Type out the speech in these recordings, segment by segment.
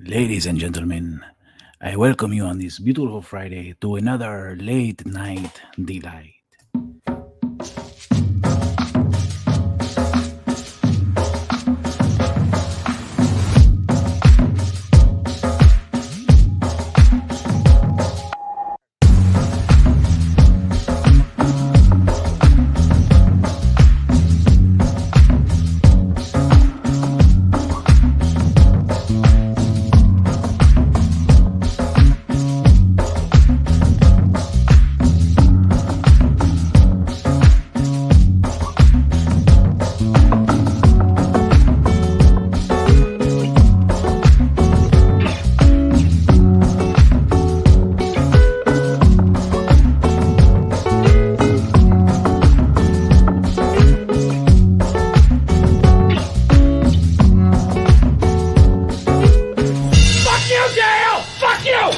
Ladies and gentlemen, I welcome you on this beautiful Friday to another late night delight. Fuck you, Dale! Fuck you!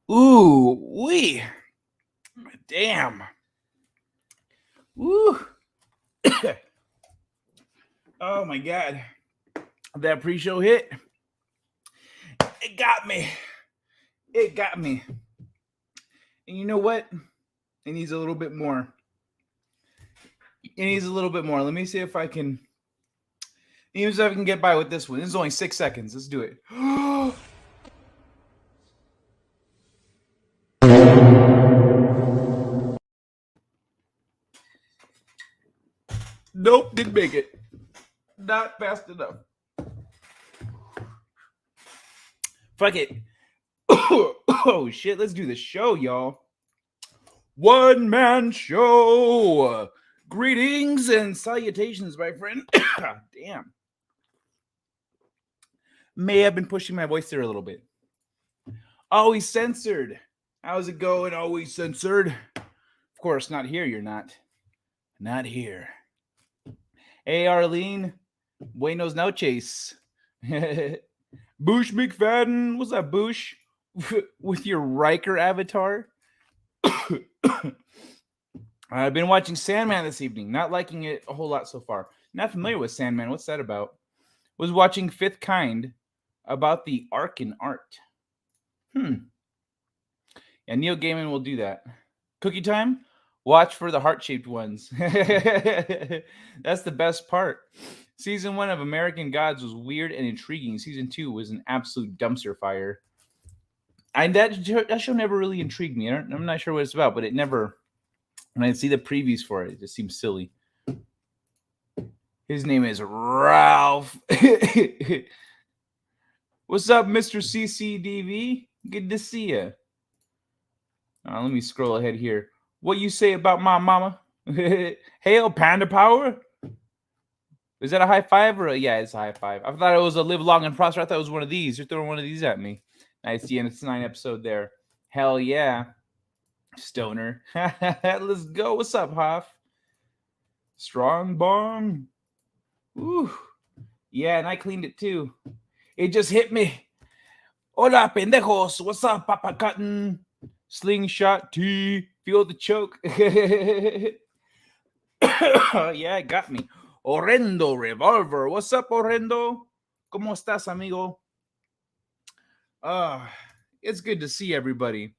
Ooh, wee. Damn. Woo. Oh my god. That pre-show hit. It got me. It got me. And you know what? It needs a little bit more. It needs a little bit more. Let me see if I can. Even if I can get by with this one. This is only 6 seconds. Let's do it. Nope, didn't make it. Not fast enough. Fuck it. Oh shit, let's do the show, y'all. One man show. Greetings and salutations, my friend. Damn. May have been pushing my voice there a little bit. Always censored. How's it going? Always censored. Of course, not here, you're not. Not here. Hey, Arlene. Buenos noches. Bush McFadden. What's up, Bush? With your Riker avatar? I've been watching Sandman this evening. Not liking it a whole lot so far. Not familiar with Sandman. What's that about? Was watching Fifth Kind about the arc in art. Yeah, Neil Gaiman will do that. Cookie time? Watch for the heart-shaped ones. That's the best part. Season 1 of American Gods was weird and intriguing. Season 2 was an absolute dumpster fire. That show never really intrigued me. I'm not sure what it's about, but it never... When I see the previews for it, it just seems silly. His name is Ralph. What's up, Mr. CCDV? Good to see you. Let me scroll ahead here. What you say about my mama? Hail, Panda Power. Is that a high five or yeah, it's a high five. I thought it was a live long and prosper. I thought it was one of these. You're throwing one of these at me. Nice, the end of 9 episode there. Hell yeah. Stoner. Let's go. What's up, Hoff? Strong bong. Ooh. Yeah, and I cleaned it too. It just hit me. Hola, pendejos. What's up, Papa Cotton? Slingshot T. Feel the choke. Yeah, it got me. Horrendo Revolver. What's up, Horrendo? ¿Cómo estás, amigo? It's good to see everybody.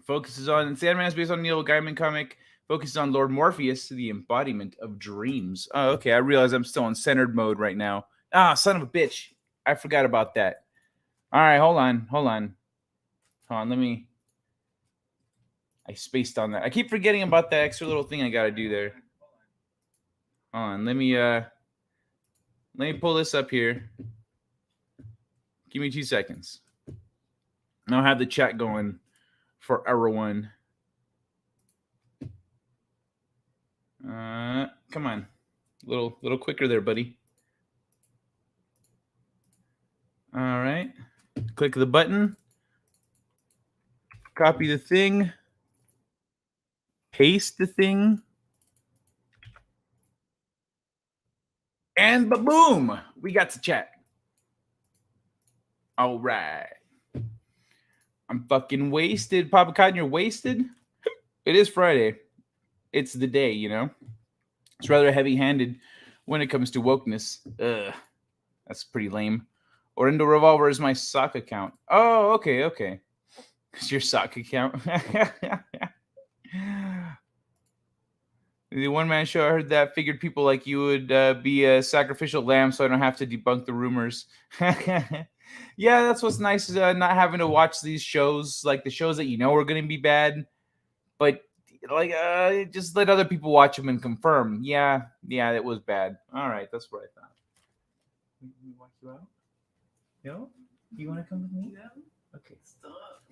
Focuses on Sandman is based on Neil Gaiman comic. Focus on Lord Morpheus, the embodiment of dreams. Oh, okay. I realize I'm still in centered mode right now. Ah, son of a bitch. I forgot about that. All right, hold on. Let me... I spaced on that. I keep forgetting about that extra little thing I got to do there. Hold on. Let me pull this up here. Give me 2 seconds. I'll have the chat going for everyone. Come on. Little quicker there, buddy. All right. Click the button. Copy the thing. Paste the thing. And boom, we got to chat. All right. I'm fucking wasted. Papa Cotton, you're wasted? It is Friday. It's the day, you know? It's rather heavy-handed when it comes to wokeness. Ugh. That's pretty lame. Orindo Revolver is my sock account. Oh, okay. It's your sock account. The one-man show, I heard that. Figured people like you would be a sacrificial lamb so I don't have to debunk the rumors. Yeah, that's what's nice, not having to watch these shows, like the shows that you know are going to be bad. But, like, just let other people watch them and confirm. Yeah, it was bad. All right, that's what I thought. Let me walk you out? No? You want to come with me? No. Okay, stop.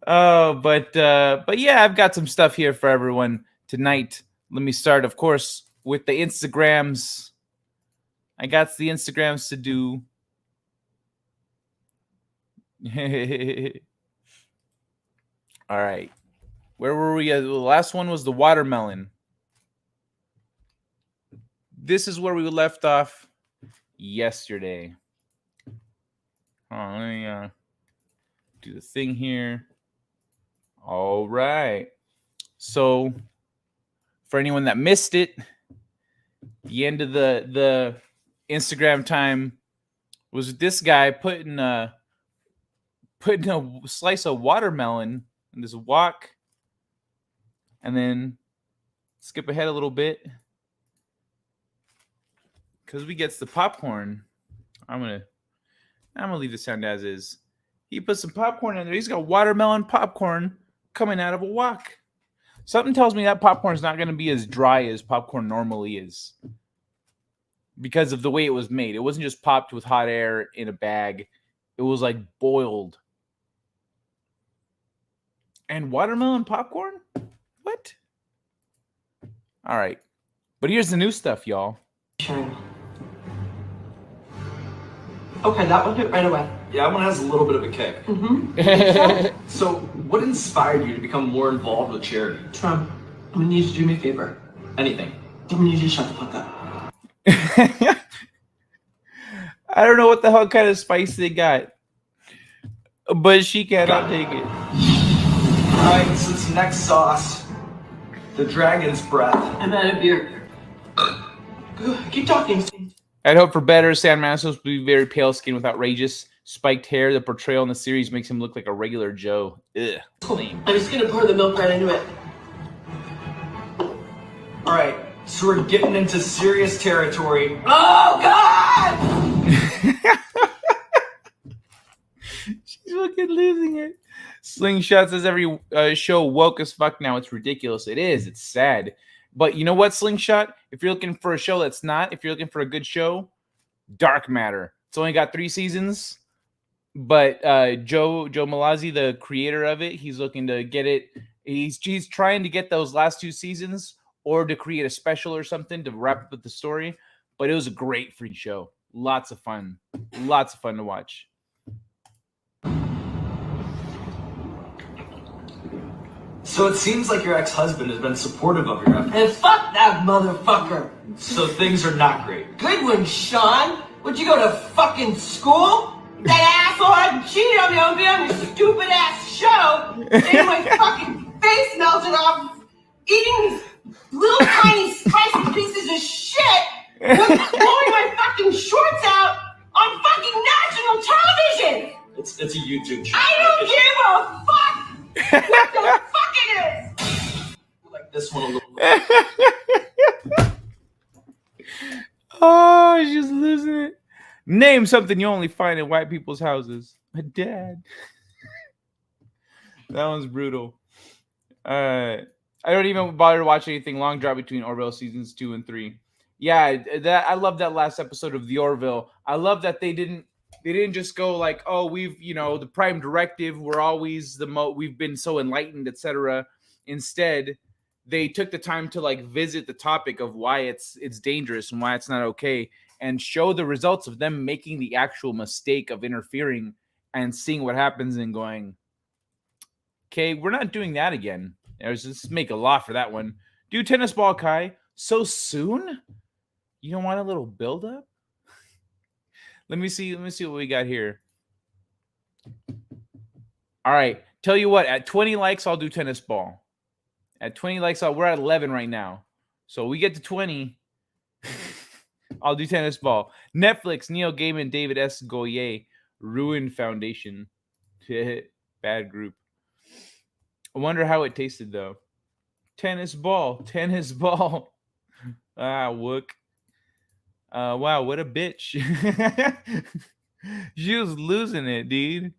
Oh, but yeah, I've got some stuff here for everyone tonight. Let me start, of course, with the Instagrams. I got the Instagrams to do. All right. Where were we? The last one was the watermelon. This is where we left off yesterday. Let me do the thing here. All right. So, for anyone that missed it, the end of the Instagram time was this guy putting a slice of watermelon in this wok, and then skip ahead a little bit because we gets the popcorn. I'm gonna leave the sound as is. He put some popcorn in there. He's got watermelon popcorn coming out of a wok. Something tells me that popcorn is not going to be as dry as popcorn normally is because of the way it was made. It wasn't just popped with hot air in a bag. It was like boiled. And watermelon popcorn? What? All right. But here's the new stuff, y'all. Sure. Okay, that one hit right away. Yeah, that one has a little bit of a kick. Mm-hmm. So, what inspired you to become more involved with charity? Trump, I'm gonna need you to do me a favor. Anything. I'm gonna need you to shut the fuck up. I don't know what the hell kind of spice they got, but she cannot take it. Alright, so this next sauce, the dragon's breath. I'm out of beer. Keep talking. I'd hope for better. San Mansos would be very pale skin with outrageous spiked hair. The portrayal in the series makes him look like a regular Joe. Ugh. I'm just gonna pour the milk right into it. Alright, so we're getting into serious territory. Oh God! She's fucking losing it. Slingshot says every show woke as fuck now. It's ridiculous. It is. It's sad. But you know what, Slingshot? If you're looking for a show that's not, if you're looking for a good show, Dark Matter. It's only got 3 seasons. But Joe Malazzi, the creator of it, he's looking to get it. He's trying to get those last 2 seasons or to create a special or something to wrap up the story. But it was a great free show. Lots of fun. Lots of fun to watch. So it seems like your ex-husband has been supportive of your efforts. And fuck that motherfucker! So things are not great. Good one, Sean! Would you go to fucking school? That asshole hadn't cheated on me on being on your stupid ass show! Then my fucking face melted off eating these little tiny spicy pieces of shit with blowing my fucking shorts out on fucking national television! It's a YouTube channel. I don't give a fuck! What the fuck it is? Like this one a little. Oh, she's losing it. Name something you only find in white people's houses. My dad. That one's brutal. I don't even bother to watch anything. Long drop between Orville seasons 2 and 3. Yeah, that I love that last episode of the Orville. I love that they didn't just go like, oh, we've the prime directive. We're always we've been so enlightened, etc. Instead, they took the time to like visit the topic of why it's dangerous and why it's not okay, and show the results of them making the actual mistake of interfering and seeing what happens and going, okay, we're not doing that again. Let's just make a law for that one. Do tennis ball, Kai. So soon? You don't want a little build up? Let me see what we got here. All right. Tell you what, at 20 likes, I'll do tennis ball. At 20 likes, we're at 11 right now. So we get to 20. I'll do tennis ball. Netflix, Neil Gaiman, David S. Goyer, Ruined Foundation. Bad group. I wonder how it tasted, though. Tennis ball. Wook. Wow, what a bitch. She was losing it, dude.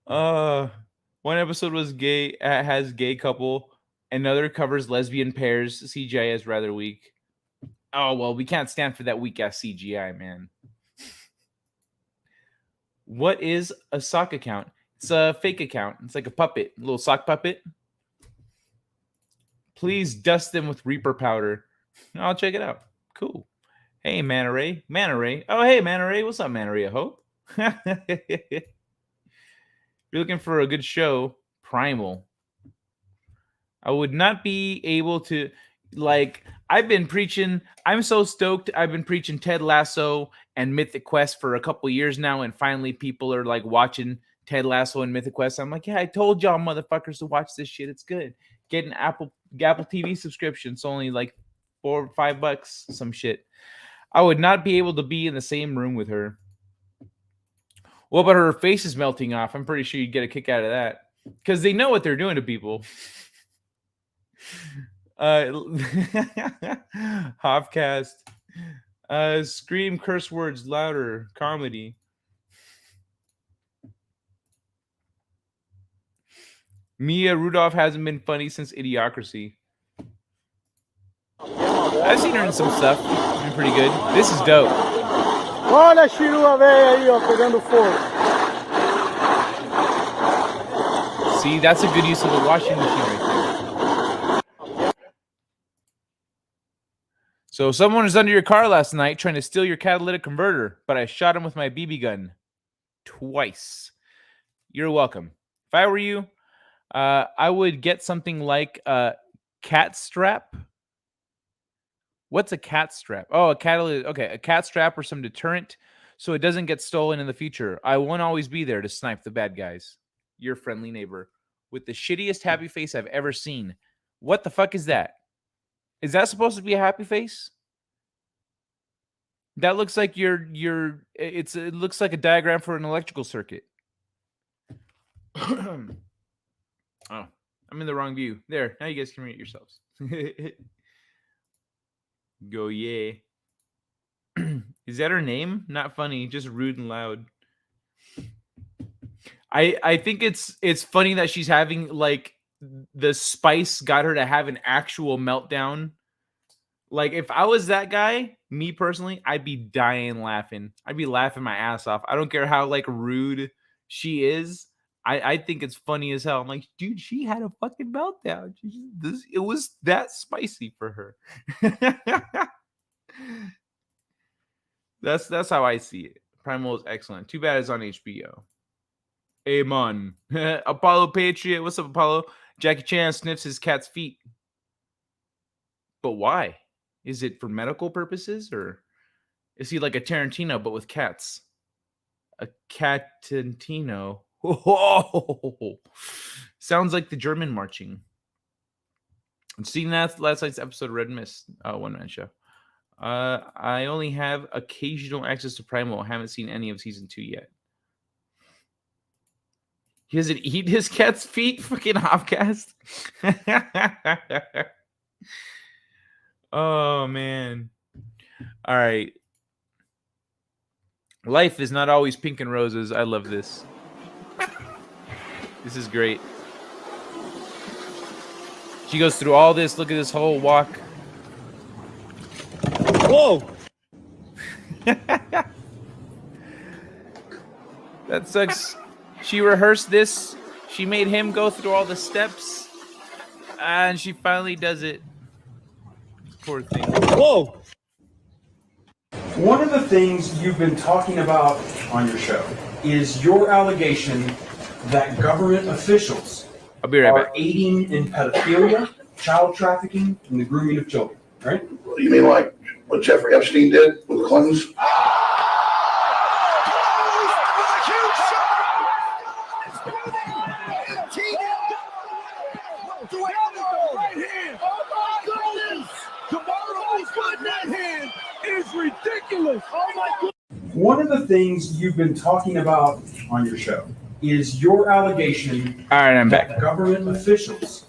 One episode was gay, has gay couple. Another covers lesbian pairs. CGI is rather weak. Oh, well, we can't stand for that weak-ass CGI, man. What is a sock account? It's a fake account. It's like a puppet, a little sock puppet. Please dust them with Reaper powder. I'll check it out. Cool. Hey, Manta Ray. Oh, hey, Manta Ray. What's up, Manta Ray? I hope. You're looking for a good show, Primal. I would not be able to, like, I'm so stoked. I've been preaching Ted Lasso and Mythic Quest for a couple years now, and finally people are, like, watching Ted Lasso and Mythic Quest. I'm like, yeah, I told y'all motherfuckers to watch this shit. It's good. Get an Apple TV subscription. It's only, like, $4 or $5, some shit. I would not be able to be in the same room with her. What about her face is melting off? I'm pretty sure you'd get a kick out of that. Because they know what they're doing to people. Hopcast. Scream curse words louder. Comedy. Mia Rudolph hasn't been funny since Idiocracy. I've seen her in some stuff. Been pretty good. This is dope. Olha a chirua velha aí, ó, pegando fogo. See, that's a good use of the washing machine right there. So someone was under your car last night trying to steal your catalytic converter, but I shot him with my BB gun twice. You're welcome. If I were you, I would get something like a cat strap. What's a cat strap? Oh, a catalytic. Okay, a cat strap or some deterrent so it doesn't get stolen in the future. I won't always be there to snipe the bad guys. Your friendly neighbor with the shittiest happy face I've ever seen. What the fuck is that? Is that supposed to be a happy face? That looks like it looks like a diagram for an electrical circuit. Oh, I'm in the wrong view. There, now you guys can read it yourselves. Go, yeah. Is that her name? Not funny, just rude and loud. I think it's funny that she's having, like, the spice got her to have an actual meltdown. Like, if I was that guy, me personally, I'd be dying laughing. I'd be laughing my ass off. I don't care how, like, rude she is. I think it's funny as hell. I'm like, dude, she had a fucking meltdown. It was that spicy for her. That's how I see it. Primal is excellent. Too bad it's on HBO. Amon. Apollo Patriot. What's up, Apollo? Jackie Chan sniffs his cat's feet. But why? Is it for medical purposes, or is he like a Tarantino but with cats? A Catantino. Oh, sounds like the German marching. I've seen that last night's episode of Red Mist, One Man Show. I only have occasional access to Primal. I haven't seen any of season 2 yet. He doesn't eat his cat's feet? Fucking Hopcast. Oh, man. All right. Life is not always pink and roses. I love this. This is great. She goes through all this. Look at this whole walk. Whoa! That sucks. She rehearsed this. She made him go through all the steps. And she finally does it. Poor thing. Whoa! One of the things you've been talking about on your show is your allegation that government officials I'll be right are back. aiding in pedophilia, child trafficking, and the grooming of children, right? You mean like what Jeffrey Epstein did with the Clintons? One of the things you've been talking about on your show is your allegation All right, I'm back. that government officials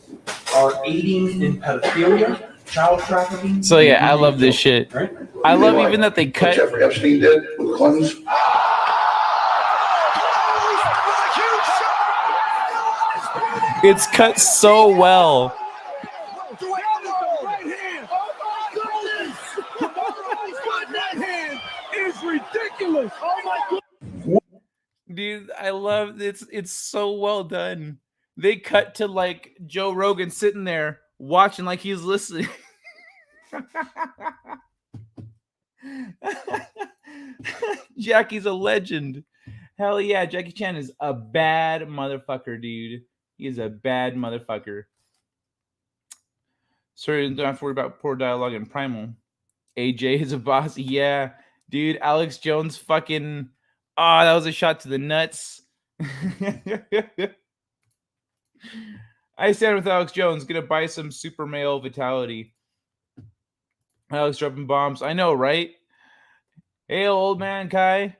are aiding in pedophilia, child trafficking. So yeah, and I grooming love of this children, shit. right? I You mean love like even that they what cut. Jeffrey Epstein did with the Clintons? It's cut so well. Dude, I love it's so well done. They cut to like Joe Rogan sitting there watching like he's listening. Jackie's a legend. Hell yeah, Jackie Chan is a bad motherfucker, dude. He is a bad motherfucker. Sorry, don't have to worry about poor dialogue in Primal. AJ is a boss. Yeah, dude. Alex Jones fucking. Oh, that was a shot to the nuts. I stand with Alex Jones. Gonna buy some super male vitality. Alex dropping bombs. I know, right? Hey, old man Kai.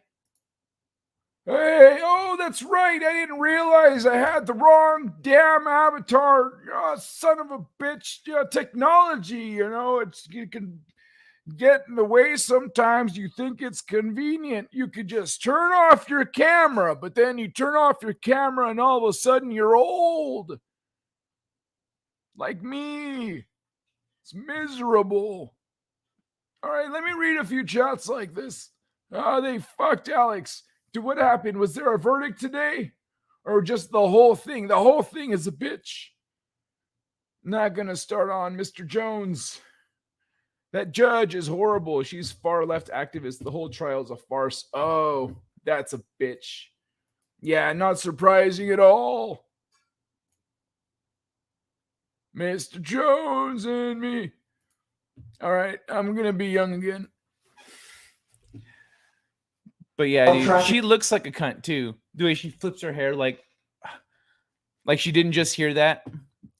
Hey, oh, that's right. I didn't realize I had the wrong damn avatar. Oh, son of a bitch. Technology, you can get in the way sometimes. You think it's convenient. You could just turn off your camera, but then you turn off your camera and all of a sudden you're old. Like me. It's miserable. All right, let me read a few chats like this. They fucked Alex. Dude, what happened? Was there a verdict today? Or just the whole thing? The whole thing is a bitch. Not gonna start on Mr. Jones. That judge is horrible. She's far left activist. The whole trial is a farce. Oh, that's a bitch. Yeah, not surprising at all. Mr. Jones and me. All right, I'm gonna be young again. But yeah, dude, she looks like a cunt too. The way she flips her hair, like she didn't just hear that,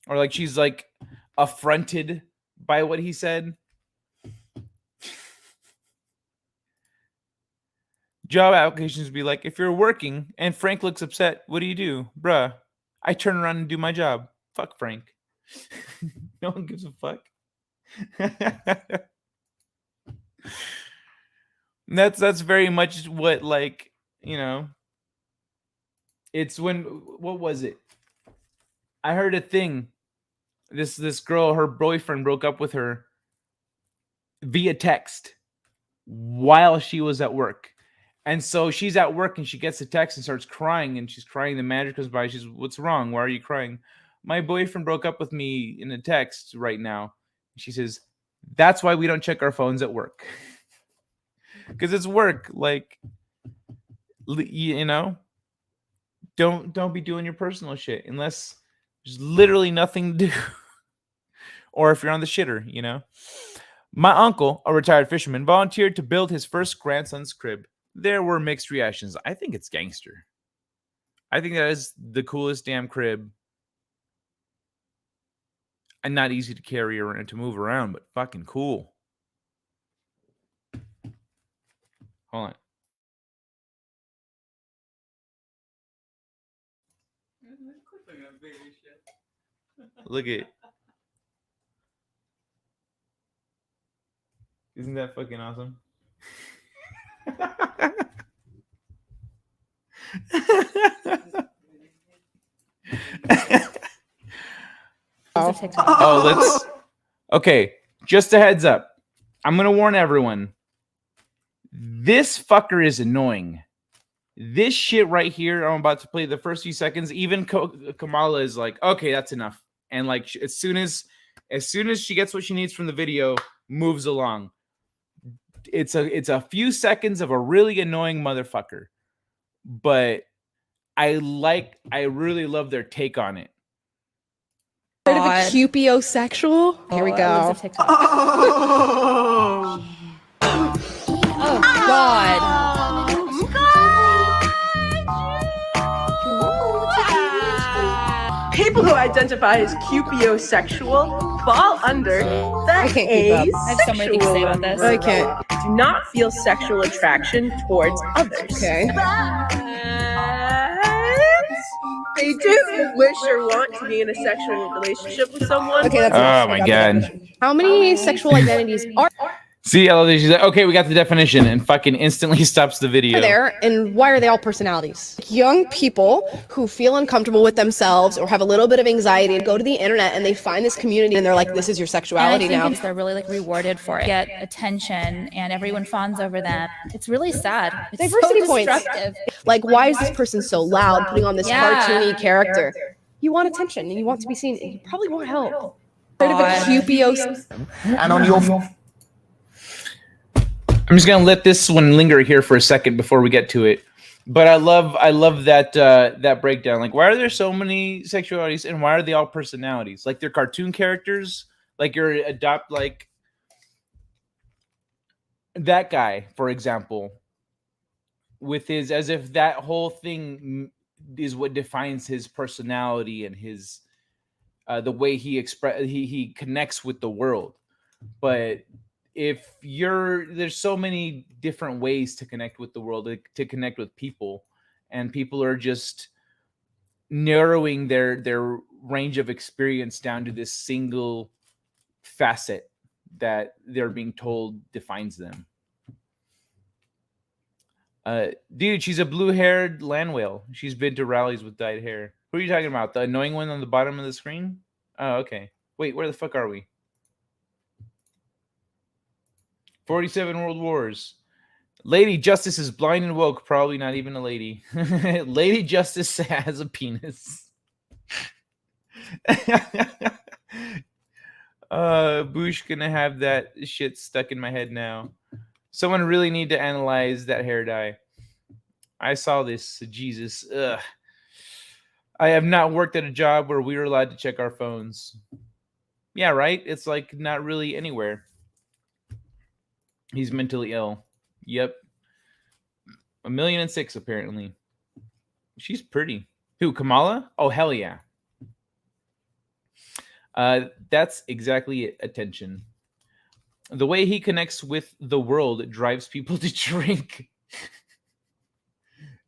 or like she's like affronted by what he said. Job applications would be like, if you're working and Frank looks upset, what do? Bruh, I turn around and do my job. Fuck Frank. No one gives a fuck. That's very much what, like, it's when, what was it? I heard a thing. This girl, her boyfriend broke up with her via text while she was at work. And so she's at work and she gets a text and starts crying, and she's crying. The manager comes by. She's, what's wrong? Why are you crying? My boyfriend broke up with me in a text right now. She says, that's why we don't check our phones at work. Because it's work. Like, don't be doing your personal shit unless there's literally nothing to do. Or if you're on the shitter, My uncle, a retired fisherman, volunteered to build his first grandson's crib. There were mixed reactions. I think it's gangster. I think that is the coolest damn crib. And not easy to carry or to move around, but fucking cool. Hold on. Look at. Isn't that fucking awesome? Oh, let's. Okay, just a heads up. I'm gonna warn everyone. This fucker is annoying. This shit right here, I'm about to play the first few seconds. Even Kamala is like, okay, that's enough. And like, as soon as she gets what she needs from the video, moves along. It's a few seconds of a really annoying motherfucker, but I really love their take on it. Heard of a cupiosexual? Here we go. Oh God. People who identify as cupiosexual fall under the I can't keep up. I have so many things to say about this. I can't. Do not feel sexual attraction towards others. Okay. But they do wish or want to be in a sexual relationship with someone. Okay, that's Oh enough. my god. How many sexual identities are See, I love that she's like, okay, we got the definition, and fucking instantly stops the video. there, and why are they all personalities? Young people who feel uncomfortable with themselves or have a little bit of anxiety and go to the internet and they find this community and they're like, this is your sexuality And I now. think they're really like rewarded for it. Get attention, and everyone fawns over them. It's really sad. It's Diversity so points. destructive. Like, why is this person so loud putting on this Yeah. cartoony character? You want attention and you want to be seen. And you probably want help. Heard of a cupios? And on your I'm just gonna let this one linger here for a second before we get to it. But I love that that breakdown. Like, why are there so many sexualities and why are they all personalities? Like, they're cartoon characters. Like, you're adopt like that guy, for example, with his, as if that whole thing is what defines his personality and his the way he connects with the world. But if there's so many different ways to connect with the world, to connect with people, and people are just narrowing their range of experience down to this single facet that they're being told defines them. Dude, she's a blue-haired land whale. She's been to rallies with dyed hair. Who are you talking about? The annoying one on the bottom of the screen? Oh, okay. Wait, where the fuck are we? 47 World Wars. Lady Justice is blind and woke. Probably not even a lady. Lady Justice has a penis. Bush gonna have that shit stuck in my head now. Someone really need to analyze that hair dye. I saw this. Jesus. Ugh. I have not worked at a job where we were allowed to check our phones. Yeah, right? It's like not really anywhere. He's mentally ill. Yep. 1,000,006 apparently. She's pretty. Who, Kamala? Oh, hell yeah. That's exactly it. Attention. The way he connects with the world drives people to drink.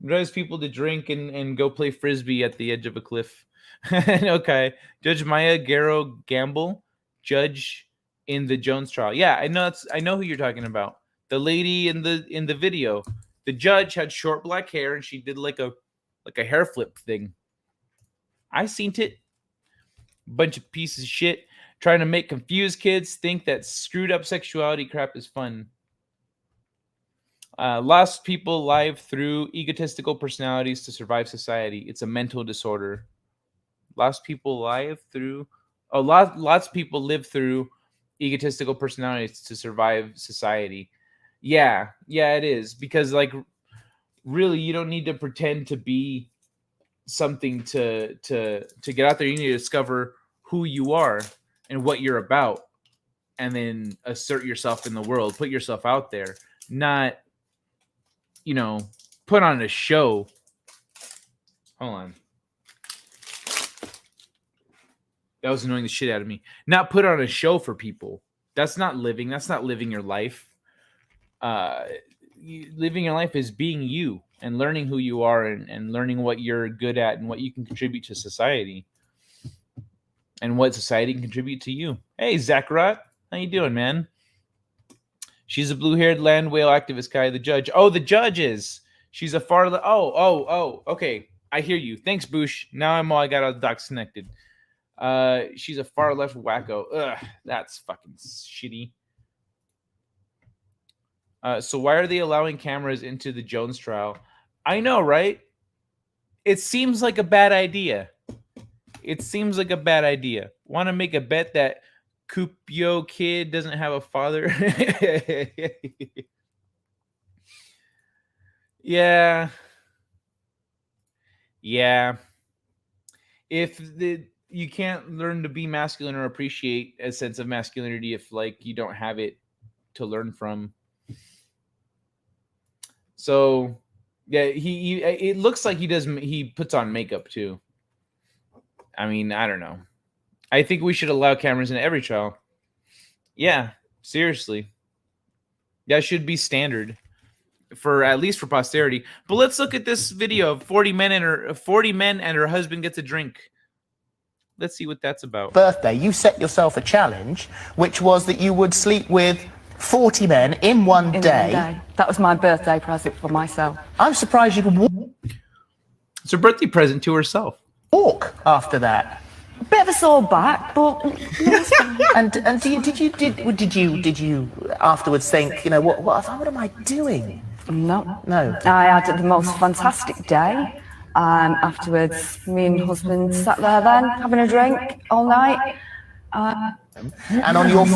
Drives people to drink and go play frisbee at the edge of a cliff. Okay. Judge Maya Garrow Gamble, judge in the Jones trial. Yeah, I know who you're talking about. The lady in the video. The judge had short black hair and she did like a hair flip thing. I seen it. Bunch of pieces of shit trying to make confused kids think that screwed up sexuality crap is fun. Lost people live through egotistical personalities to survive society. It's a mental disorder. Lost people live through. Oh, lots of people live through egotistical personalities to survive society. Yeah, it is, because like really you don't need to pretend to be something to get out there. You need to discover who you are and what you're about, and then assert yourself in the world. Put yourself out there, not put on a show. Hold on. That was annoying the shit out of me. Not put on a show for people. That's not living. That's not living your life. living your life is being you and learning who you are and learning what you're good at and what you can contribute to society and what society can contribute to you. Hey, Zachariah, how you doing, man? She's a blue-haired land whale activist guy. The judge. Oh, the judge is. She's a far. Okay. I hear you. Thanks, Boosh. Now I got all the dots connected. She's a far left wacko. Ugh, that's fucking shitty. So why are they allowing cameras into the Jones trial? I know, right? It seems like a bad idea. Want to make a bet that Kupyo kid doesn't have a father? Yeah. If you can't learn to be masculine or appreciate a sense of masculinity if like you don't have it to learn from. So yeah, he it looks like he puts on makeup too. I mean, I don't know. I think we should allow cameras in every trial. Yeah, seriously. That should be standard for at least for posterity. But let's look at this video of 40 men and her husband gets a drink. Let's see what that's about. Birthday, you set yourself a challenge, which was that you would sleep with 40 men in one day. That was my birthday present for myself. I'm surprised you could It's her birthday present to herself. Walk after that. A bit of a sore back, but And did you afterwards think, you know, what am I doing? No. No. I had the most fantastic day. Afterwards, me and husband sat there then, having a drink all night. And on your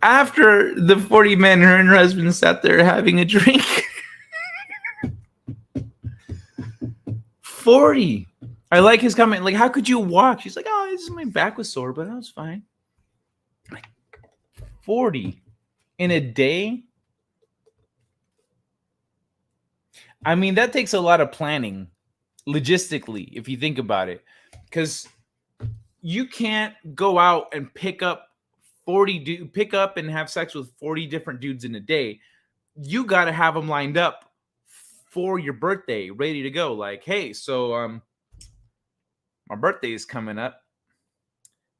After the 40 men, her and her husband sat there having a drink. 40. I like his comment. Like, how could you walk? She's like, oh, my back was sore, but I was fine. Like, 40 in a day? I mean, that takes a lot of planning, logistically, if you think about it. Because you can't go out and pick up and have sex with 40 different dudes in a day. You got to have them lined up for your birthday, ready to go. Like, hey, so my birthday is coming up.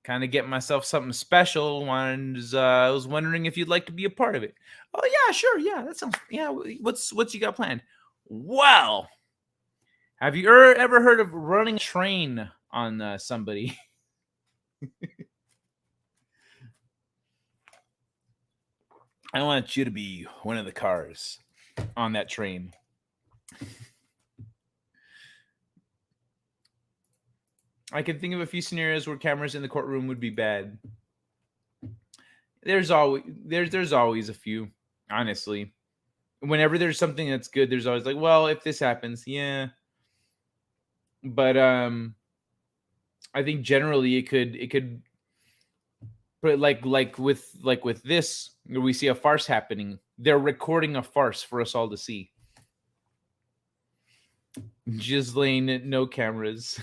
Kind of get myself something special. I was wondering if you'd like to be a part of it. Oh yeah, sure, yeah, that sounds. Yeah, what's you got planned? Well, have you ever heard of running a train on somebody? I want you to be one of the cars on that train. I can think of a few scenarios where cameras in the courtroom would be bad. There's always a few, honestly. Whenever there's something that's good, there's always like, well, if this happens, yeah. But I think generally it could but like with this, where we see a farce happening, they're recording a farce for us all to see. Ghislaine, no cameras.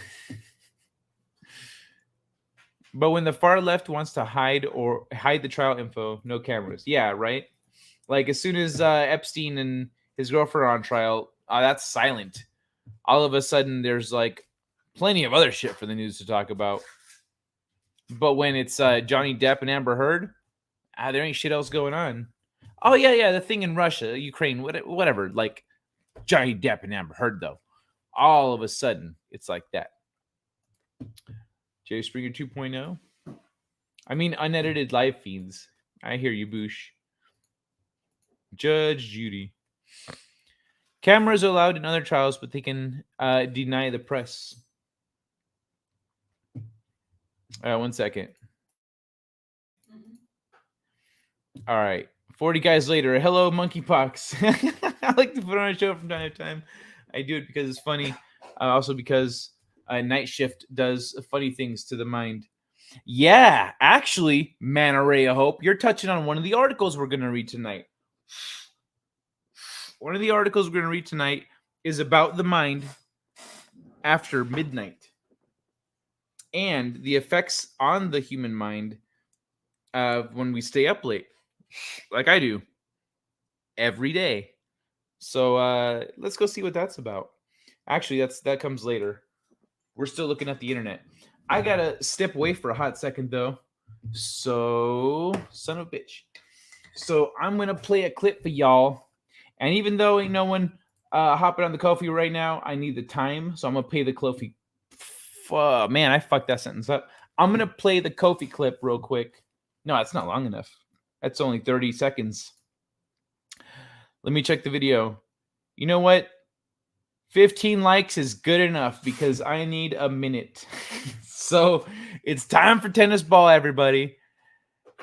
But when the far left wants to hide the trial info, no cameras. Yeah, right? Like as soon as Epstein and his girlfriend are on trial, that's silent. All of a sudden, there's like plenty of other shit for the news to talk about. But when it's Johnny Depp and Amber Heard, there ain't shit else going on. Oh yeah, the thing in Russia, Ukraine, whatever. Like Johnny Depp and Amber Heard, though. All of a sudden, it's like that. Jerry Springer 2.0. I mean, unedited live feeds. I hear you, Boosh. Judge Judy. Cameras are allowed in other trials, but they can deny the press. 1 second. All right. 40 guys later. Hello, monkeypox. I like to put on a show from time to time. I do it because it's funny. Also because night shift does funny things to the mind. Yeah, actually, Man Array of Hope, you're touching on one of the articles we're going to read tonight. One of the articles we're going to read tonight is about the mind after midnight and the effects on the human mind when we stay up late, like I do. every day. So let's go see what that's about. Actually, that comes later. We're still looking at the internet. I gotta step away for a hot second though. So, son of a bitch. So I'm gonna play a clip for y'all. And even though ain't no one hopping on the Ko-fi right now, I need the time, so I'm gonna play the Ko-fi. Man, I fucked that sentence up. I'm gonna play the Ko-fi clip real quick. No, that's not long enough. That's only 30 seconds. Let me check the video. You know what? 15 likes is good enough because I need a minute. So it's time for tennis ball, everybody.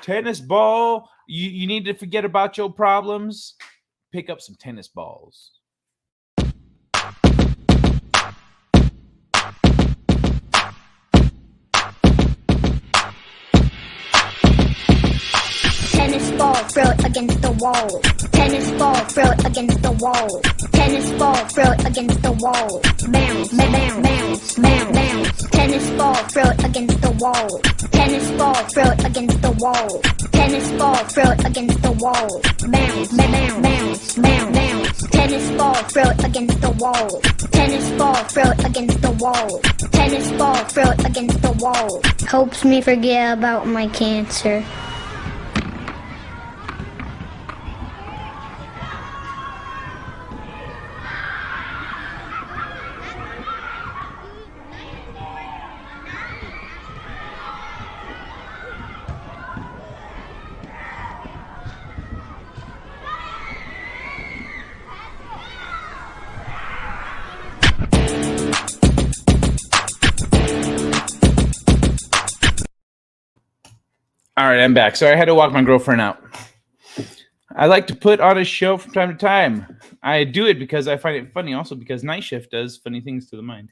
Tennis ball. You need to forget about your problems. Pick up some tennis balls. Tennis ball, throw it against the wall. Tennis ball, throw it against the wall. Tennis ball, throw it against the wall. Bounce, bounce, bounce, bounce, bounce. Tennis ball, throw it against the wall. Tennis ball, throw it against the wall. Tennis ball, throw it against the wall. Bounce, bounce, bounce, bounce, bounce. Tennis ball, throw it against the wall. Tennis ball, throw it against the wall. Tennis ball, throw it against the wall. Helps me forget about my cancer. All right, I'm back. Sorry, I had to walk my girlfriend out. I like to put on a show from time to time. I do it because I find it funny, also because Night Shift does funny things to the mind.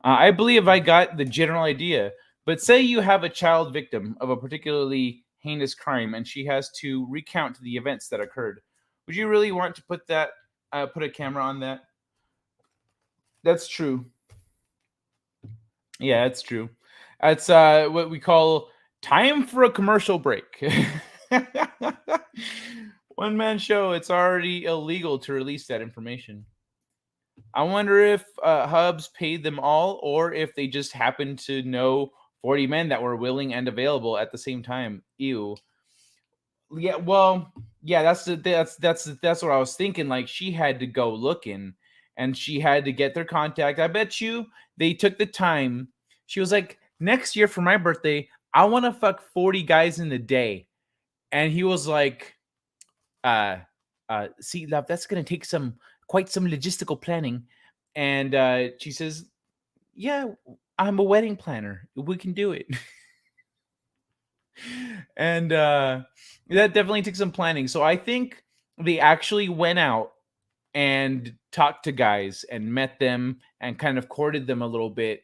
I believe I got the general idea, but say you have a child victim of a particularly heinous crime and she has to recount the events that occurred. Would you really want to put a camera on that? That's true. Yeah, that's true. That's what we call time for a commercial break. One man show, it's already illegal to release that information. I wonder if Hubs paid them all or if they just happened to know 40 men that were willing and available at the same time. Ew. Yeah, well, yeah, that's what I was thinking. Like, she had to go looking and she had to get their contact. I bet you they took the time. She was like, next year for my birthday, I want to fuck 40 guys in a day. And he was like, see, love, that's going to take quite some logistical planning. And she says, yeah, I'm a wedding planner. We can do it. And that definitely took some planning. So I think they actually went out and talked to guys and met them and kind of courted them a little bit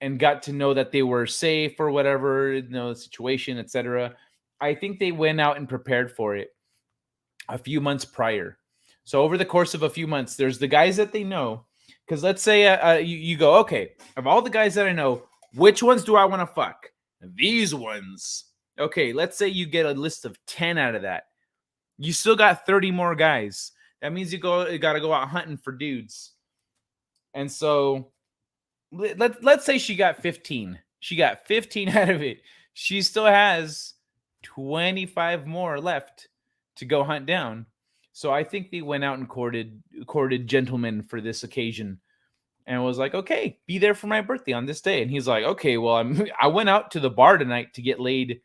and got to know that they were safe or whatever, the situation, etc. I think they went out and prepared for it a few months prior. So over the course of a few months, there's the guys that they know. Because let's say you go, okay, of all the guys that I know, which ones do I want to fuck? These ones. Okay, let's say you get a list of 10 out of that. You still got 30 more guys. That means you got to go out hunting for dudes. And so let's say she got 15. She got 15 out of it. She still has 25 more left to go hunt down. So I think they went out and courted gentlemen for this occasion and was like, okay, be there for my birthday on this day. And he's like, okay, well, I went out to the bar tonight to get laid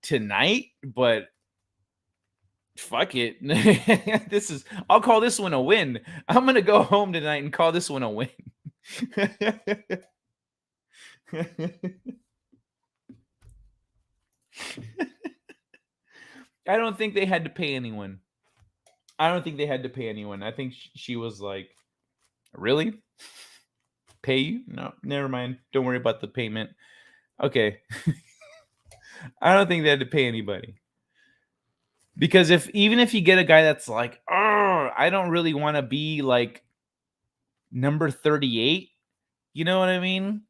tonight, but fuck it. I'll call this one a win. I'm going to go home tonight and call this one a win. I don't think they had to pay anyone. I think she was like, really? Pay you? No, never mind. Don't worry about the payment. Okay. I don't think they had to pay anybody. Because even if you get a guy that's like, oh, I don't really want to be like number 38, you know what I mean?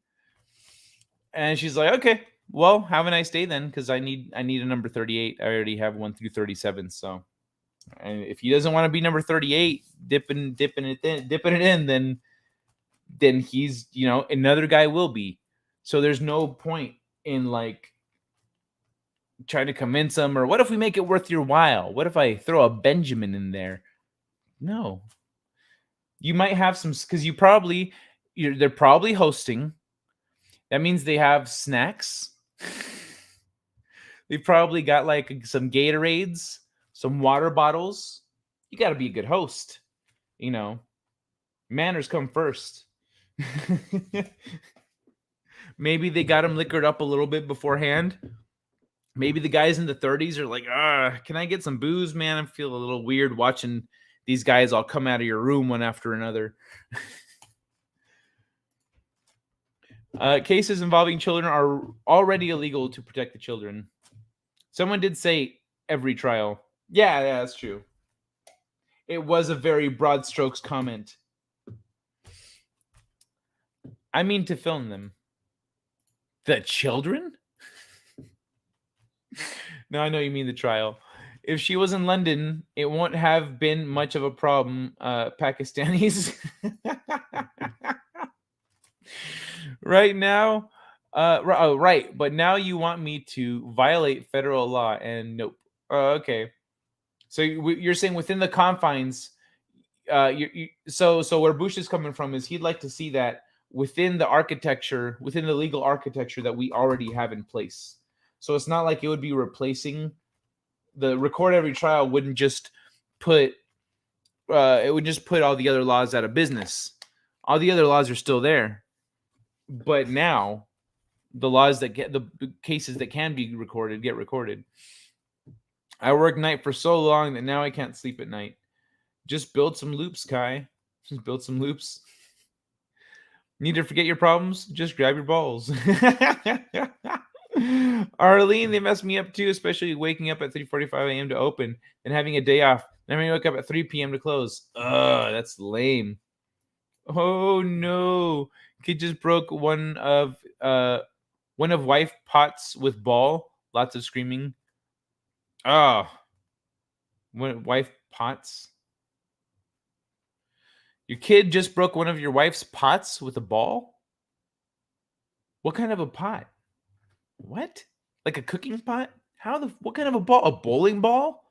And she's like, okay, well, have a nice day then, because I need a number 38. I already have 1 through 37, so And if he doesn't want to be number 38, dipping it in, then he's, another guy will be. So there's no point in like trying to convince him, or what if we make it worth your while? What if I throw a Benjamin in there? No. You might have some, because they're probably hosting. That means they have snacks. They probably got like some Gatorades, some water bottles. You got to be a good host. Manners come first. Maybe they got him liquored up a little bit beforehand. Maybe the guys in the 30s are like, can I get some booze, man? I feel a little weird watching these guys all come out of your room one after another. Cases involving children are already illegal to protect the children. Someone did say every trial. Yeah, that's true. It was a very broad strokes comment. I mean to film them. The children? No, I know you mean the trial. If she was in London, it won't have been much of a problem. Pakistanis. Right now, right. But now you want me to violate federal law, and nope. Okay. So you're saying within the confines, so where Bush is coming from is he'd like to see that within the legal architecture that we already have in place. So it's not like it would be replacing the record every trial wouldn't just put it would just put all the other laws out of business. All the other laws are still there. But now the laws that get the cases that can be recorded get recorded. I work night for so long that now I can't sleep at night. Just build some loops, Kai. Just build some loops. Need to forget your problems? Just grab your balls. Arlene, they messed me up too, especially waking up at 3:45 a.m. to open and having a day off. Then I wake up at 3 p.m. to close. Ugh, that's lame. Oh no. Kid just broke one of wife pots with ball. Lots of screaming. Oh. Wife pots. Your kid just broke one of your wife's pots with a ball? What kind of a pot? What? Like a cooking pot? What kind of a ball? A bowling ball?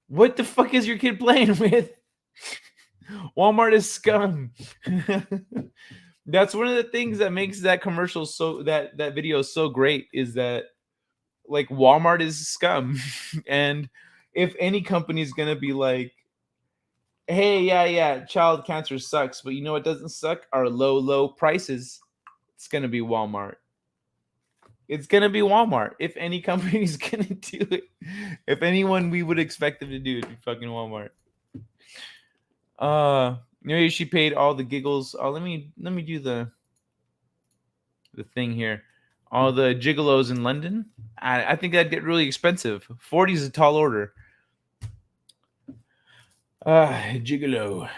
What the fuck is your kid playing with? Walmart is scum. That's one of the things that makes that commercial that video so great, is that like Walmart is scum. And if any company is gonna be like, hey, yeah, child cancer sucks, but you know what doesn't suck? Our low prices. It's gonna be Walmart. It's gonna be Walmart. If any company is gonna do it, if anyone we would expect them to do it, it'd be fucking Walmart. Maybe she paid all the giggles. Oh, let me do the thing here. All the gigolos in London. I think that'd get really expensive. 40 is a tall order. Gigolo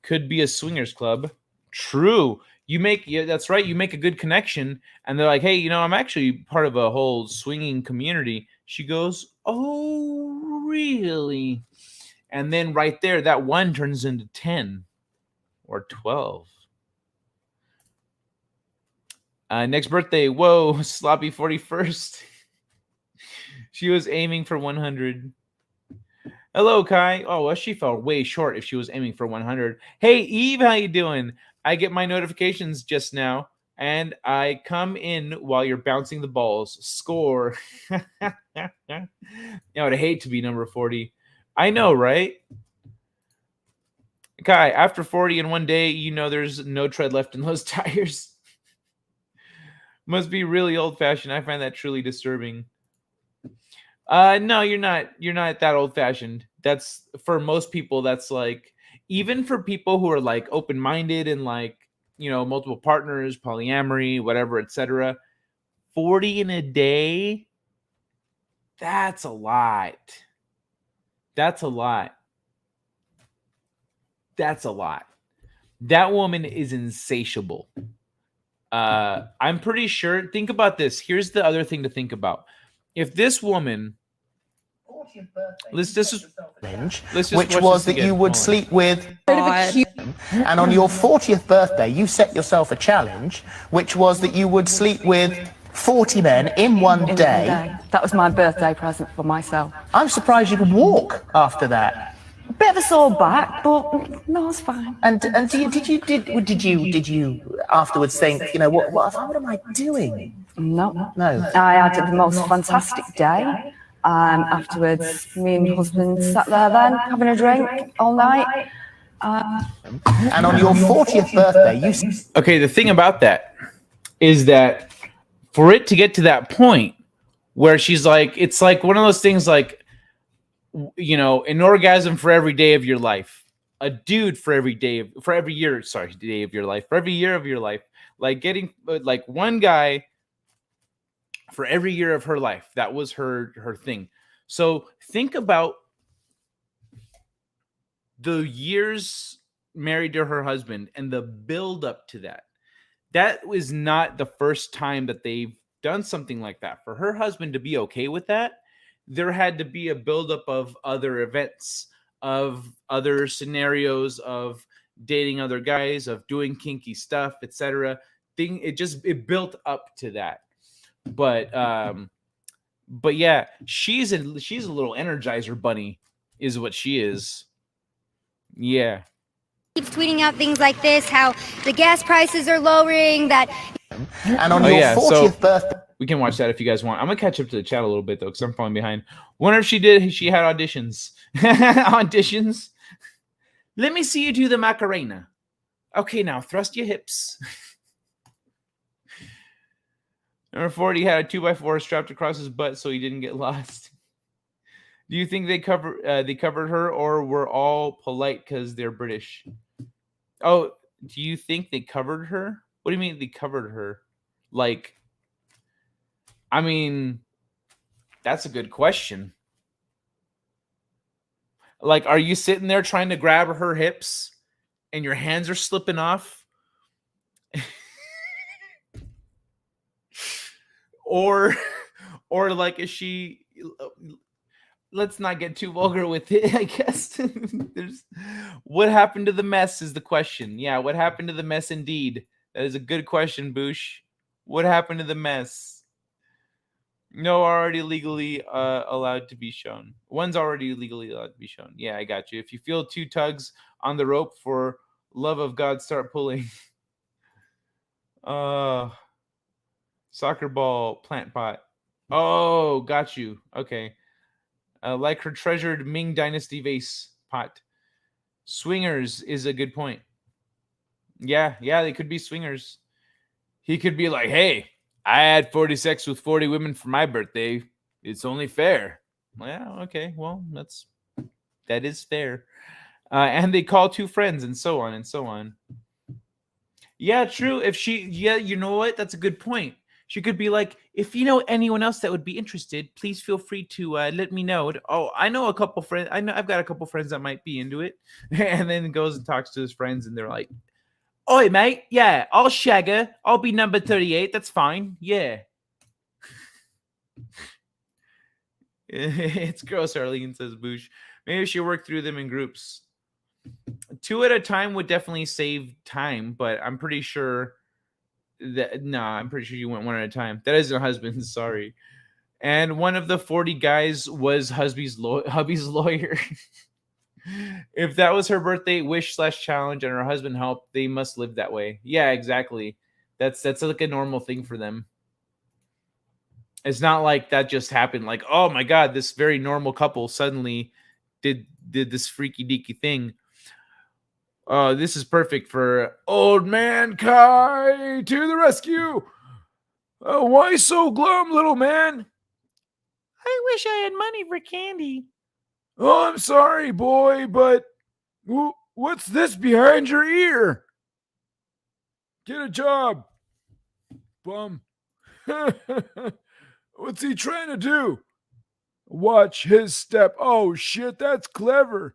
could be a swingers club. True. That's right. You make a good connection, and they're like, hey, I'm actually part of a whole swinging community. She goes, oh, really? And then right there, that one turns into 10 or 12. Next birthday. Whoa, sloppy 41st. She was aiming for 100. Hello, Kai. Oh, well, she fell way short if she was aiming for 100. Hey, Eve, how you doing? I get my notifications just now, and I come in while you're bouncing the balls. Score. I would hate to be number 40. I know, right? Kai, after 40 in one day, there's no tread left in those tires. Must be really old-fashioned. I find that truly disturbing. No, you're not that old-fashioned. That's, for most people, that's like, even for people who are like open-minded and like, multiple partners, polyamory, whatever, etc. 40 in a day, that's a lot. That's a lot. That's a lot. That woman is insatiable. I'm pretty sure. Think about this. Here's the other thing to think about. If this woman Let's just which watch was this that you again. would Hold on. sleep with. God. And on your 40th birthday, you set yourself a challenge, which was that you would sleep with 40 men in one day. That was my birthday present for myself. I'm surprised you could walk after that. A bit of a sore back, but no, it's fine. And did you afterwards think, you know, what am I doing? No. No. I had the most fantastic day. Afterwards, me and husband sat there then, having a drink all night. And on your 40th birthday, you... Okay, the thing about that is that for it to get to that point where she's like, it's like one of those things like, you know, an orgasm for every day of your life, a dude for every day of, for every year, sorry, day of your life, for every year of your life, like getting like one guy for every year of her life. That was her thing. So think about the years married to her husband and the build up to that. That was not the first time that they've done something like that. For her husband to be okay with that, there had to be a buildup of other events, of other scenarios, of dating other guys, of doing kinky stuff, etc. It built up to that. But yeah, she's a little Energizer bunny, is what she is. Yeah. Keeps tweeting out things like this, how the gas prices are lowering, that... And on your 40th birthday... We can watch that if you guys want. I'm going to catch up to the chat a little bit, though, because I'm falling behind. Wonder if she had auditions. Auditions? Let me see you do the Macarena. Okay, now thrust your hips. Number 40 had a 2x4 strapped across his butt so he didn't get lost. Do you think they covered her, or were all polite because they're British? Oh, do you think they covered her? What do you mean they covered her? Like, I mean, that's a good question. Like, are you sitting there trying to grab her hips and your hands are slipping off? or like, is she... Let's not get too vulgar with it, I guess. What happened to the mess is the question. Yeah, what happened to the mess indeed? That is a good question, Boosh. What happened to the mess? No, already legally allowed to be shown. One's already legally allowed to be shown. Yeah, I got you. If you feel two tugs on the rope, for love of God, start pulling. Soccer ball, plant pot. Oh, got you. Okay. Like her treasured Ming Dynasty vase pot. Swingers is a good point. Yeah, they could be swingers. He could be like, hey, I had 40 sex with 40 women for my birthday. It's only fair. Yeah, okay. Well, that is fair. And they call two friends and so on and so on. Yeah, true. You know what? That's a good point. She could be like, if you know anyone else that would be interested, please feel free to let me know. Oh, I know a couple friends. I've got a couple friends that might be into it. And then goes and talks to his friends, and they're like, oi, mate. Yeah, I'll shag her. I'll be number 38. That's fine. Yeah. It's gross, Arlene, says Boosh. Maybe she worked through them in groups. 2 at a time would definitely save time, but I'm pretty sure... I'm pretty sure you went 1 at a time. That isn't husband. Sorry. And one of the 40 guys was hubby's lawyer. If that was her birthday wish / challenge and her husband helped, they must live that way. Yeah, exactly. That's like a normal thing for them. It's not like that just happened. Like, oh my God, this very normal couple suddenly did this freaky deaky thing. Oh, this is perfect for old man Kai to the rescue. Oh, why so glum, little man? I wish I had money for candy. Oh, I'm sorry, boy, but what's this behind your ear? Get a job, bum. What's he trying to do? Watch his step. Oh, shit, that's clever.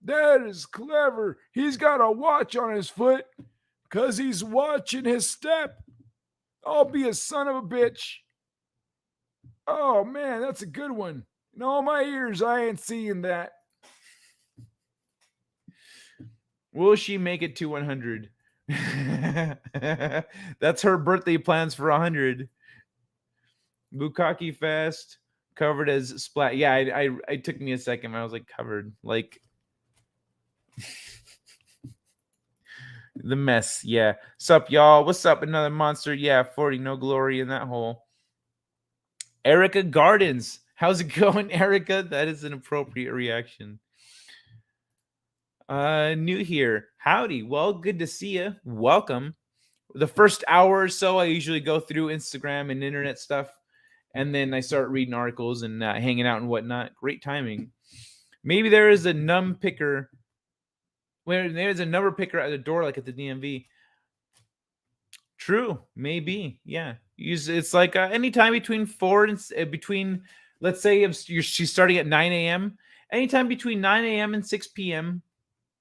That is clever. He's got a watch on his foot because he's watching his step. I'll be a son of a bitch. Oh, man, that's a good one. No, my ears, I ain't seeing that. Will she make it to 100? That's her birthday plans for 100. Bukkake Fest covered as splat. Yeah, I took me a second. I was like covered, like the mess. Yeah. Sup, y'all? What's up? Another monster. Yeah, 40. No glory in that hole. Erica Gardens. How's it going, Erica? That is an appropriate reaction. New here. Howdy. Well, good to see you. Welcome. The first hour or so, I usually go through Instagram and internet stuff, and then I start reading articles and hanging out and whatnot. Great timing. Maybe there is a num picker. Where there's a number picker at the door, like at the DMV. True, maybe, yeah. It's like anytime between 4 and between, let's say if she's starting at 9 a.m. Anytime between 9 a.m. and 6 p.m.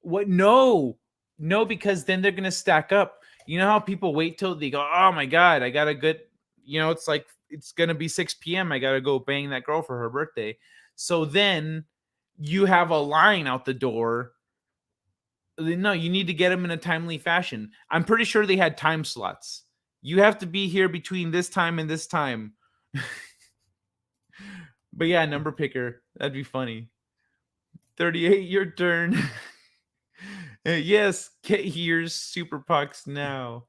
What? No, because then they're gonna stack up. You know how people wait till they go, oh my god, I got a good, it's like it's gonna be 6 p.m. I gotta go bang that girl for her birthday. So then you have a line out the door. No, you need to get them in a timely fashion. I'm pretty sure they had time slots. You have to be here between this time and this time. But yeah, number picker. That'd be funny. 38, your turn. Yes, here's Super Pucks now.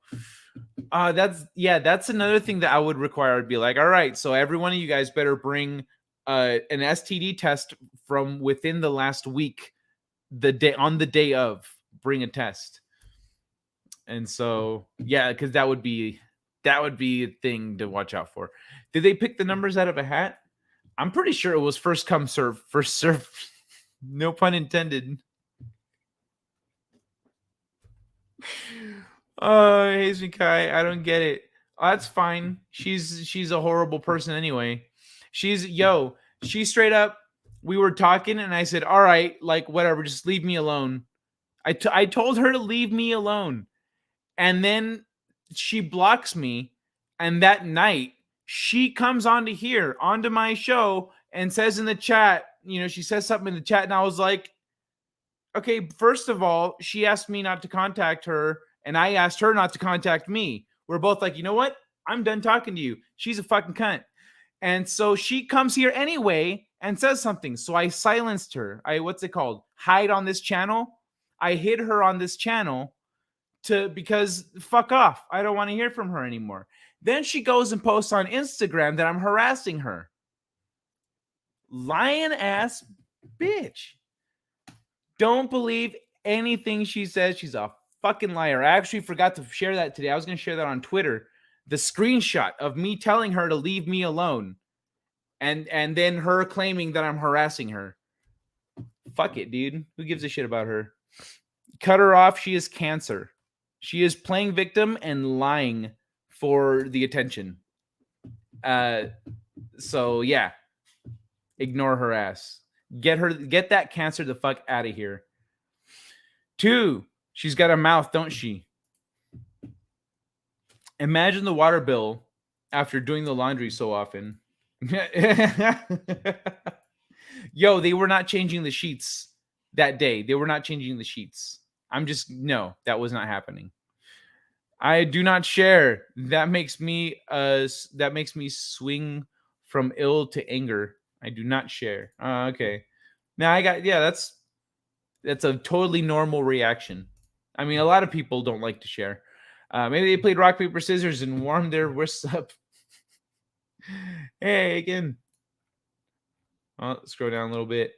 That's another thing that I would require. I'd be like, all right, so every one of you guys better bring an STD test from within the last week. On the day of, bring a test. And so yeah, because that would be a thing to watch out for. Did they pick the numbers out of a hat? I'm pretty sure it was first come first serve. No pun intended. Oh, Haze Kai, I don't get it. Oh, that's fine. She's a horrible person anyway. She straight up, we were talking and I said, all right, like whatever, just leave me alone. I told her to leave me alone. And then she blocks me. And that night, she comes onto my show and says in the chat, she says something in the chat. And I was like, okay, first of all, she asked me not to contact her. And I asked her not to contact me. We're both like, you know what? I'm done talking to you. She's a fucking cunt. And so she comes here anyway and says something. So I silenced her. What's it called? Hide on this channel. I hid her on this channel because fuck off. I don't want to hear from her anymore. Then she goes and posts on Instagram that I'm harassing her. Lion ass bitch. Don't believe anything she says. She's a fucking liar. I actually forgot to share that today. I was going to share that on Twitter. The screenshot of me telling her to leave me alone. And then her claiming that I'm harassing her. Fuck it, dude. Who gives a shit about her? Cut her off. She is cancer. She is playing victim and lying for the attention. So yeah. Ignore her ass. Get that cancer the fuck out of here. 2, she's got a mouth, don't she? Imagine the water bill after doing the laundry so often. Yo, they were not changing the sheets that day. They were not changing the sheets. No, that was not happening. I do not share. That makes me swing from ill to anger. I do not share. Okay. Now that's a totally normal reaction. I mean, a lot of people don't like to share. Maybe they played rock, paper, scissors and warmed their wrists up. Hey, again. Scroll down a little bit.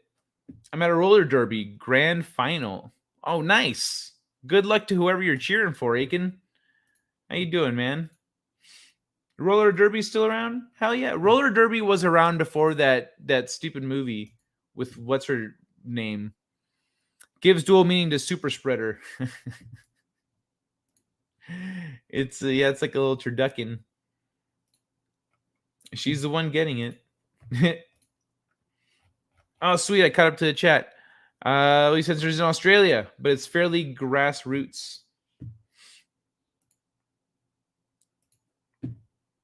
I'm at a roller derby grand final. Oh, nice. Good luck to whoever you're cheering for, Aiken. How you doing, man? Roller derby still around? Hell yeah. Roller derby was around before that stupid movie with what's her name? Gives dual meaning to super spreader. It's like a little turducken. She's the one getting it. Oh, sweet. I caught up to the chat. Lee says there's in Australia, but it's fairly grassroots.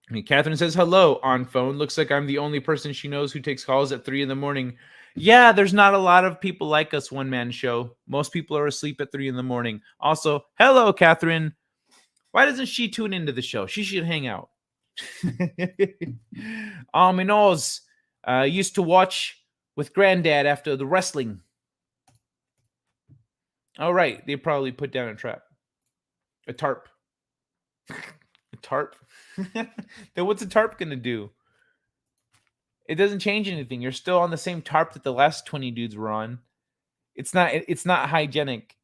I mean, Catherine says, hello on phone. Looks like I'm the only person she knows who takes calls at 3 a.m. Yeah, there's not a lot of people like us, one-man show. Most people are asleep at 3 a.m. Also, hello, Catherine. Why doesn't she tune into the show? She should hang out. Minos used to watch with Granddad after the wrestling. All right, they probably put down a trap. A tarp. A tarp? Then what's a tarp going to do? It doesn't change anything. You're still on the same tarp that the last 20 dudes were on. It's not hygienic.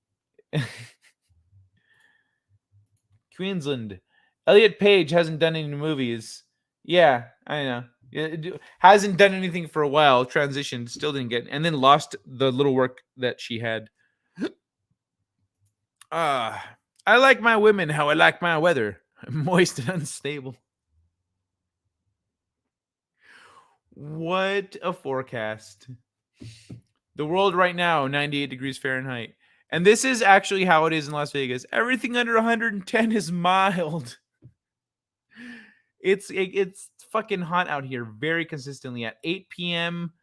Queensland. Elliot Page hasn't done any movies. Yeah, I know. Hasn't done anything for a while. Transitioned, still didn't get, and then lost the little work that she had. I like my women how I like my weather. Moist and unstable. What a forecast. The world right now, 98 degrees Fahrenheit. And this is actually how it is in Las Vegas. Everything under 110 is mild. It's fucking hot out here very consistently. At 8 p.m.,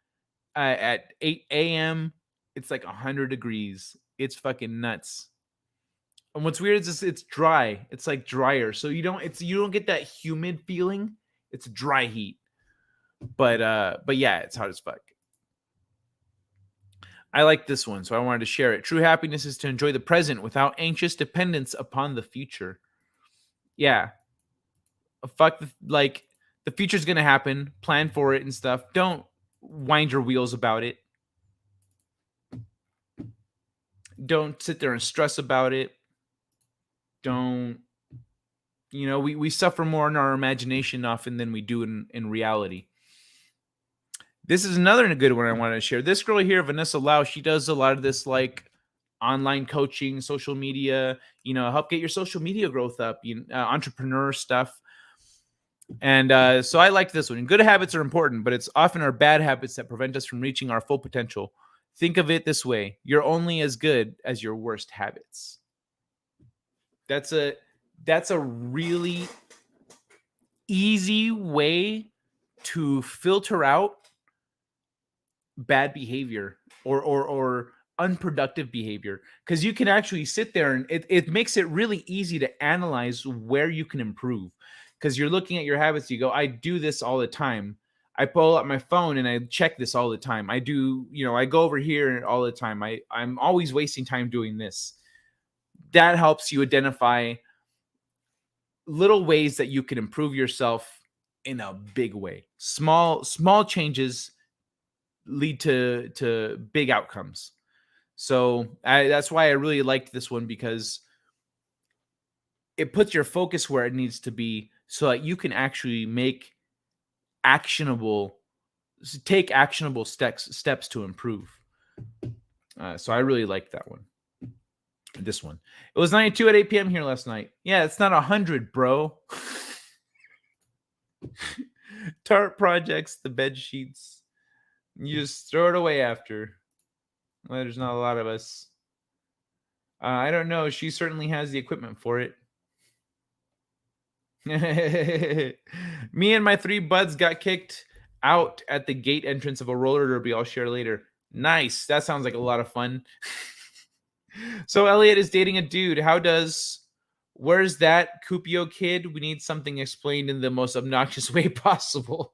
at 8 a.m., it's like 100 degrees. It's fucking nuts. And what's weird is it's dry. It's like drier. So you don't get that humid feeling. It's dry heat. But yeah, it's hot as fuck. I like this one, so I wanted to share it. True happiness is to enjoy the present without anxious dependence upon the future. Yeah. Fuck, the future's going to happen. Plan for it and stuff. Don't wind your wheels about it. Don't sit there and stress about it. Don't, we suffer more in our imagination often than we do in reality. This is another good one I wanted to share. This girl here, Vanessa Lau, she does a lot of this like online coaching, social media, help get your social media growth up, entrepreneur stuff. And so I like this one. Good habits are important, but it's often our bad habits that prevent us from reaching our full potential. Think of it this way. You're only as good as your worst habits. That's a really easy way to filter out bad behavior or unproductive behavior, because you can actually sit there and it makes it really easy to analyze where you can improve, because you're looking at your habits. You go, I do this all the time. I pull up my phone and I check this all the time. I do, I go over here all the time. I'm always wasting time doing this. That helps you identify little ways that you can improve yourself in a big way. Small changes lead to big outcomes. So that's why I really liked this one, because it puts your focus where it needs to be so that you can actually take actionable steps to improve. So I really liked that one. This one. It was 92 at 8 p.m. here last night. Yeah, it's not 100, bro. Tarp projects, the bed sheets. You just throw it away after. Well, there's not a lot of us. I don't know. She certainly has the equipment for it. Me and my 3 buds got kicked out at the gate entrance of a roller derby. I'll share later. Nice. That sounds like a lot of fun. So Elliot is dating a dude. Where's that Cupio kid? We need something explained in the most obnoxious way possible.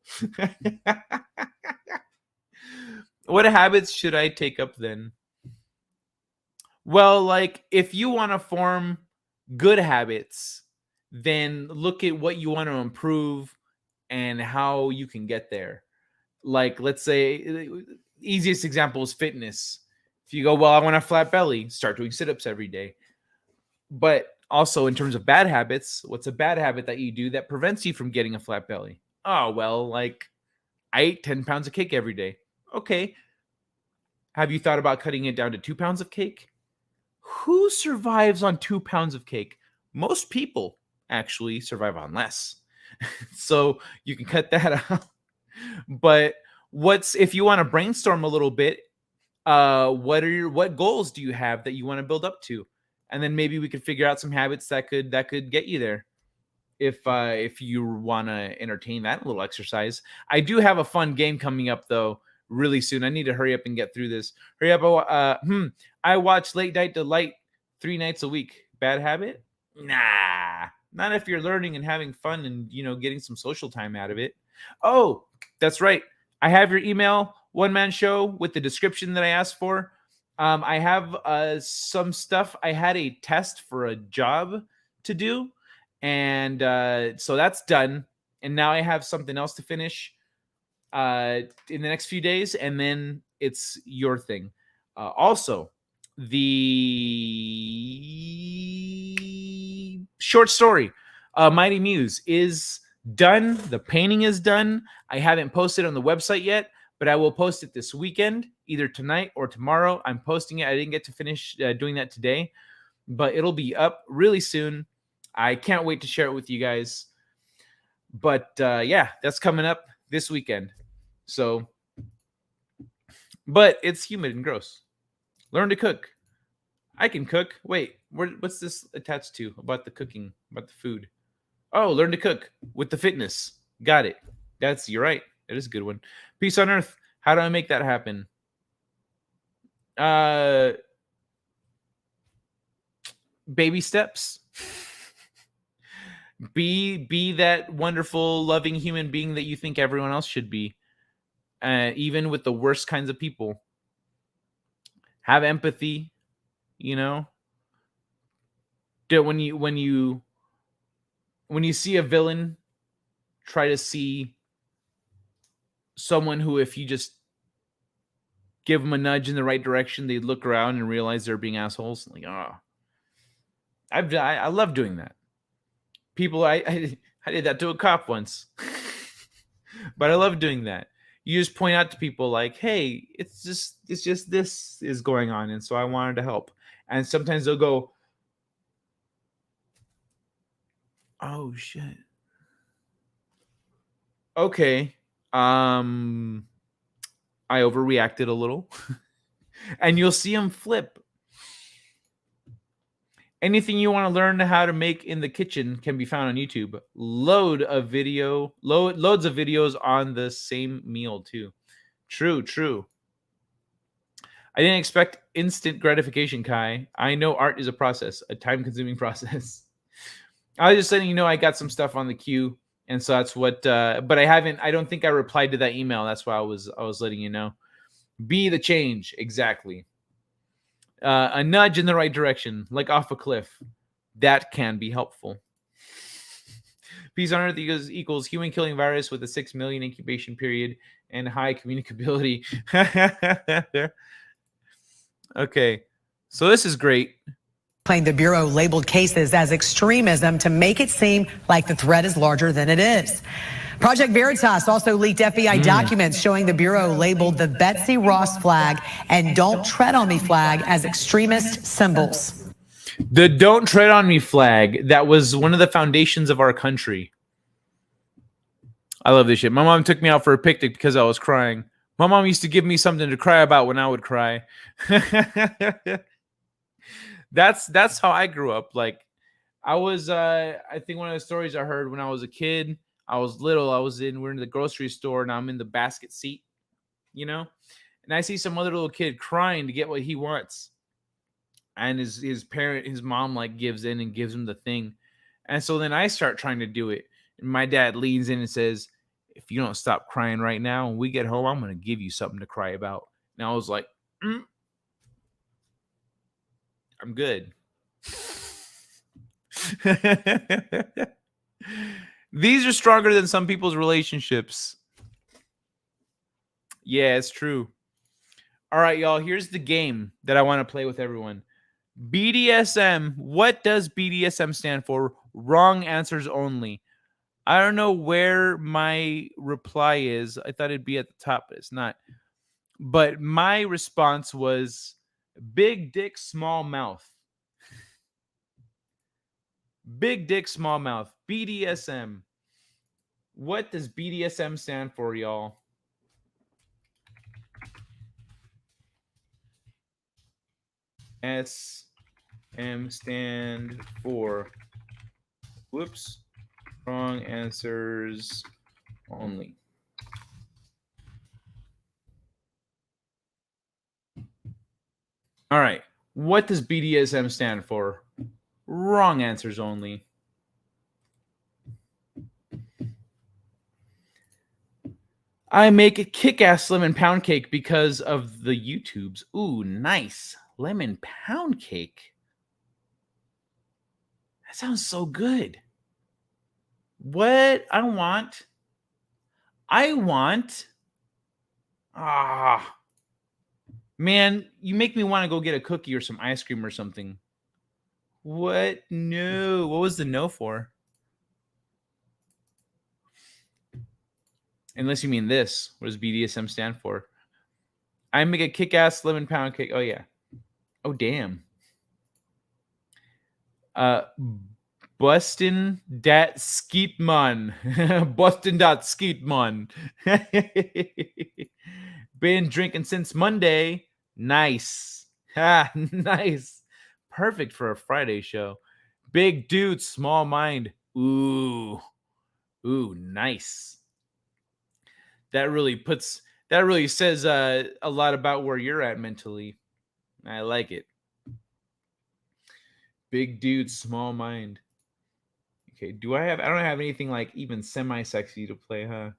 What habits should I take up then? Well, like, if you want to form good habits, then look at what you want to improve and how you can get there. Like, let's say, the easiest example is fitness. If you go, well, I want a flat belly, start doing sit-ups every day. But also in terms of bad habits, what's a bad habit that you do that prevents you from getting a flat belly? Oh, well, like, I eat 10 pounds of cake every day. Okay. Have you thought about cutting it down to 2 pounds of cake? Who survives on 2 pounds of cake? Most people actually survive on less. So you can cut that out. But if you want to brainstorm a little bit, what goals do you have that you want to build up to? And then maybe we could figure out some habits that could get you there. if you want to entertain that little exercise. I do have a fun game coming up though really soon. I need to hurry up and get through this. Hurry up. I watch Late Night Delight 3 nights a week. Bad habit? Nah. Not if you're learning and having fun and, you know, getting some social time out of it. Oh, that's right. I have your email, one man show with the description that I asked for. I have some stuff. I had a test for a job to do. And so that's done. And now I have something else to finish in the next few days. And then it's your thing. Also, the short story, Mighty Muse, is done. The painting is done. I haven't posted on the website yet, but I will post it this weekend, either tonight or tomorrow. I'm posting it. I didn't get to finish doing that today, but it'll be up really soon. I can't wait to share it with you guys. But yeah, that's coming up this weekend. So, but it's humid and gross. Learn to cook. I can cook. Wait, what's this attached to about the cooking, about the food? Oh, learn to cook with the fitness. Got it. You're right. That is a good one. Peace on Earth. How do I make that happen? Baby steps. Be that wonderful, loving human being that you think everyone else should be, even with the worst kinds of people. Have empathy, you know. When you see a villain, try to see someone who, if you just give them a nudge in the right direction, they'd look around and realize they're being assholes. Like, I love doing that. People, I did that to a cop once, but I love doing that. You just point out to people like, hey, it's just this is going on, and so I wanted to help. And sometimes they'll go, oh shit, okay, I overreacted a little. And you'll see them flip. Anything you want to learn how to make in the kitchen can be found on YouTube. Loads of videos on the same meal too. True. I didn't expect instant gratification, Kai. I know art is a process, a time-consuming process. I was just letting you know I got some stuff on the queue, and so that's what. But I don't think I replied to that email. That's why I was letting you know. Be the change, exactly. A nudge in the right direction, like off a cliff, that can be helpful. Peace on Earth equals human killing virus with a 6 million incubation period and high communicability. Okay, so this is great. The Bureau labeled cases as extremism to make it seem like the threat is larger than it is. Project Veritas also leaked FBI documents showing the Bureau labeled the Betsy Ross flag and Don't Tread on Me flag as extremist symbols. The Don't Tread on Me flag, that was one of the foundations of our country. I love this shit. My mom took me out for a picnic because I was crying. My mom used to give me something to cry about when I would cry. That's how I grew up. Like, I was, I think one of the stories I heard when I was a kid, I was little, we're in the grocery store and I'm in the basket seat, you know, and I see some other little kid crying to get what he wants. And his mom like gives in and gives him the thing. And so then I start trying to do it. And my dad leans in and says, if you don't stop crying right now, when we get home, I'm going to give you something to cry about. And I was like, I'm good. These are stronger than some people's relationships. Yeah, it's true. All right, y'all. Here's the game that I want to play with everyone. BDSM. What does BDSM stand for? Wrong answers only. I don't know where my reply is. I thought it'd be at the top, but it's not. But my response was big dick, small mouth. Big dick, small mouth. BDSM. What does BDSM stand for, y'all? SM stand for. Whoops. Wrong answers only. All right. What does BDSM stand for? Wrong answers only. I make a kick-ass lemon pound cake because of the YouTubes. Ooh, nice. Lemon pound cake. That sounds so good. What I want. Man, you make me want to go get a cookie or some ice cream or something. What? No. What was the no for? Unless you mean this. What does BDSM stand for? I make a kick-ass lemon pound cake. Oh, yeah. Oh, damn. Bustin' dat skeetman. Bustin' dat skeetman. Been drinking since Monday. Nice. Ha, nice. Perfect for a Friday show. Big dude, small mind. Ooh. Ooh, nice. That really says a lot about where you're at mentally. I like it. Big dude, small mind. Okay, I don't have anything like even semi-sexy to play, huh?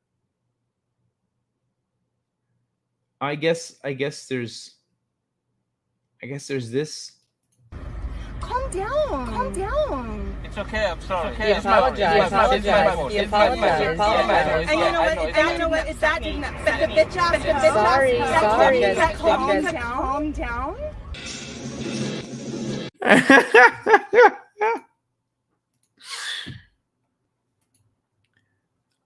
I guess there's this. Calm down. Calm down. It's okay. I'm sorry. He apologized. He apologized. And you know what? If that didn't upset the bitch ass, sorry. Calm down.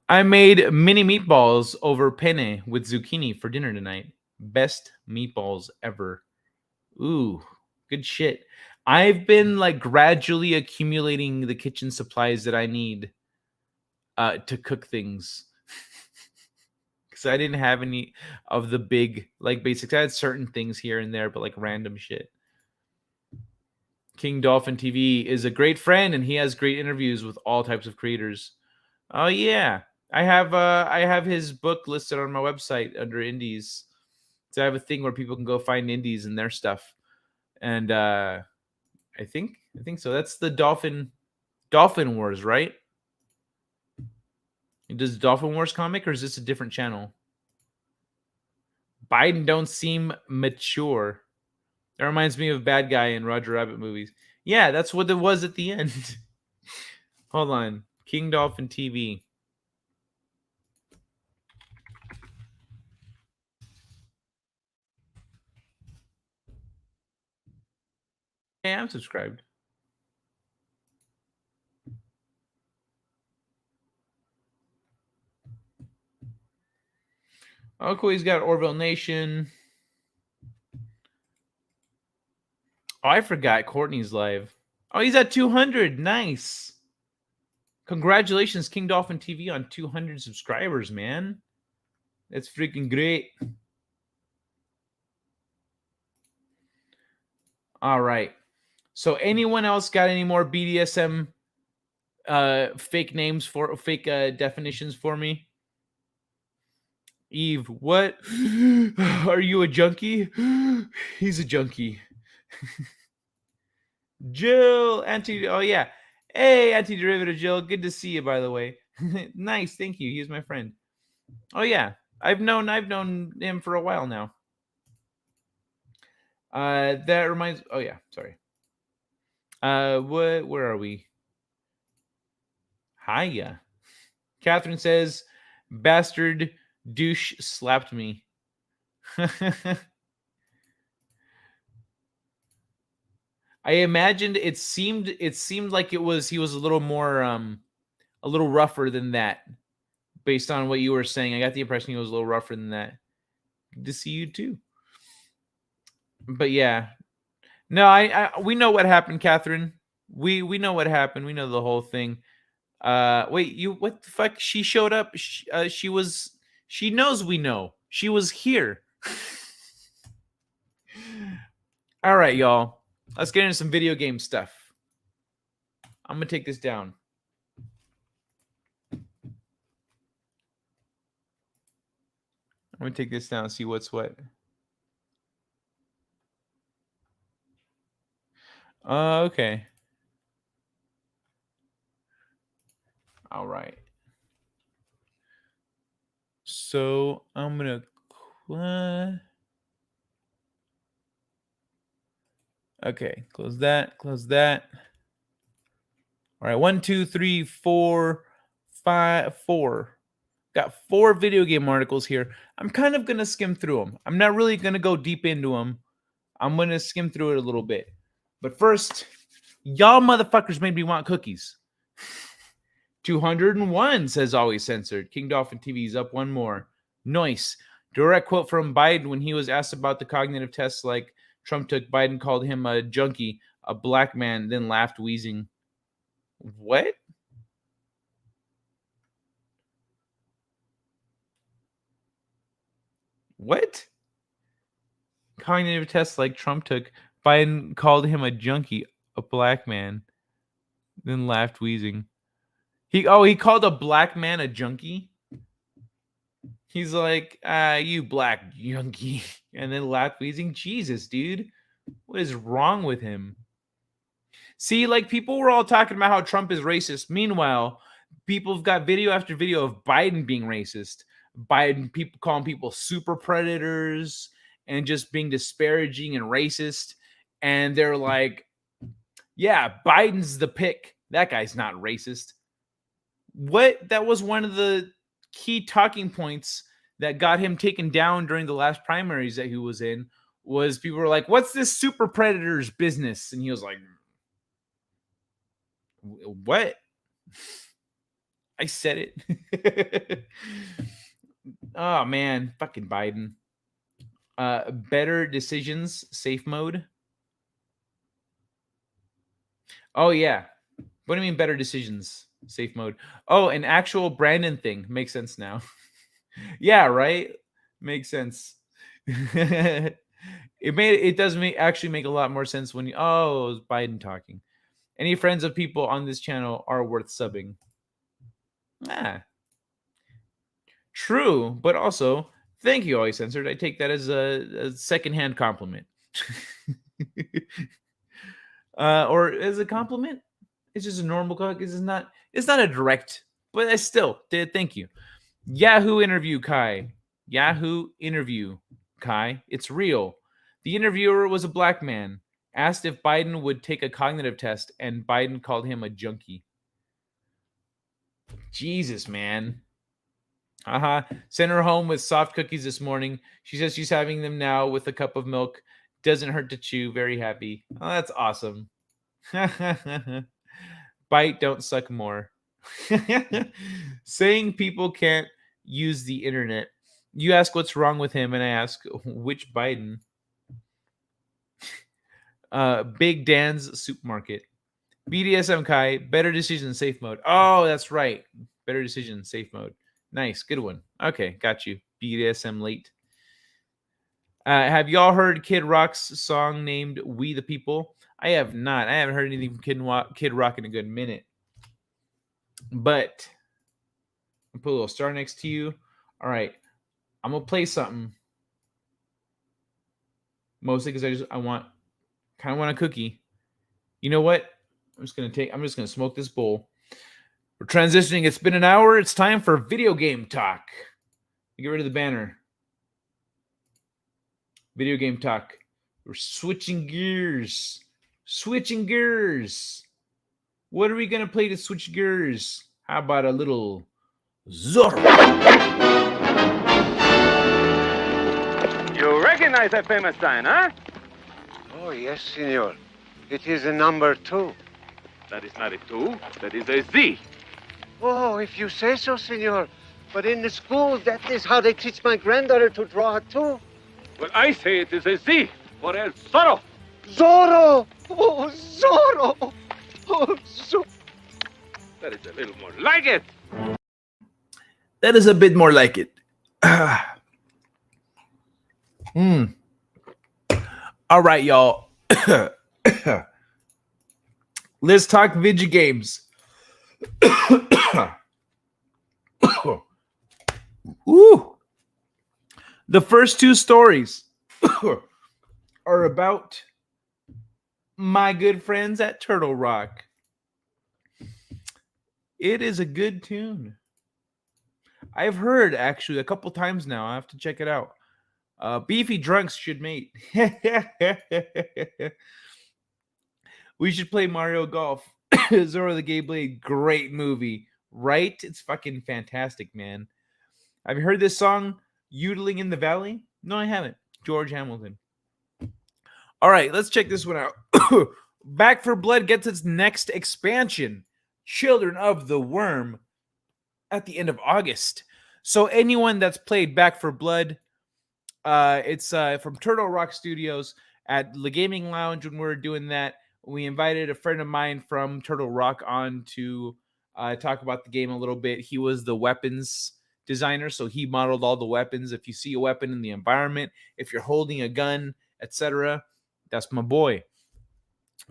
I made mini meatballs over penne with zucchini for dinner tonight. Best meatballs ever. Ooh, good shit. I've been like gradually accumulating the kitchen supplies that I need to cook things. Because I didn't have any of the big like basics. I had certain things here and there, but like random shit. King Dolphin TV is a great friend, and he has great interviews with all types of creators. Oh yeah, I have his book listed on my website under indies. So I have a thing where people can go find indies and their stuff, and I think so. That's the Dolphin Wars, right? Does Dolphin Wars comic, or is this a different channel? Biden don't seem mature. That reminds me of bad guy in Roger Rabbit movies. Yeah, that's what it was at the end. Hold on. King Dolphin TV. Hey, I'm subscribed. Oh, cool. He's got Orville Nation. Oh, I forgot Courtney's live. Oh, he's at 200. Nice. Congratulations, King Dolphin TV, on 200 subscribers, man. That's freaking great. All right. So anyone else got any more BDSM fake names for fake definitions for me? Eve, what? Are you a junkie? He's a junkie. Jill, oh yeah. Hey, anti-derivative Jill. Good to see you, by the way. Nice, thank you. He's my friend. Oh yeah. I've known him for a while now. That reminds. Oh yeah, sorry. Where are we? Hiya. Catherine says, "Bastard douche slapped me." I imagined it seemed like he was a little more a little rougher than that. Based on what you were saying, I got the impression he was a little rougher than that. Good to see you too. But yeah. No, we know what happened, Catherine. We know what happened. We know the whole thing. Wait, what the fuck? She showed up. She knows we know. She was here. All right, y'all. Let's get into some video game stuff. I'm gonna take this down. I'm gonna take this down and see what's what. Okay. All right. So I'm gonna. Okay, close that. Close that. All right, 1, 2, 3, 4, 5, 4. Got 4 video game articles here. I'm kind of gonna skim through them. I'm not really gonna go deep into them. I'm gonna skim through it a little bit. But first, y'all motherfuckers made me want cookies. 201 says always censored. King Dolphin TV's up one more. Nice. Direct quote from Biden when he was asked about the cognitive tests like Trump took. Biden called him a junkie, a black man, then laughed wheezing. What? What? Cognitive tests like Trump took. Biden called him a junkie, a black man, then laughed wheezing. He called a black man a junkie. He's like, you black junkie, and then laughed wheezing. Jesus, dude, what is wrong with him? See, like people were all talking about how Trump is racist. Meanwhile, people have got video after video of Biden being racist. Biden, people calling people super predators and just being disparaging and racist. And they're like, yeah, Biden's the pick. That guy's not racist. What? That was one of the key talking points that got him taken down during the last primaries that he was in, was people were like, what's this super predators business? And he was like, what? I said it. Oh man, fucking Biden. Better decisions, safe mode. Oh yeah. What do you mean better decisions, safe mode? Oh, an actual Brandon thing. Makes sense now. Yeah, right? Makes sense. It does actually make a lot more sense when you, oh, it was Biden talking. Any friends of people on this channel are worth subbing. True, but also, thank you, Always Censored. I take that as a secondhand compliment. Or as a compliment? It's just a normal because it's not a direct, but I still did. Thank you. Yahoo interview, Kai. Yahoo interview, Kai. It's real. The interviewer was a black man. Asked if Biden would take a cognitive test, and Biden called him a junkie. Jesus, man. Sent her home with soft cookies this morning. She says she's having them now with a cup of milk. Doesn't hurt to chew. Very happy. Oh, that's awesome. Bite, don't suck more. Saying people can't use the internet. You ask what's wrong with him, and I ask, which Biden? Big Dan's Supermarket. BDSM Kai, better decision, safe mode. Oh, that's right. Better decision, safe mode. Nice, good one. Okay, got you. BDSM late. Have y'all heard Kid Rock's song named We the People? I have not. I haven't heard anything from Kid Rock in a good minute. But I'll put a little star next to you. All right. I'm going to play something. Mostly because I want a cookie. You know what? I'm just going to smoke this bowl. We're transitioning. It's been an hour. It's time for video game talk. Get rid of the banner. Video game talk. We're switching gears. Switching gears. What are we going to play to switch gears? How about a little Zorro? You recognize that famous sign, huh? Oh, yes, senor. It is a number 2. That is not a 2. That is a Z. Oh, if you say so, senor. But in the school, that is how they teach my granddaughter to draw too. Well, I say it is a Z for El Zorro. Zorro! Oh, Zorro! Oh, Zorro! That is a little more like it. That is a bit more like it. All right, y'all. Let's talk video games. Ooh. The first two stories are about my good friends at Turtle Rock. It is a good tune. I've heard actually a couple times now. I have to check it out. Beefy drunks should mate. We should play Mario Golf. Zorro the Gay Blade, great movie, right? It's fucking fantastic, man. Have you heard this song, Yodeling in the Valley? No, I haven't. George Hamilton. All right, let's check this one out. Back for Blood gets its next expansion, Children of the Worm, at the end of August. So anyone that's played Back for Blood, it's from Turtle Rock Studios at the Gaming Lounge. When we were doing that, we invited a friend of mine from Turtle Rock on to talk about the game a little bit. He was the weapons designer, so he modeled all the weapons. If you see a weapon in the environment, if you're holding a gun, etc., that's my boy.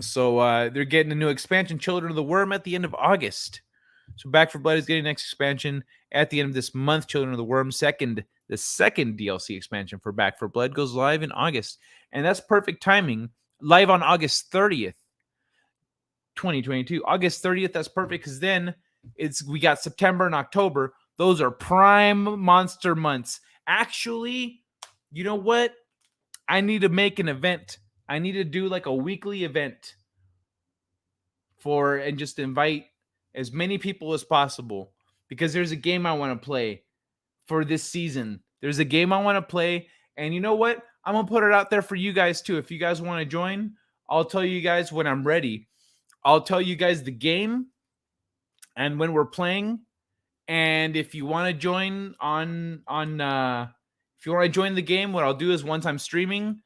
So they're getting a new expansion, Children of the Worm, at the end of August. So Back for Blood is getting next expansion at the end of this month. Children of the Worm, the second DLC expansion for Back for Blood goes live in August. And that's perfect timing. Live on August 30th, 2022. August 30th, that's perfect because then we got September and October. Those are prime monster months. Actually, you know what? I need to make an event. I need to do like a weekly event and just invite as many people as possible because there's a game I want to play for this season. There's a game I want to play, and you know what? I'm going to put it out there for you guys too. If you guys want to join, I'll tell you guys when I'm ready. I'll tell you guys the game and when we're playing. And if you want to join if you want to join the game, what I'll do is once I'm streaming,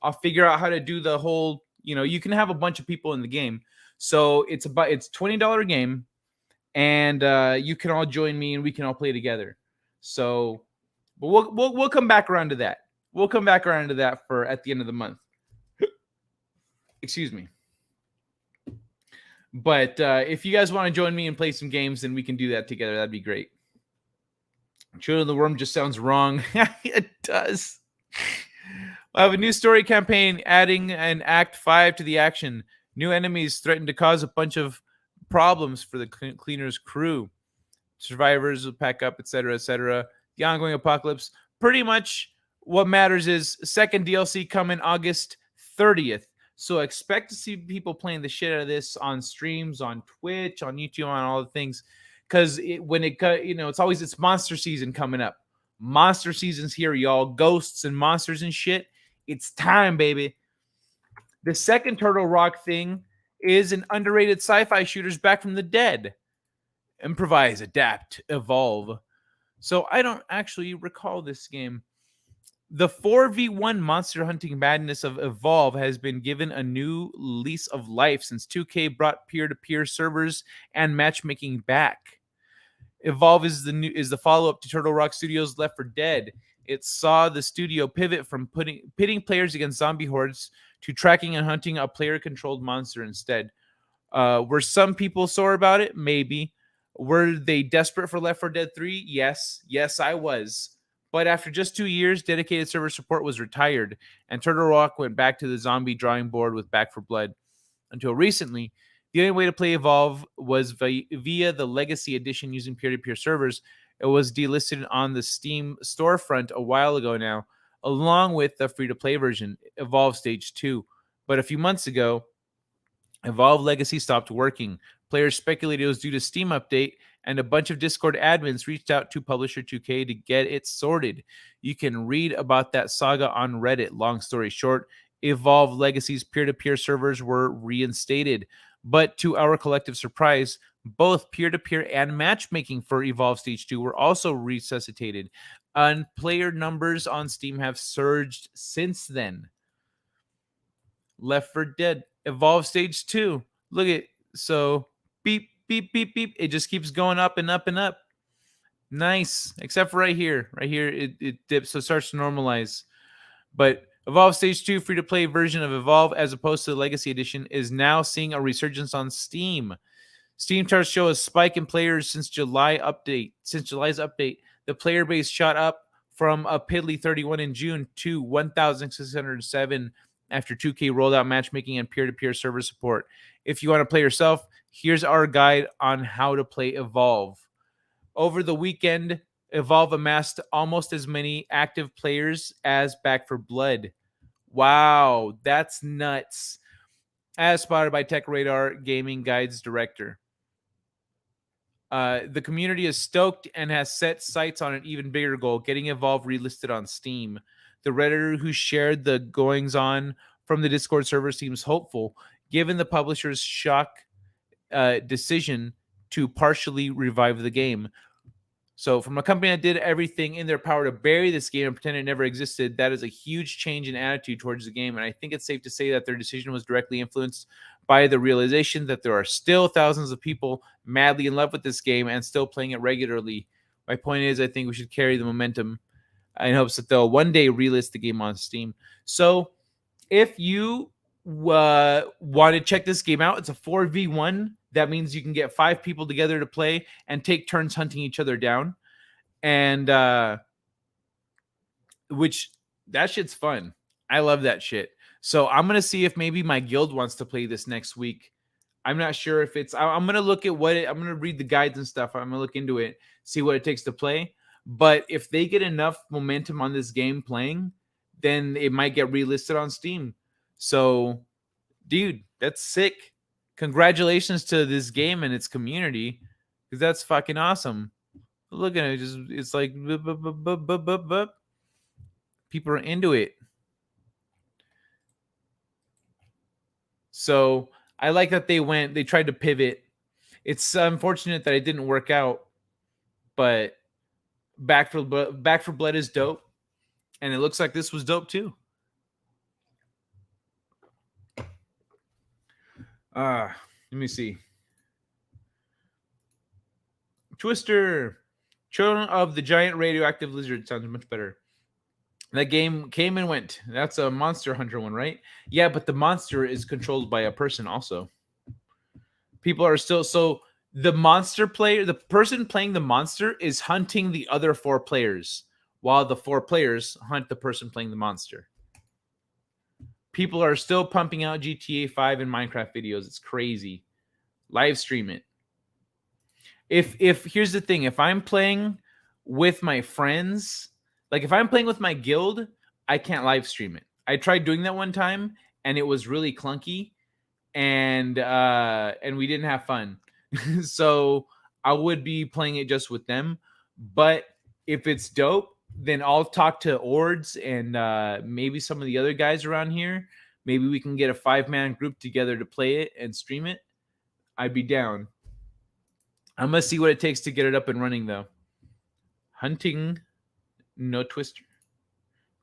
I'll figure out how to do the whole, you can have a bunch of people in the game. So it's $20 game, and you can all join me and we can all play together. So, but we'll come back around to that. We'll come back around to that for at the end of the month. Excuse me. But if you guys want to join me and play some games, then we can do that together. That'd be great. Children of the Worm just sounds wrong. It does. I have a new story campaign adding an Act 5 to the action. New enemies threaten to cause a bunch of problems for the cleaner's crew. Survivors will pack up, etc., etc. The ongoing apocalypse. Pretty much what matters is second DLC coming August 30th. So expect to see people playing the shit out of this on streams, on Twitch, on YouTube, on all the things. Because it's monster season coming up. Monster season's here, y'all. Ghosts and monsters and shit. It's time, baby. The second Turtle Rock thing is an underrated sci-fi shooters back from the dead. Improvise, adapt, evolve. So I don't actually recall this game. The 4v1 monster hunting madness of Evolve has been given a new lease of life since 2K brought peer-to-peer servers and matchmaking back. Evolve is the follow-up to Turtle Rock Studios' Left 4 Dead. It saw the studio pivot from pitting players against zombie hordes to tracking and hunting a player-controlled monster instead. Were some people sore about it? Maybe. Were they desperate for Left 4 Dead 3? Yes. Yes, I was. But after just 2 years, dedicated server support was retired, and Turtle Rock went back to the zombie drawing board with Back 4 Blood. Until recently, the only way to play Evolve was via the Legacy Edition using peer-to-peer servers. It was delisted on the Steam storefront a while ago now, along with the free-to-play version, Evolve Stage 2. But a few months ago, Evolve Legacy stopped working. Players speculated it was due to Steam update, and a bunch of Discord admins reached out to publisher 2K to get it sorted. You can read about that saga on Reddit. Long story short, Evolve Legacy's peer-to-peer servers were reinstated. But to our collective surprise, both peer-to-peer and matchmaking for Evolve Stage 2 were also resuscitated. And player numbers on Steam have surged since then. Left 4 Dead, Evolve Stage 2. Look at, so beep, beep, beep, beep. It just keeps going up and up and up. Nice. Except for right here. Right here, it dips, so it starts to normalize. But Evolve Stage 2 free-to-play version of Evolve, as opposed to the Legacy Edition, is now seeing a resurgence on Steam. Steam charts show a spike in players since July's update. The player base shot up from a piddly 31 in June to 1,607 after 2K rolled out matchmaking and peer-to-peer server support. If you want to play yourself, here's our guide on how to play Evolve. Over the weekend, Evolve amassed almost as many active players as Back for Blood. Wow, that's nuts. As spotted by Tech Radar Gaming Guide's director. The community is stoked and has set sights on an even bigger goal, getting Evolve relisted on Steam. The Redditor who shared the goings-on from the Discord server seems hopeful, given the publisher's shock decision to partially revive the game. So from a company that did everything in their power to bury this game and pretend it never existed, that is a huge change in attitude towards the game. And I think it's safe to say that their decision was directly influenced by the realization that there are still thousands of people madly in love with this game and still playing it regularly. My point is, I think we should carry the momentum in hopes that they'll one day relist the game on Steam. So if you want to check this game out, it's a 4v1. That means you can get 5 people together to play and take turns hunting each other down. And which that shit's fun. I love that shit. So I'm going to see if maybe my guild wants to play this next week. I'm not sure if it's, I'm going to look at I'm going to read the guides and stuff. I'm going to look into it, see what it takes to play. But if they get enough momentum on this game playing, then it might get relisted on Steam. So, dude, that's sick. Congratulations to this game and its community, because that's fucking awesome. Look at it, it's like people are into it. So I like that they tried to pivot. It's unfortunate that it didn't work out, but Back for Blood is dope, and it looks like this was dope too. Let me see. Twister, Children of the Giant Radioactive Lizard sounds much better. That game came and went. That's a Monster Hunter one, right? Yeah, but the monster is controlled by a person also. People are still, so the monster player, the person playing the monster is hunting the other 4 players, while the 4 players hunt the person playing the monster. People are still pumping out GTA 5 and Minecraft videos. It's crazy. Live stream it. If here's the thing, if I'm playing with my friends, like if I'm playing with my guild, I can't live stream it. I tried doing that one time and it was really clunky, and we didn't have fun. So I would be playing it just with them. But if it's dope, then I'll talk to Ords and maybe some of the other guys around here. Maybe we can get a 5-man group together to play it and stream it. I'd be down. I'm going to see what it takes to get it up and running, though. Hunting, no Twister.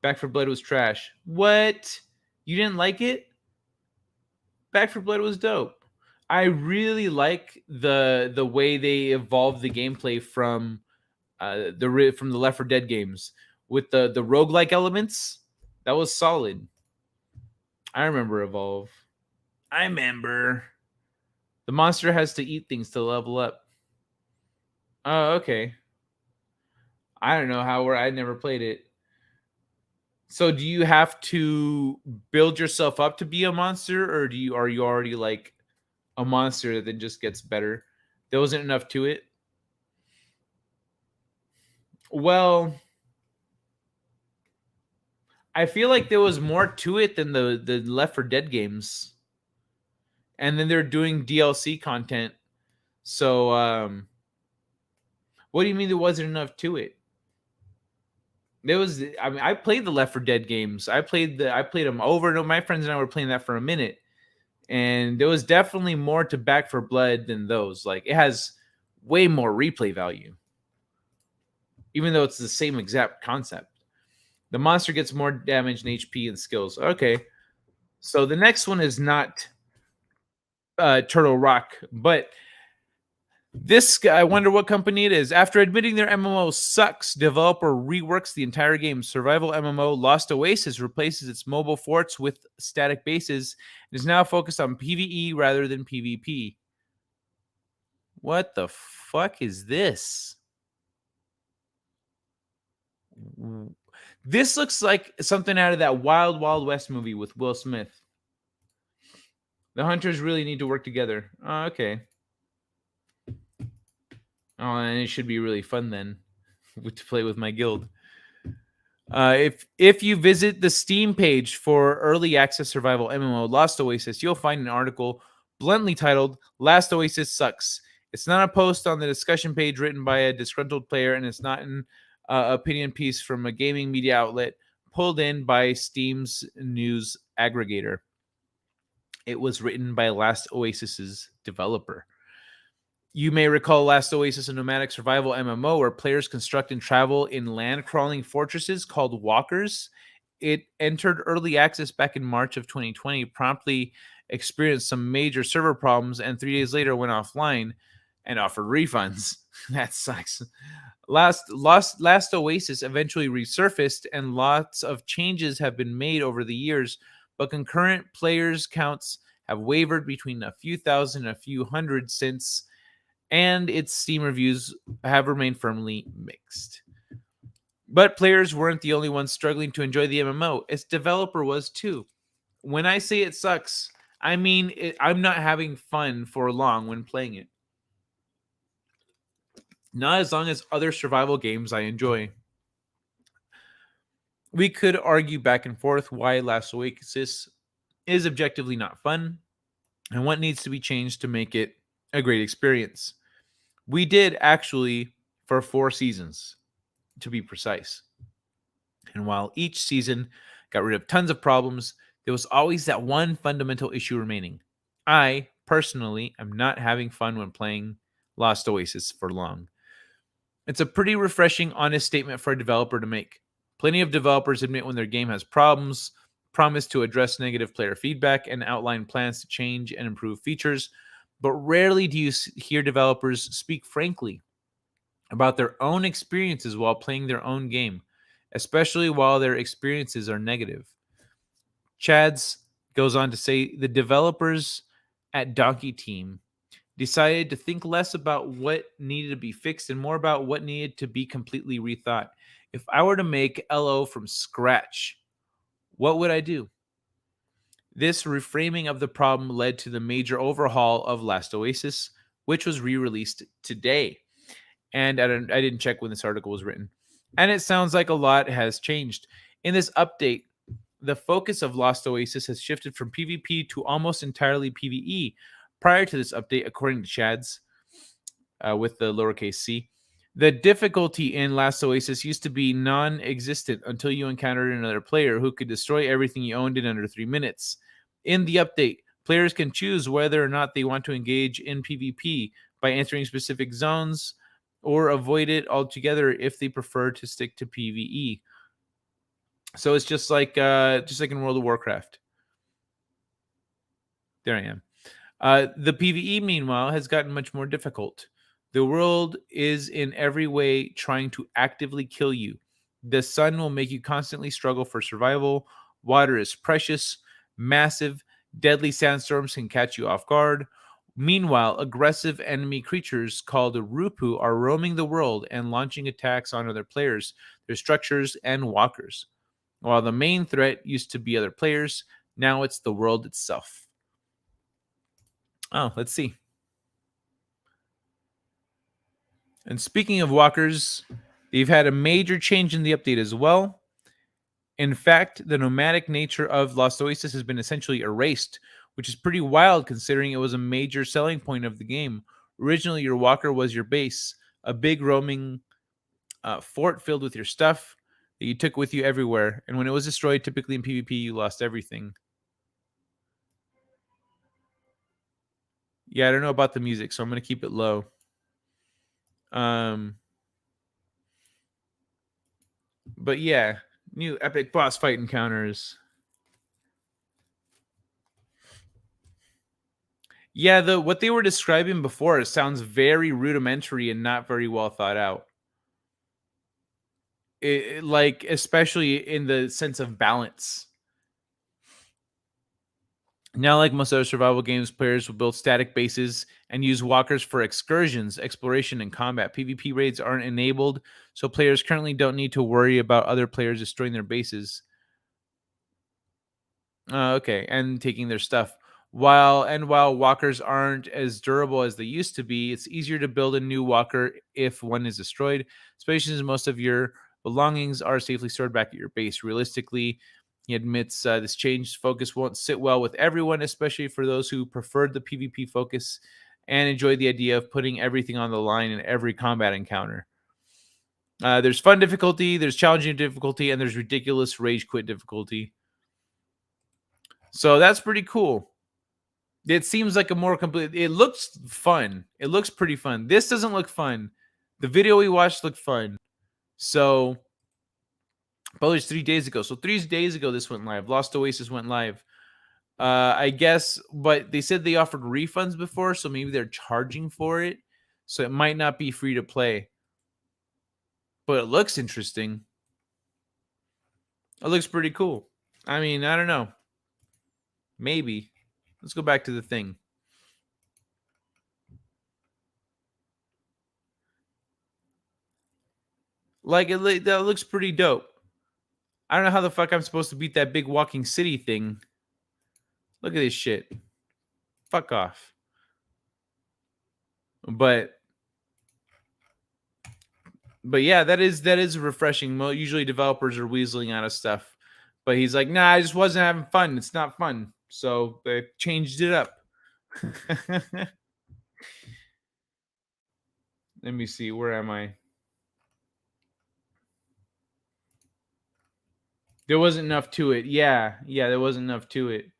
Back for Blood was trash. What? You didn't like it? Back for Blood was dope. I really like the way they evolved the gameplay from the Left 4 Dead games with the roguelike elements. That was solid. I remember Evolve. I remember. The monster has to eat things to level up. Oh, okay. I don't know how I never played it. So do you have to build yourself up to be a monster, or are you already like a monster that then just gets better? There wasn't enough to it. Well, I feel like there was more to it than the Left 4 Dead games. And then they're doing DLC content. So, what do you mean there wasn't enough to it? There was, I mean, I played the Left 4 Dead games. I played them over and over. My friends and I were playing that for a minute. And there was definitely more to Back 4 Blood than those. Like, it has way more replay value. Even though it's the same exact concept. The monster gets more damage and HP and skills. Okay. So the next one is not Turtle Rock, but this guy, I wonder what company it is. After admitting their MMO sucks, developer reworks the entire game. Survival MMO Lost Oasis replaces its mobile forts with static bases and is now focused on PvE rather than PvP. What the fuck is this? This looks like something out of that Wild Wild West movie with Will Smith. The hunters really need to work together. Oh, okay. Oh, and it should be really fun then to play with my guild. If you visit the Steam page for early access survival MMO Lost Oasis, you'll find an article bluntly titled "Last Oasis Sucks." It's not a post on the discussion page written by a disgruntled player, and it's not an opinion piece from a gaming media outlet pulled in by Steam's news aggregator. It was written by Last Oasis's developer. You may recall Last Oasis, a nomadic survival MMO where players construct and travel in land-crawling fortresses called walkers. It entered early access back in March of 2020, promptly experienced some major server problems, and 3 days later went offline and offered refunds. That sucks. Last Oasis eventually resurfaced, and lots of changes have been made over the years, but concurrent players counts have wavered between a few thousand and a few hundred since, and its Steam reviews have remained firmly mixed. But players weren't the only ones struggling to enjoy the MMO. Its developer was too. When I say it sucks, I mean I'm not having fun for long when playing it. Not as long as other survival games I enjoy. We could argue back and forth why Last Oasis is objectively not fun and what needs to be changed to make it a great experience. We did actually for 4 seasons, to be precise. And while each season got rid of tons of problems, there was always that one fundamental issue remaining. I, personally, am not having fun when playing Lost Oasis for long. It's a pretty refreshing, honest statement for a developer to make. Plenty of developers admit when their game has problems, promise to address negative player feedback, and outline plans to change and improve features, but rarely do you hear developers speak frankly about their own experiences while playing their own game, especially while their experiences are negative. Chads goes on to say the developers at Donkey Team decided to think less about what needed to be fixed and more about what needed to be completely rethought. If I were to make LO from scratch, what would I do? This reframing of the problem led to the major overhaul of Last Oasis, which was re-released today. And I didn't check when this article was written. And it sounds like a lot has changed. In this update, the focus of Lost Oasis has shifted from PvP to almost entirely PvE. Prior to this update, according to Chads, with the lowercase c, the difficulty in Last Oasis used to be non-existent until you encountered another player who could destroy everything you owned in under 3 minutes. In the update, players can choose whether or not they want to engage in PvP by entering specific zones or avoid it altogether if they prefer to stick to PvE. So it's just like in World of Warcraft. There I am. The PvE, meanwhile, has gotten much more difficult. The world is in every way trying to actively kill you. The sun will make you constantly struggle for survival. Water is precious, massive, deadly sandstorms can catch you off guard. Meanwhile, aggressive enemy creatures called Rupu are roaming the world and launching attacks on other players, their structures, and walkers. While the main threat used to be other players, now it's the world itself. Oh, let's see. And speaking of walkers, they've had a major change in the update as well. In fact, the nomadic nature of Lost Oasis has been essentially erased, which is pretty wild considering it was a major selling point of the game. Originally, your walker was your base, a big roaming fort filled with your stuff that you took with you everywhere. And when it was destroyed, typically in PvP, you lost everything. Yeah, I don't know about the music, so I'm going to keep it low. But yeah, new epic boss fight encounters. Yeah, what they were describing before, it sounds very rudimentary and not very well thought out. Like, especially in the sense of balance. Now, like most other survival games, players will build static bases and use walkers for excursions, exploration, and combat. PvP raids aren't enabled, so players currently don't need to worry about other players destroying their bases. Okay, and taking their stuff. While walkers aren't as durable as they used to be, it's easier to build a new walker if one is destroyed, especially since most of your belongings are safely stored back at your base. Realistically, he admits this changed focus won't sit well with everyone, especially for those who preferred the PvP focus and enjoy the idea of putting everything on the line in every combat encounter. There's fun difficulty, there's challenging difficulty, and there's ridiculous rage quit difficulty. So that's pretty cool. It seems like a more complete. It looks fun. It looks pretty fun. This doesn't look fun. The video we watched looked fun. So, published 3 days ago. So 3 days ago, this went live. Lost Oasis went live. I guess, but they said they offered refunds before, so maybe they're charging for it. So it might not be free to play. But it looks interesting. It looks pretty cool. I mean, I don't know. Maybe. Let's go back to the thing. Like, that looks pretty dope. I don't know how the fuck I'm supposed to beat that big walking city thing. Look at this shit. Fuck off. But yeah, that is refreshing. Usually developers are weaseling out of stuff. But he's like, nah, I just wasn't having fun. It's not fun. So they changed it up. Let me see. Where am I? There wasn't enough to it. Yeah, there wasn't enough to it.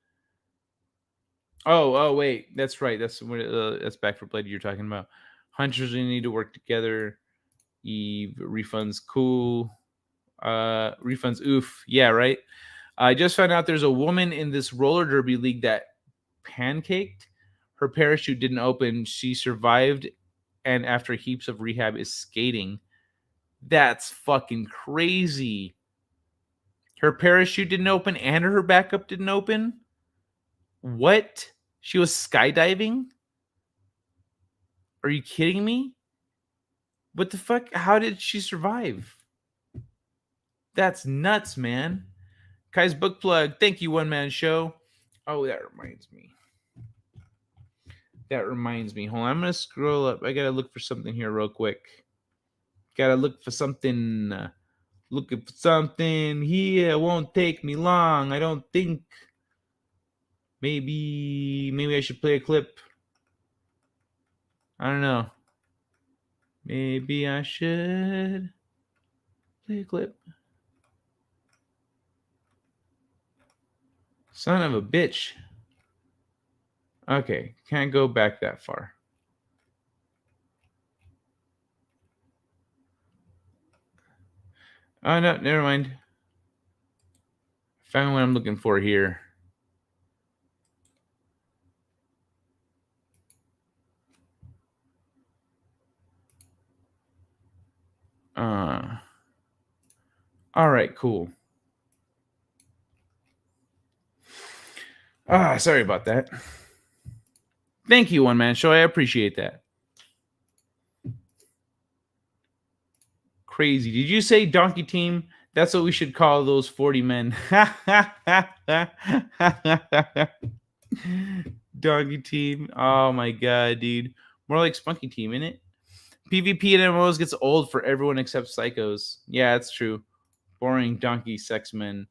Oh, wait. That's right. That's what that's Back for Blood you're talking about. Hunters need to work together. Eve refunds cool. Refunds oof. Yeah, right. I just found out there's a woman in this roller derby league that pancaked. Her parachute didn't open. She survived, and after heaps of rehab is skating. That's fucking crazy. Her parachute didn't open and her backup didn't open? What? She was skydiving? Are you kidding me? What the fuck? How did she survive? That's nuts, man. Kai's book plug. Thank you, One Man Show. Oh, that reminds me. Hold on. I'm going to scroll up. I got to look for something here real quick. Got to look for something. Looking for something here. It won't take me long. I don't think. Maybe I should play a clip. I don't know. Maybe I should play a clip. Son of a bitch. Okay, can't go back that far. Oh, no, never mind. Found what I'm looking for here. All right, cool. Sorry about that. Thank you, One Man Show. I appreciate that. Crazy. Did you say Donkey Team? That's what we should call those 40 men. Donkey Team. Oh my god, dude. More like Spunky Team, innit? PvP and MMOs gets old for everyone except psychos. Yeah, that's true. Boring donkey sex men.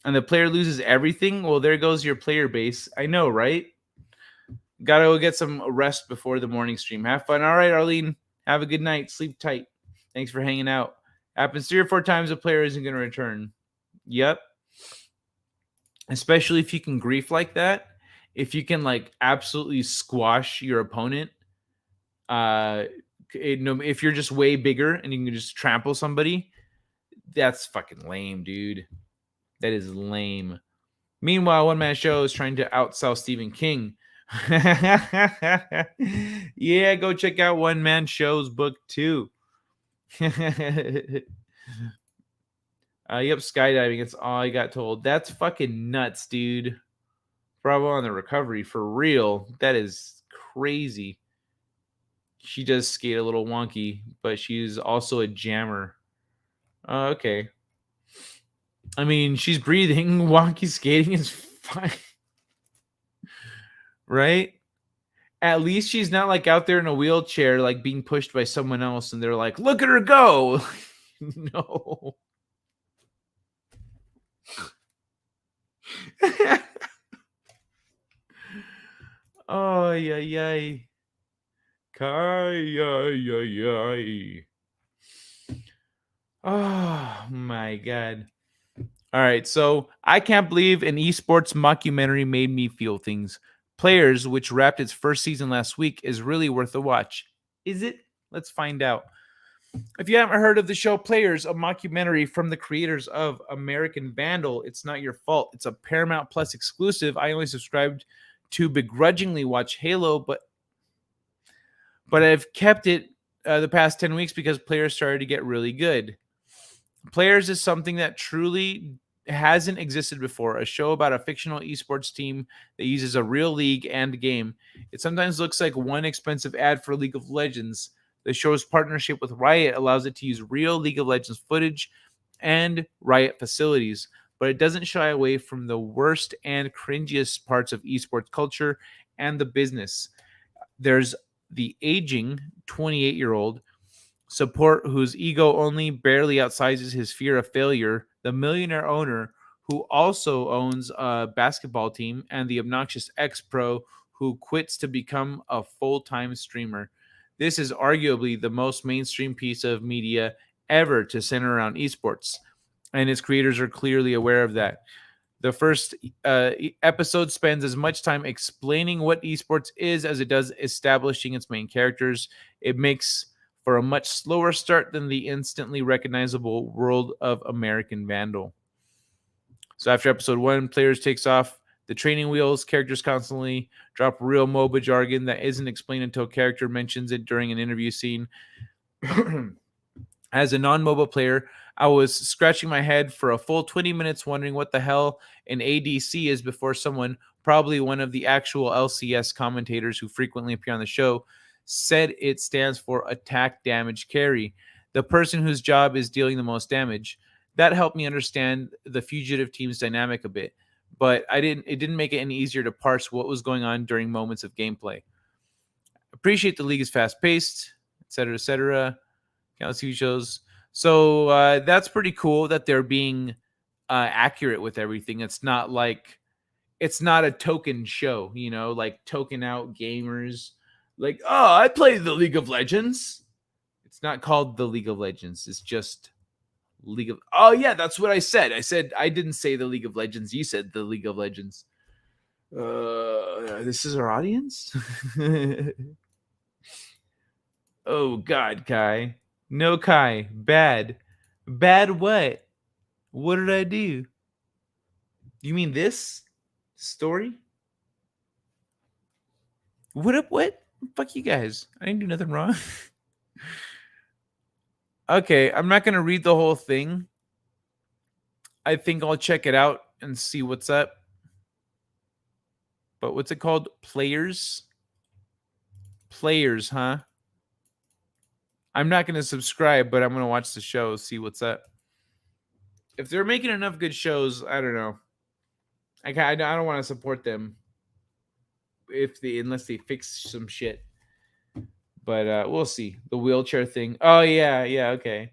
And the player loses everything? Well, there goes your player base. I know, right? Gotta go get some rest before the morning stream. Have fun. All right, Arlene. Have a good night. Sleep tight. Thanks for hanging out. Happens 3 or 4 times a player isn't going to return. Yep. Especially if you can grief like that. If you can, like, absolutely squash your opponent. If you're just way bigger and you can just trample somebody, that's fucking lame, dude. That is lame. Meanwhile, One Man Show is trying to outsell Stephen King. Yeah, go check out One Man Show's book too. Yep, skydiving. It's all I got told. That's fucking nuts, dude. Bravo on the recovery. For real. That is crazy. She does skate a little wonky, but she's also a jammer. Okay. I mean, she's breathing. Wonky skating is fine. Right? At least she's not like out there in a wheelchair, like being pushed by someone else, and they're like, look at her go. No. Oh, yeah, yeah. Oh, my God. All right, so I can't believe an esports mockumentary made me feel things. Players, which wrapped its first season last week, is really worth a watch. Is it? Let's find out. If you haven't heard of the show Players, a mockumentary from the creators of American Vandal, it's not your fault. It's a Paramount Plus exclusive. I only subscribed to begrudgingly watch Halo, but I've kept it the past 10 weeks because Players started to get really good. Players is something that truly hasn't existed before, a show about a fictional esports team that uses a real league and game. It sometimes looks like one expensive ad for League of Legends. The show's partnership with Riot allows it to use real League of Legends footage and Riot facilities, but it doesn't shy away from the worst and cringiest parts of esports culture and the business. There's the aging 28-year-old support whose ego only barely outsizes his fear of failure, the millionaire owner who also owns a basketball team, and the obnoxious ex-pro who quits to become a full-time streamer. This is arguably the most mainstream piece of media ever to center around esports, and its creators are clearly aware of that. The first episode spends as much time explaining what esports is as it does establishing its main characters. It makes for a much slower start than the instantly recognizable world of American Vandal. So after episode 1, Players takes off the training wheels. Characters constantly drop real MOBA jargon that isn't explained until a character mentions it during an interview scene. As a non-MOBA player, I was scratching my head for a full 20 minutes wondering what the hell an ADC is before someone, probably one of the actual LCS commentators who frequently appear on the show, said it stands for attack damage carry, the person whose job is dealing the most damage. That helped me understand the fugitive team's dynamic a bit, but it didn't make it any easier to parse what was going on during moments of gameplay. Appreciate the league is fast-paced, etc., etc. TV shows. So that's pretty cool that they're being accurate with everything. It's not a token show, like token out gamers. Like, oh, I play the League of Legends. It's not called the League of Legends. It's just League of... Oh, yeah, that's what I said. I didn't say the League of Legends. You said the League of Legends. This is our audience? Oh, God, Kai. No, Kai. Bad. Bad what? What did I do? You mean this story? What up? What? Fuck you guys. I didn't do nothing wrong. Okay, I'm not going to read the whole thing. I think I'll check it out and see what's up. But what's it called? Players? Players, huh? I'm not going to subscribe, but I'm going to watch the show, see what's up. If they're making enough good shows, I don't know. I don't want to support them unless they fix some shit. But we'll see. The wheelchair thing. Oh, yeah, okay.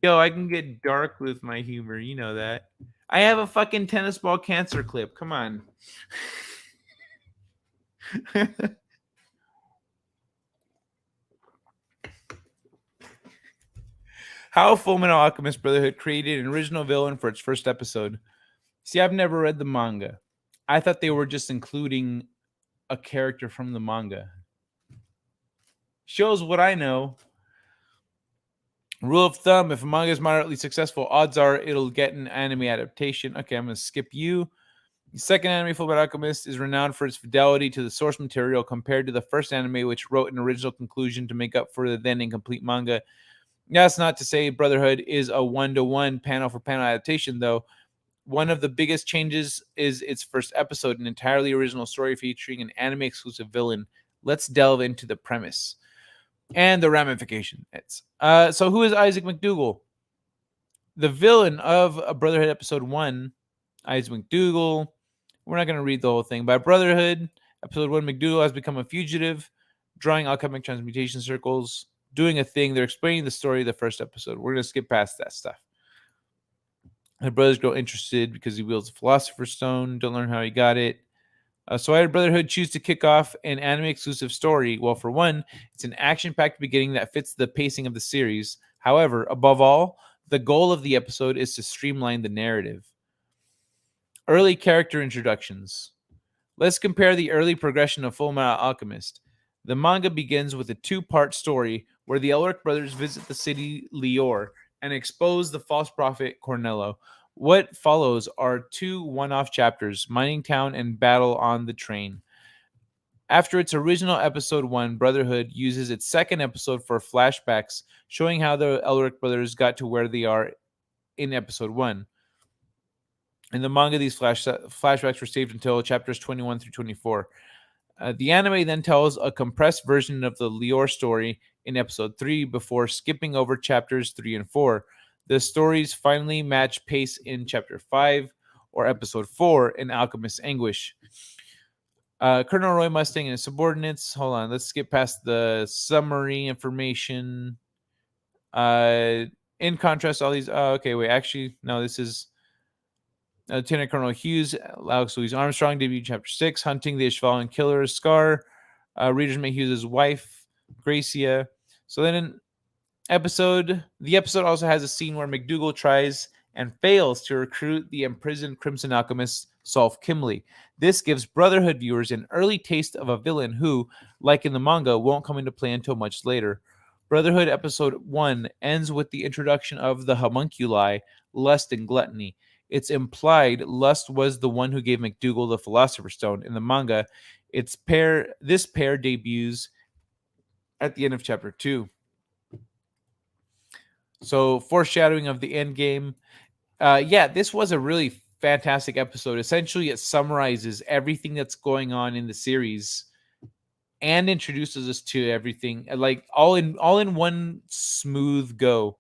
Yo, I can get dark with my humor. You know that. I have a fucking tennis ball cancer clip. Come on. How Fullmetal Alchemist Brotherhood created an original villain for its first episode. See, I've never read the manga. I thought they were just including a character from the manga. Shows what I know. Rule of thumb, if a manga is moderately successful, odds are it'll get an anime adaptation. Okay, I'm going to skip you. The second anime, Fullmetal Alchemist, is renowned for its fidelity to the source material compared to the first anime, which wrote an original conclusion to make up for the then incomplete manga. That's not to say Brotherhood is a one-to-one panel for panel adaptation, though. One of the biggest changes is its first episode, an entirely original story featuring an anime exclusive villain. Let's delve into the premise and the ramifications. So who is Isaac McDougall? The villain of Brotherhood episode 1, Isaac McDougall. We're not going to read the whole thing. By Brotherhood episode 1, McDougall has become a fugitive, drawing alchemic transmutation circles, doing a thing. They're explaining the story of the first episode. We're going to skip past that stuff. The brothers grow interested because he wields a philosopher's stone. Don't learn how he got it. So why did Brotherhood choose to kick off an anime exclusive story? Well, for one, it's an action-packed beginning that fits the pacing of the series. However, above all, the goal of the episode is to streamline the narrative. Early character introductions. Let's compare the early progression of Full Metal Alchemist. The manga begins with a two-part story where the Elric brothers visit the city Lior and expose the false prophet Cornello. What follows are two one-off chapters, Mining Town and Battle on the Train. After its original episode 1, Brotherhood uses its second episode for flashbacks, showing how the Elric brothers got to where they are in episode 1. In the manga, these flashbacks were saved until chapters 21 through 24. The anime then tells a compressed version of the Lior story in episode 3 before skipping over chapters 3 and 4. The stories finally match pace in chapter 5 or episode 4 in Alchemist's Anguish. Colonel Roy Mustang and his subordinates. Hold on, let's skip past the summary information. In contrast, all these. Okay, wait. Actually, no. This is Lieutenant Colonel Hughes, Alex Louise Armstrong, debut chapter 6. Hunting the Ishvalan killer Scar. Readers may Hughes' wife, Gracia. So then, the episode also has a scene where McDougall tries and fails to recruit the imprisoned Crimson Alchemist Solf Kimley. This gives Brotherhood viewers an early taste of a villain who, like in the manga, won't come into play until much later. Brotherhood episode 1 ends with the introduction of the homunculi, Lust and Gluttony. It's implied Lust was the one who gave McDougall the Philosopher's Stone. In the manga, this pair debuts at the end of chapter 2. So, foreshadowing of the end game. This was a really fantastic episode. Essentially, it summarizes everything that's going on in the series and introduces us to everything, like all in one smooth go.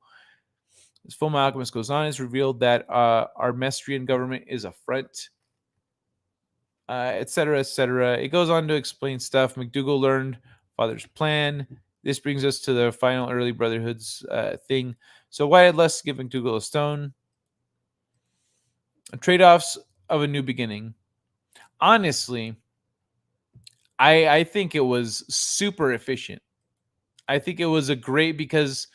As Full Metal Alchemist goes on, it's revealed that our Mestrian government is a front, etc., etc. It goes on to explain stuff. McDougall learned father's plan. This brings us to the final early Brotherhood's thing. So why did Les give McDougall a stone? Trade-offs of a new beginning. Honestly, I think it was super efficient. I think it was a great, because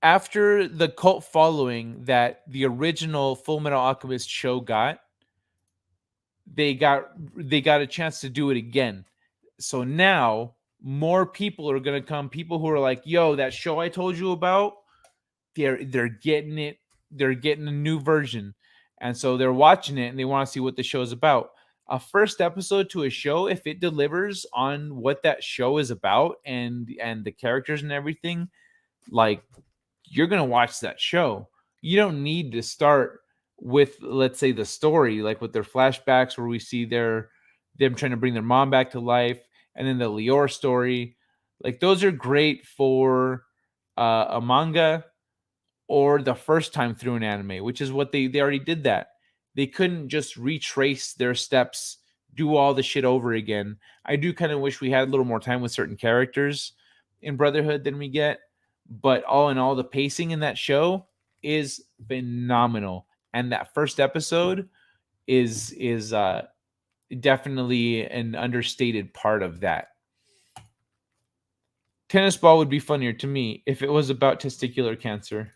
after the cult following that the original Full Metal Alchemist show got, they got a chance to do it again. So now more people are gonna come. People who are like, "Yo, that show I told you about," they're getting it. They're getting a new version, and so they're watching it and they want to see what the show is about. A first episode to a show, if it delivers on what that show is about and the characters and everything, like, you're gonna watch that show. You don't need to start with, let's say, the story, like with their flashbacks where we see them trying to bring their mom back to life, and then the Lior story. Like, those are great for a manga or the first time through an anime, which is what they already did that. They couldn't just retrace their steps, do all the shit over again. I do kind of wish we had a little more time with certain characters in Brotherhood than we get, but all in all, the pacing in that show is phenomenal, and that first episode is definitely an understated part of that. Tennis ball would be funnier to me if it was about testicular cancer.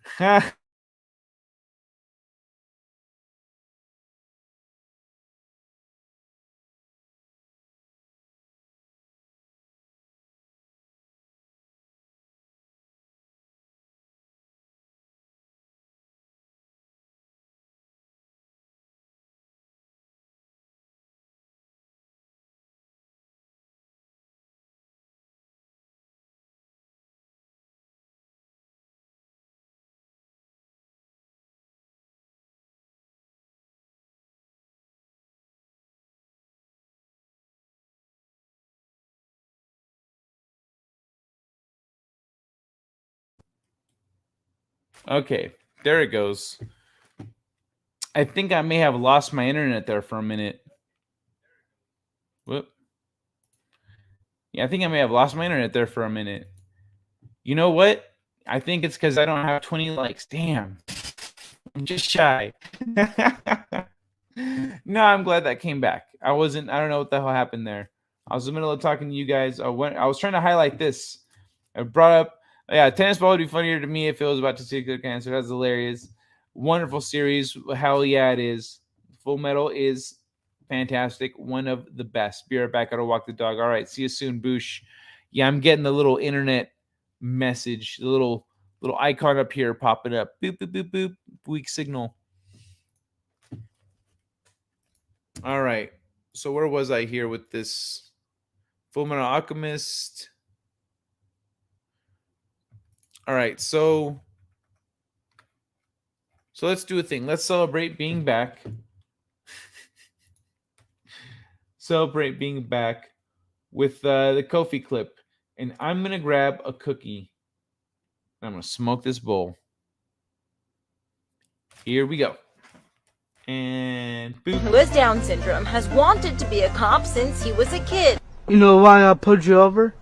Okay, there it goes. I think I may have lost my internet there for a minute. Whoop. Yeah, I think I may have lost my internet there for a minute. You know what? I think it's because I don't have 20 likes. Damn. I'm just shy. No, I'm glad that came back. I don't know what the hell happened there. I was in the middle of talking to you guys. I was trying to highlight this. I brought up, tennis ball would be funnier to me if it was about testicular cancer. That's hilarious. Wonderful series. Hell yeah, it is. Full Metal is fantastic. One of the best. Be right back. Gotta walk the dog. All right. See you soon, Boosh. Yeah, I'm getting the little internet message, the little icon up here popping up. Boop, boop, boop, boop. Weak signal. All right. So where was I here with this Full Metal Alchemist? All right. So let's do a thing. Let's celebrate being back. Celebrate being back with the Kofi clip. And I'm going to grab a cookie. I'm going to smoke this bowl. Here we go. And boop. Who has Down syndrome has wanted to be a cop since he was a kid. You know why I pulled you over?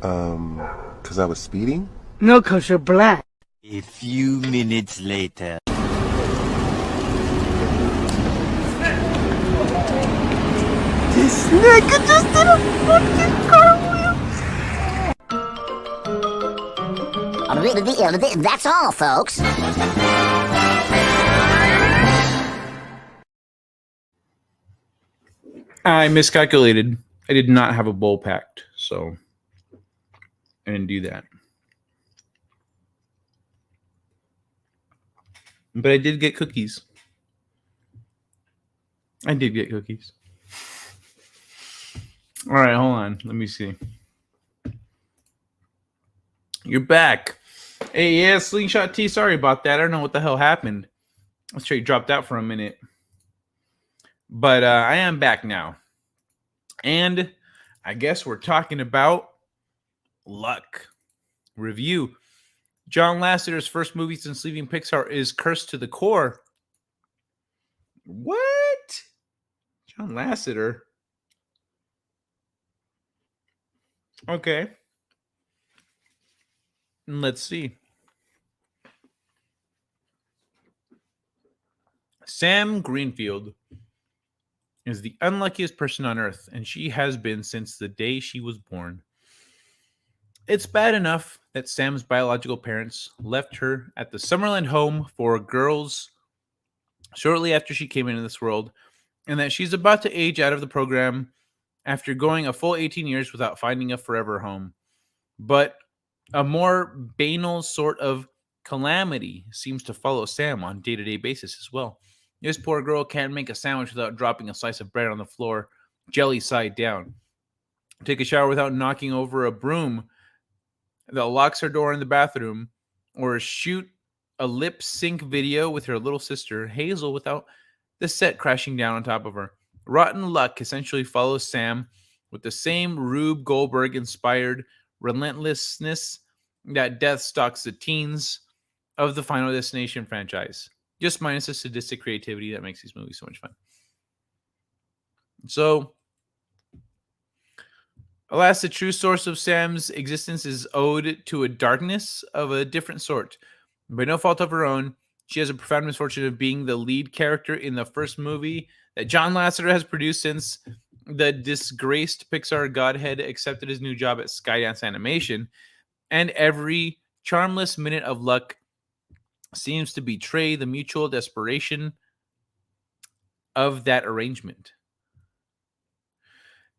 Because I was speeding? No, 'cause you're black. A few minutes later. This nigga just did a fucking cartwheel. That's all, folks. I miscalculated. I did not have a bowl packed, so I didn't do that. But I did get cookies. All right, hold on. Let me see. You're back. Hey, yeah, Slingshot T. Sorry about that. I don't know what the hell happened. I straight dropped out for a minute. But I am back now. And I guess we're talking about luck. Review. John Lasseter's first movie since leaving Pixar is Cursed to the Core. What? John Lasseter? Okay. Let's see. Sam Greenfield is the unluckiest person on earth, and she has been since the day she was born. It's bad enough that Sam's biological parents left her at the Summerland home for girls shortly after she came into this world, and that she's about to age out of the program after going a full 18 years without finding a forever home. But a more banal sort of calamity seems to follow Sam on a day-to-day basis as well. This poor girl can't make a sandwich without dropping a slice of bread on the floor, jelly side down. Take a shower without knocking over a broom that locks her door in the bathroom, or shoot a lip sync video with her little sister, Hazel, without the set crashing down on top of her. Rotten luck essentially follows Sam with the same Rube Goldberg-inspired relentlessness that death stalks the teens of the Final Destination franchise. Just minus the sadistic creativity that makes these movies so much fun. So, alas, the true source of Sam's existence is owed to a darkness of a different sort. By no fault of her own, she has a profound misfortune of being the lead character in the first movie that John Lasseter has produced since the disgraced Pixar godhead accepted his new job at Skydance Animation, and every charmless minute of luck seems to betray the mutual desperation of that arrangement.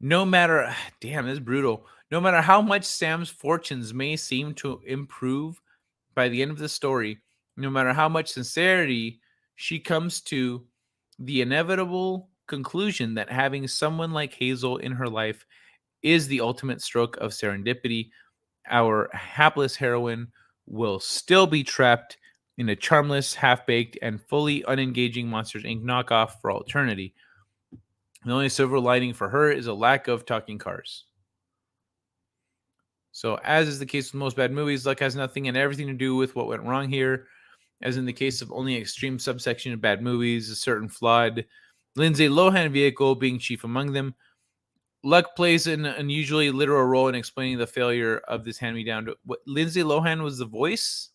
No matter, damn, this is brutal. No matter how much Sam's fortunes may seem to improve by the end of the story, no matter how much sincerity she comes to the inevitable conclusion that having someone like Hazel in her life is the ultimate stroke of serendipity, our hapless heroine will still be trapped in a charmless, half-baked, and fully unengaging Monsters, Inc. knockoff for all eternity. The only silver lining for her is a lack of talking cars. So, as is the case with most bad movies, luck has nothing and everything to do with what went wrong here. As in the case of only extreme subsection of bad movies, a certain flawed Lindsay Lohan vehicle being chief among them. Luck plays an unusually literal role in explaining the failure of this hand-me-down. What, Lindsay Lohan was the voice?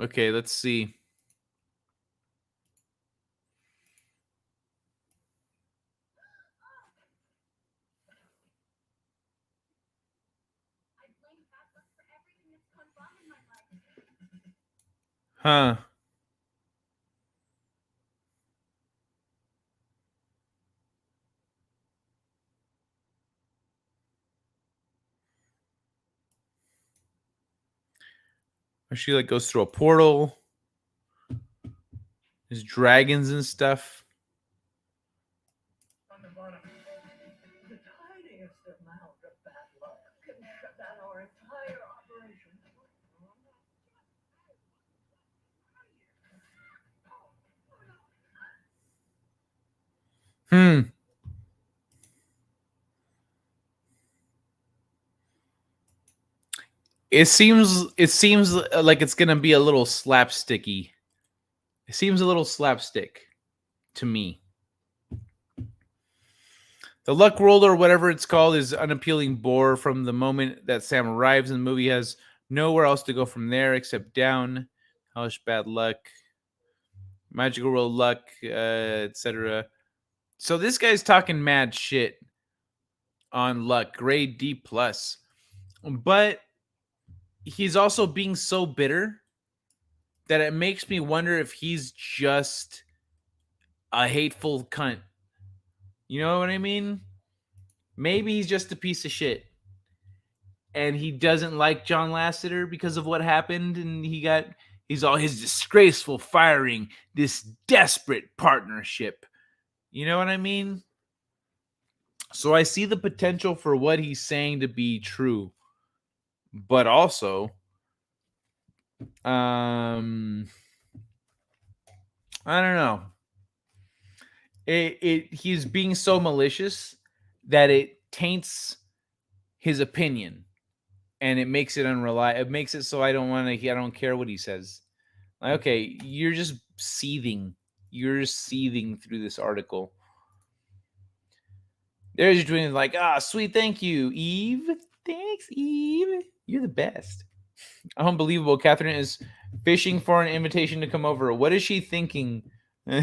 Okay, let's see. Huh. Or she like goes through a portal. There's dragons and stuff. On the bottom. The tiniest amount of bad luck can shut down our entire operation. It seems like it's gonna be a little slapsticky. It seems a little slapstick to me. The luck roller, whatever it's called, is unappealing bore from the moment that Sam arrives, and the movie has nowhere else to go from there except down. Hellish bad luck, magical roll luck, etc. So this guy's talking mad shit on luck, grade D plus, but he's also being so bitter that it makes me wonder if he's just a hateful cunt. You know what I mean? Maybe he's just a piece of shit. And he doesn't like John Lasseter because of what happened, and he's all his disgraceful firing, this desperate partnership. You know what I mean? So I see the potential for what he's saying to be true. But also, I don't know. He's being so malicious that it taints his opinion, and it makes it unreliable. It makes it so I don't care what he says. Like, okay, you're just seething. You're seething through this article. There's your twin, like, sweet, thank you, Eve. Thanks, Eve. You're the best. Unbelievable. Catherine is fishing for an invitation to come over. What is she thinking? Oh,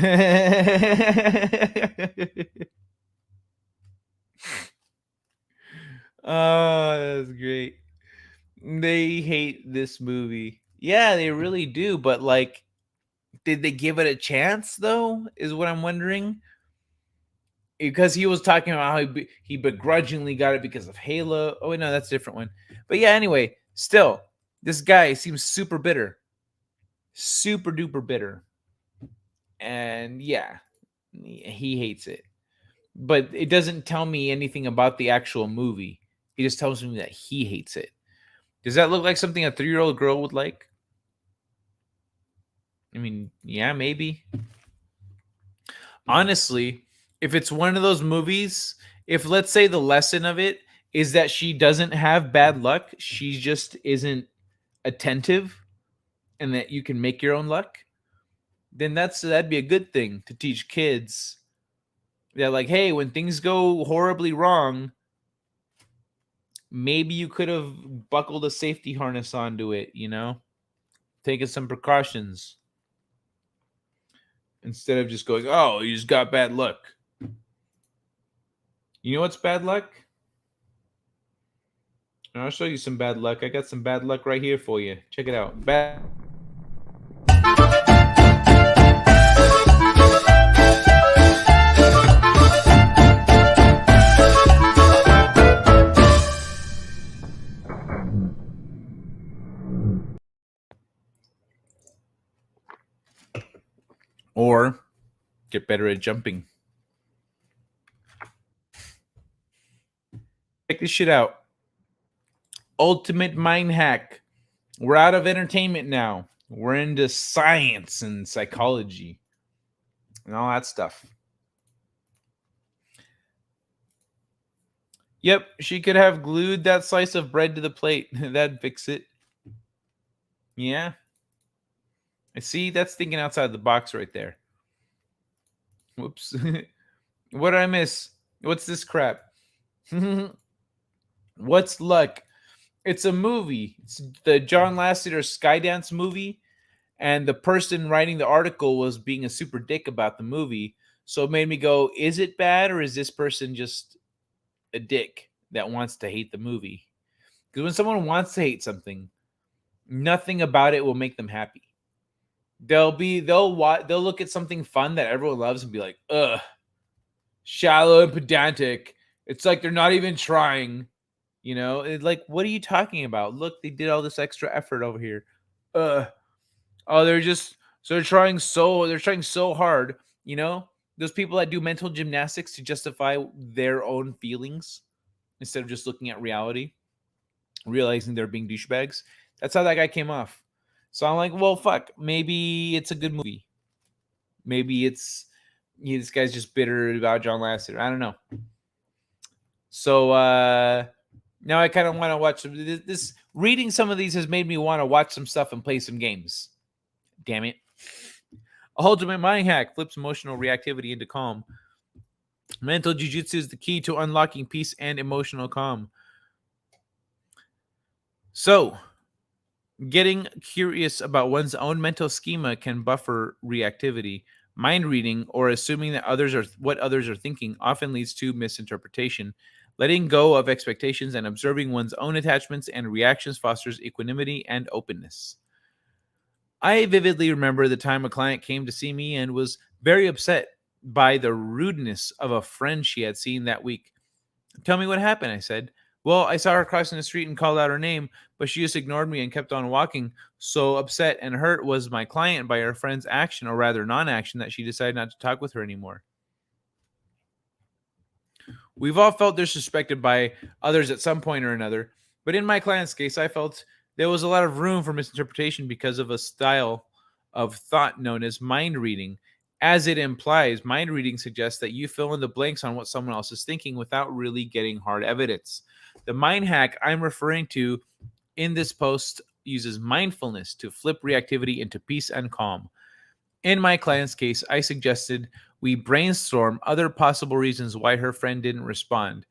that's great. They hate this movie. Yeah, they really do. But like, did they give it a chance though? Is what I'm wondering. Because he was talking about how he begrudgingly got it because of Halo. Oh wait, no, that's a different one. But yeah, anyway, still, this guy seems super bitter, super duper bitter, and yeah, he hates it. But it doesn't tell me anything about the actual movie. It just tells me that he hates it. Does that look like something a 3-year-old girl would like? I mean, yeah, maybe. Honestly, if it's one of those movies, if let's say the lesson of it is that she doesn't have bad luck, she just isn't attentive, and that you can make your own luck, then that'd be a good thing to teach kids. That like, hey, when things go horribly wrong, maybe you could have buckled a safety harness onto it, taking some precautions instead of just going, oh, you just got bad luck. You know what's bad luck? And I'll show you some bad luck. I got some bad luck right here for you. Check it out. Bad. Or get better at jumping. Check this shit out. Ultimate mind hack. We're out of entertainment now. We're into science and psychology and all that stuff. Yep, she could have glued that slice of bread to the plate. That'd fix it. Yeah. I see, that's thinking outside the box right there. Whoops. What did I miss? What's this crap? What's Luck? It's a movie. It's the John Lasseter Skydance movie, and the person writing the article was being a super dick about the movie. So it made me go, is it bad, or is this person just a dick that wants to hate the movie? Because when someone wants to hate something, nothing about it will make them happy. They'll look at something fun that everyone loves and be like, ugh, shallow and pedantic. It's like they're not even trying. You know, it's like, what are you talking about? Look, they did all this extra effort over here. Oh, they're trying so hard. You know, those people that do mental gymnastics to justify their own feelings instead of just looking at reality, realizing they're being douchebags. That's how that guy came off. So I'm like, well, fuck. Maybe it's a good movie. Maybe this guy's just bitter about John Lasseter. I don't know. So now I kind of want to watch this. Reading some of these has made me want to watch some stuff and play some games. Damn it. Ultimate Mind Hack flips emotional reactivity into calm. Mental Jiu-Jitsu is the key to unlocking peace and emotional calm. So, getting curious about one's own mental schema can buffer reactivity. Mind reading, or assuming that what others are thinking, often leads to misinterpretation. Letting go of expectations and observing one's own attachments and reactions fosters equanimity and openness. I vividly remember the time a client came to see me and was very upset by the rudeness of a friend she had seen that week. Tell me what happened, I said. Well, I saw her crossing the street and called out her name, but she just ignored me and kept on walking. So upset and hurt was my client by her friend's action, or rather non-action, that she decided not to talk with her anymore. We've all felt disrespected by others at some point or another, but in my client's case, I felt there was a lot of room for misinterpretation because of a style of thought known as mind reading. As it implies, mind reading suggests that you fill in the blanks on what someone else is thinking without really getting hard evidence. The mind hack I'm referring to in this post uses mindfulness to flip reactivity into peace and calm. In my client's case, I suggested we brainstorm other possible reasons why her friend didn't respond.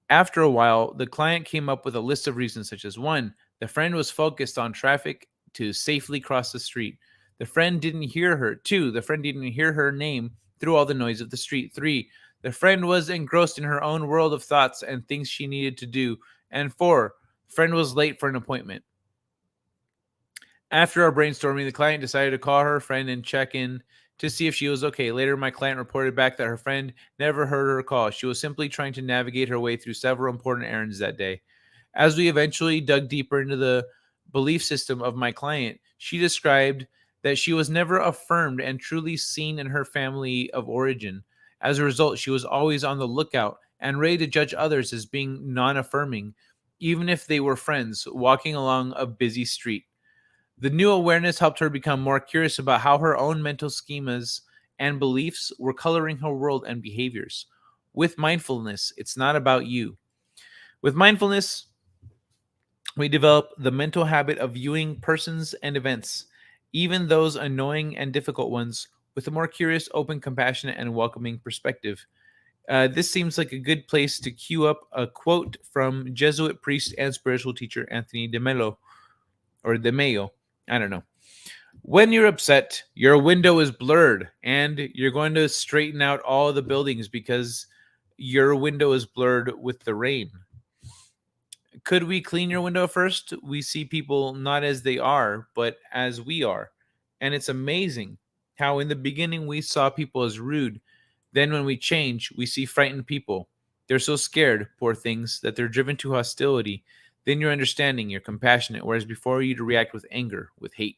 After a while, the client came up with a list of reasons, such as 1, the friend was focused on traffic to safely cross the street. The friend didn't hear her. 2, the friend didn't hear her name through all the noise of the street. 3, the friend was engrossed in her own world of thoughts and things she needed to do. And 4, friend was late for an appointment. After our brainstorming, the client decided to call her friend and check in to see if she was okay. Later, my client reported back that her friend never heard her call. She was simply trying to navigate her way through several important errands that day. As we eventually dug deeper into the belief system of my client, she described that she was never affirmed and truly seen in her family of origin. As a result, she was always on the lookout and ready to judge others as being non-affirming, even if they were friends walking along a busy street. The new awareness helped her become more curious about how her own mental schemas and beliefs were coloring her world and behaviors. With mindfulness, it's not about you. With mindfulness, we develop the mental habit of viewing persons and events, even those annoying and difficult ones, with a more curious, open, compassionate, and welcoming perspective. This seems like a good place to cue up a quote from Jesuit priest and spiritual teacher Anthony de Mello, or de Mayo. I don't know. When you're upset, your window is blurred, and you're going to straighten out all the buildings because your window is blurred with the rain. Could we clean your window first? We see people not as they are, but as we are. And it's amazing how in the beginning we saw people as rude. Then when we change, we see frightened people. They're so scared, poor things, that they're driven to hostility. Then you're understanding, you're compassionate, whereas before you'd react with anger, with hate.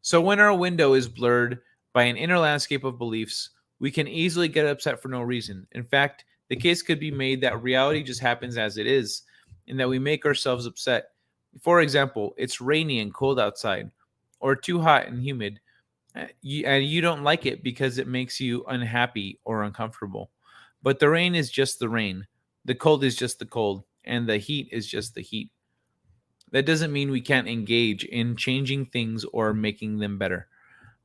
So when our window is blurred by an inner landscape of beliefs, we can easily get upset for no reason. In fact, the case could be made that reality just happens as it is, and that we make ourselves upset. For example, it's rainy and cold outside, or too hot and humid, and you don't like it because it makes you unhappy or uncomfortable. But the rain is just the rain. The cold is just the cold, and the heat is just the heat. That doesn't mean we can't engage in changing things or making them better.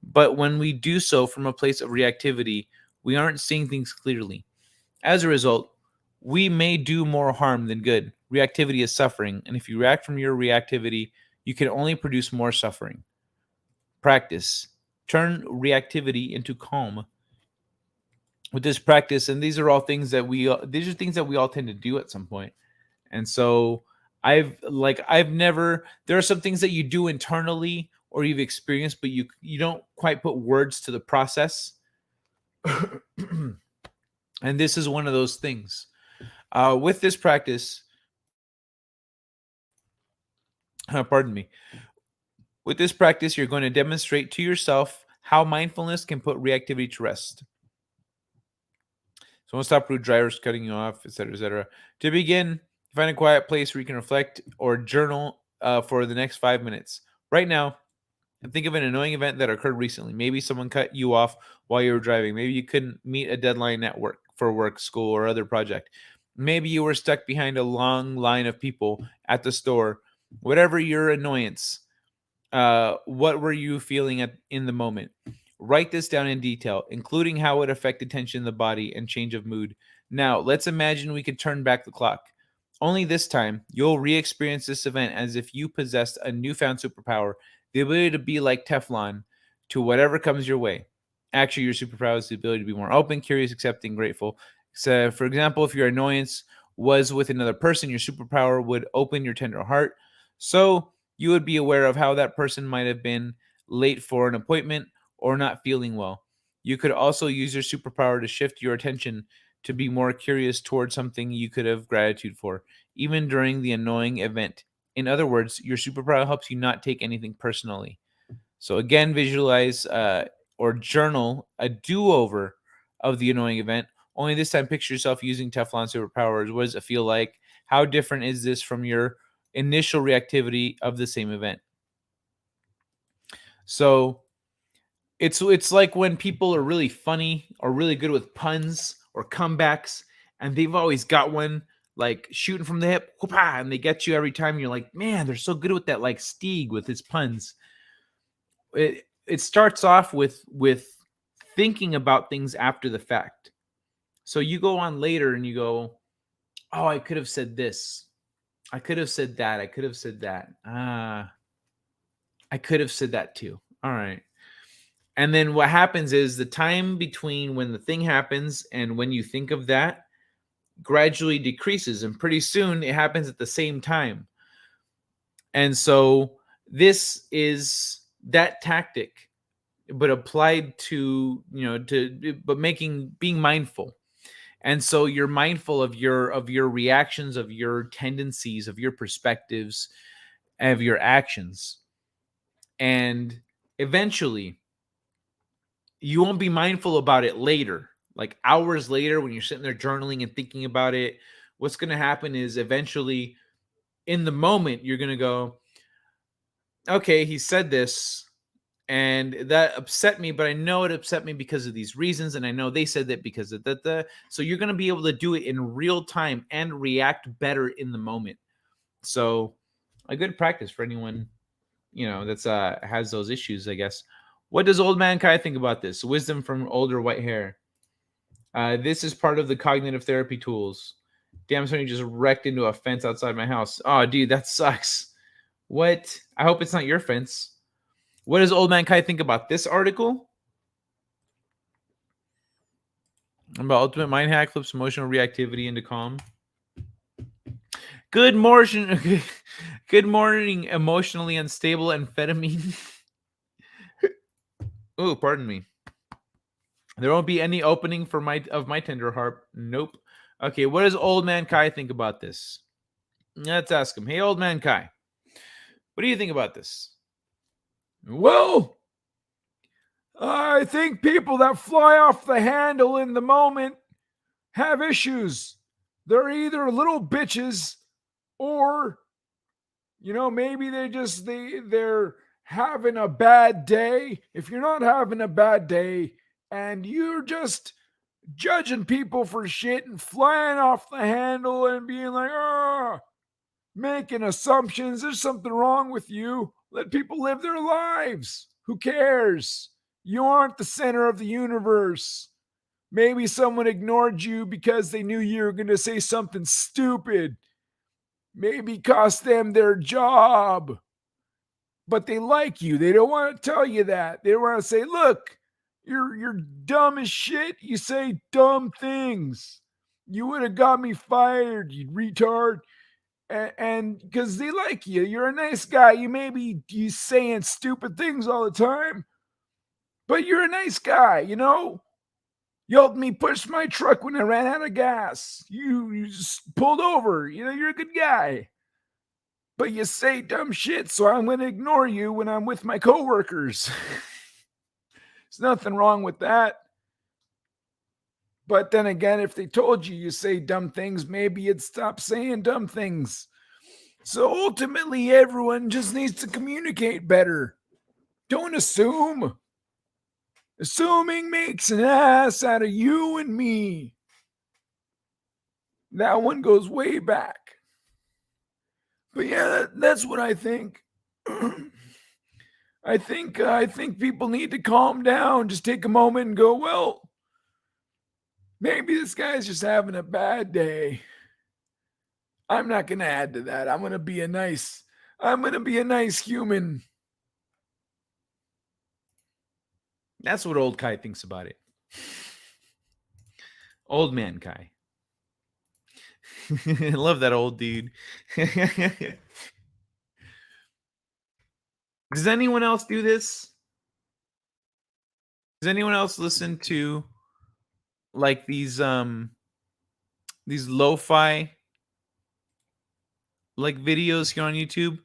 But when we do so from a place of reactivity, we aren't seeing things clearly. As a result, we may do more harm than good. Reactivity is suffering, and if you react from your reactivity, you can only produce more suffering. Practice. Turn reactivity into calm. With this practice, and these are things that we all tend to do at some point. And so I've never, there are some things that you do internally or you've experienced, but you don't quite put words to the process. And this is one of those things. With this practice, pardon me. With this practice, you're going to demonstrate to yourself how mindfulness can put reactivity to rest. So don't stop rude drivers cutting you off, etc., etc. To begin, find a quiet place where you can reflect or journal for the next 5 minutes. Right now, think of an annoying event that occurred recently. Maybe someone cut you off while you were driving. Maybe you couldn't meet a deadline at work for work, school, or other project. Maybe you were stuck behind a long line of people at the store. Whatever your annoyance, what were you feeling in the moment? Write this down in detail, including how it affected tension in the body and change of mood. Now, let's imagine we could turn back the clock. Only this time, you'll re-experience this event as if you possessed a newfound superpower, the ability to be like Teflon to whatever comes your way. Actually, your superpower is the ability to be more open, curious, accepting, grateful. So, for example, if your annoyance was with another person, your superpower would open your tender heart. So you would be aware of how that person might have been late for an appointment or not feeling well. You could also use your superpower to shift your attention to be more curious towards something you could have gratitude for, even during the annoying event. In other words, your superpower helps you not take anything personally. So again, visualize or journal a do-over of the annoying event. Only this time, picture yourself using Teflon superpowers. What does it feel like? How different is this from your initial reactivity of the same event? So it's like when people are really funny or really good with puns or comebacks, and they've always got one like shooting from the hip, whoopah, and they get you every time. You're like, man, they're so good with that, like Stieg with his puns. It starts off with thinking about things after the fact. So you go on later and you go, oh, I could have said this. I could have said that. I could have said that. I could have said that too. All right. And then what happens is the time between when the thing happens and when you think of that gradually decreases. And pretty soon it happens at the same time. And so this is that tactic, but applied to, being mindful. And so you're mindful of your reactions, of your tendencies, of your perspectives, of your actions. And eventually you won't be mindful about it later, like hours later when you're sitting there journaling and thinking about it. What's going to happen is eventually in the moment, you're going to go, okay, he said this and that upset me, but I know it upset me because of these reasons. And I know they said that because of that. So you're going to be able to do it in real time and react better in the moment. So a good practice for anyone, that's has those issues, I guess. What does old man Kai think about this? Wisdom from older white hair. This is part of the cognitive therapy tools. Damn, somebody just wrecked into a fence outside my house. Oh, dude, that sucks. What? I hope it's not your fence. What does old man Kai think about this article? About ultimate mind hack flips emotional reactivity into calm. Good morning. Good morning, emotionally unstable amphetamine. Oh, pardon me. There won't be any opening for my tender heart. Nope. Okay, what does old man Kai think about this? Let's ask him. Hey, old man Kai, what do you think about this? Well, I think people that fly off the handle in the moment have issues. They're either little bitches or, maybe they're having a bad day. If you're not having a bad day and you're just judging people for shit and flying off the handle and being like, making assumptions. There's something wrong with you. Let people live their lives. Who cares? You aren't the center of the universe. Maybe someone ignored you because they knew you were going to say something stupid. Maybe cost them their job. But they like you. They don't want to tell you that. They want to say, look, you're dumb as shit. You say dumb things. You would have got me fired, you retard. And because they like you, you're a nice guy. You saying stupid things all the time, but you're a nice guy, you know? You helped me push my truck when I ran out of gas. You just pulled over. You know, you're a good guy. But you say dumb shit, so I'm going to ignore you when I'm with my coworkers. There's nothing wrong with that. But then again, if they told you say dumb things, maybe you'd stop saying dumb things. So ultimately, everyone just needs to communicate better. Don't assume. Assuming makes an ass out of you and me. That one goes way back. But yeah, that's what I think. I think people need to calm down. Just take a moment and go, well, maybe this guy's just having a bad day. I'm not going to add to that. I'm going to be a nice human. That's what old Kai thinks about it. Old man Kai. I love that old dude. Does anyone else do this? Does anyone else listen to like these lo-fi like videos here on YouTube?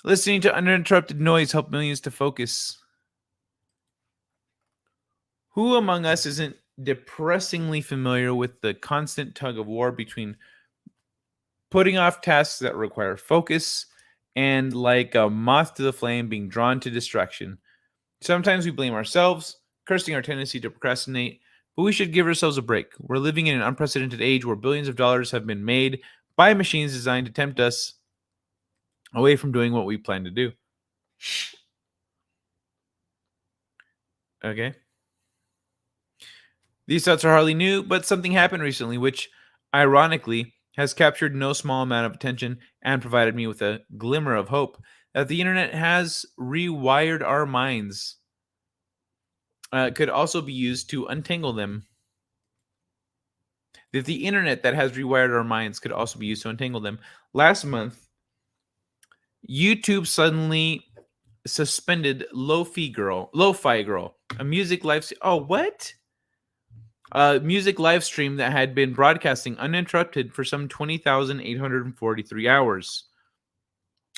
Listening to uninterrupted noise help millions to focus. Who among us isn't depressingly familiar with the constant tug of war between putting off tasks that require focus and like a moth to the flame being drawn to distraction? Sometimes we blame ourselves, cursing our tendency to procrastinate, but we should give ourselves a break. We're living in an unprecedented age where billions of dollars have been made by machines designed to tempt us away from doing what we plan to do. Okay. These thoughts are hardly new, but something happened recently which, ironically, has captured no small amount of attention and provided me with a glimmer of hope that the internet has rewired our minds. Could also be used to untangle them. That the internet that has rewired our minds could also be used to untangle them. Last month, YouTube suddenly suspended Lo-Fi Girl, a music live. Oh, what? A music live stream that had been broadcasting uninterrupted for some 20,843 hours,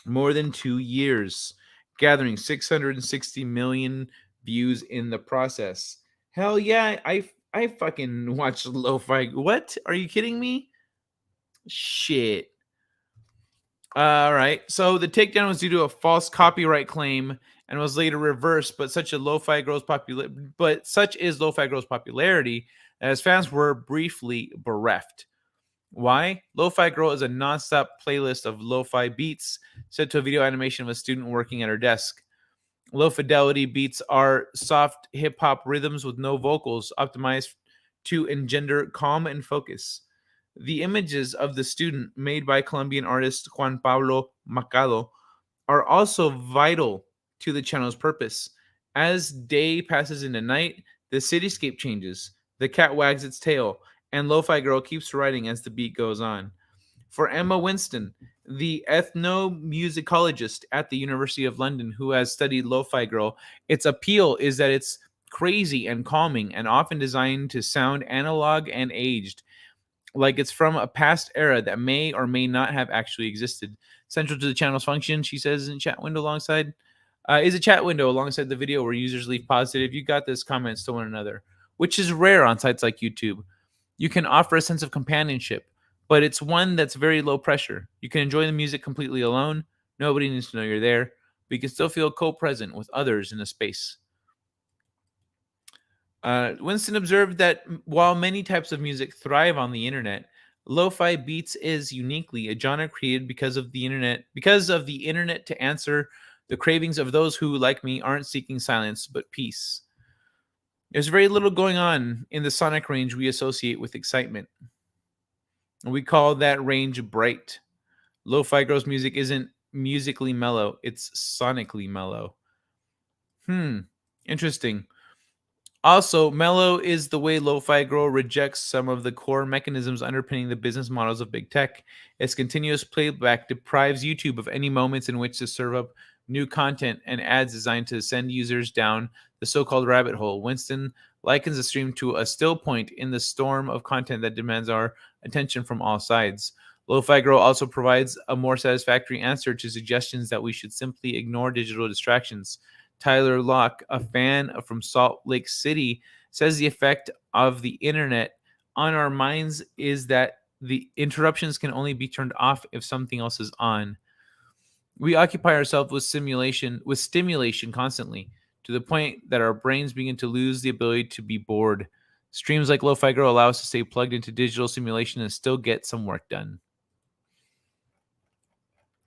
more than 2 years, gathering 660 million views in the process. Hell yeah, I fucking watched Lo-Fi. What? Are you kidding me? Shit. All right. So the takedown was due to a false copyright claim and was later reversed, but such is Lo-Fi Girl's popularity as fans were briefly bereft. Why? Lo-Fi Girl is a nonstop playlist of lo-fi beats set to a video animation of a student working at her desk. Low fidelity beats are soft hip hop rhythms with no vocals, optimized to engender calm and focus. The images of the student, made by Colombian artist Juan Pablo Macado, are also vital to the channel's purpose. As day passes into night, the cityscape changes, the cat wags its tail, and Lo-Fi Girl keeps writing as the beat goes on. For Emma Winston, the ethnomusicologist at the University of London who has studied Lo-Fi Girl, its appeal is that it's crazy and calming and often designed to sound analog and aged, like it's from a past era that may or may not have actually existed. Central to the channel's function, she says, in chat window alongside, is a chat window alongside the video where users leave positive "You got this" comments to one another, which is rare on sites like YouTube. You can offer a sense of companionship, but it's one that's very low pressure. You can enjoy the music completely alone. Nobody needs to know you're there, but you can still feel co-present with others in a space. Winston observed that while many types of music thrive on the internet, lo-fi beats is uniquely a genre created because of the internet to answer the cravings of those who, like me, aren't seeking silence but peace. There's very little going on in the sonic range we associate with excitement. We call that range bright. Lo-fi girls music isn't musically mellow, it's sonically mellow. Interesting. Also, mellow is the way Lo-Fi Girl rejects some of the core mechanisms underpinning the business models of big tech. Its continuous playback deprives YouTube of any moments in which to serve up new content and ads designed to send users down the so-called rabbit hole. Winston likens the stream to a still point in the storm of content that demands our attention from all sides. Lo-Fi Girl also provides a more satisfactory answer to suggestions that we should simply ignore digital distractions. Tyler Locke, a fan from Salt Lake City, says the effect of the internet on our minds is that the interruptions can only be turned off if something else is on. We occupy ourselves with stimulation constantly, to the point that our brains begin to lose the ability to be bored. Streams like Lo-Fi Girl allow us to stay plugged into digital simulation and still get some work done.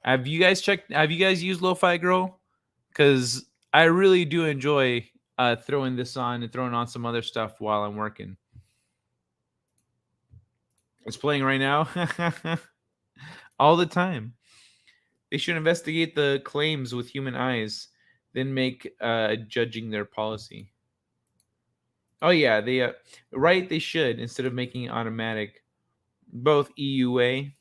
Have you guys used Lo-Fi Girl? Because I really do enjoy throwing this on and throwing on some other stuff while I'm working. It's playing right now. All the time. They should investigate the claims with human eyes, then make judging their policy. Oh yeah, they should, instead of making it automatic. Both EUA.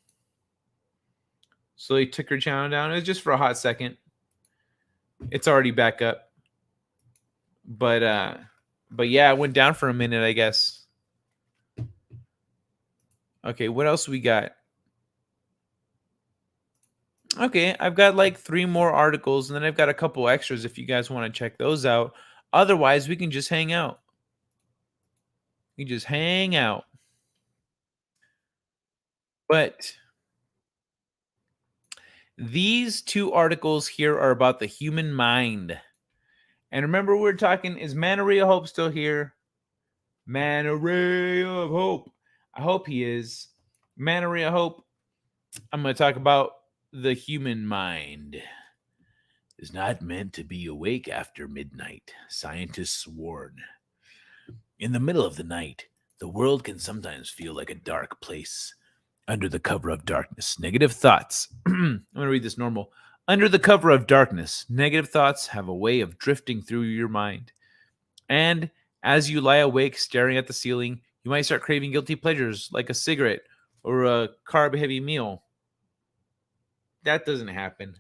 So they took her channel down. It was just for a hot second. It's already back up. But yeah, it went down for a minute, I guess. Okay, what else we got? Okay, I've got like 3 more articles, and then I've got a couple extras if you guys want to check those out. Otherwise, we can just hang out. We can just hang out. But these 2 articles here are about the human mind. And remember, we're talking, is Man Ray of Hope still here? Man Ray of Hope. I hope he is. Man Ray of Hope. I'm going to talk about the human mind. Is not meant to be awake after midnight, scientists warn. In the middle of the night, the world can sometimes feel like a dark place. Under the cover of darkness, negative thoughts. I'm going to read this normal. Under the cover of darkness, negative thoughts have a way of drifting through your mind. And as you lie awake staring at the ceiling, you might start craving guilty pleasures like a cigarette or a carb-heavy meal. That doesn't happen.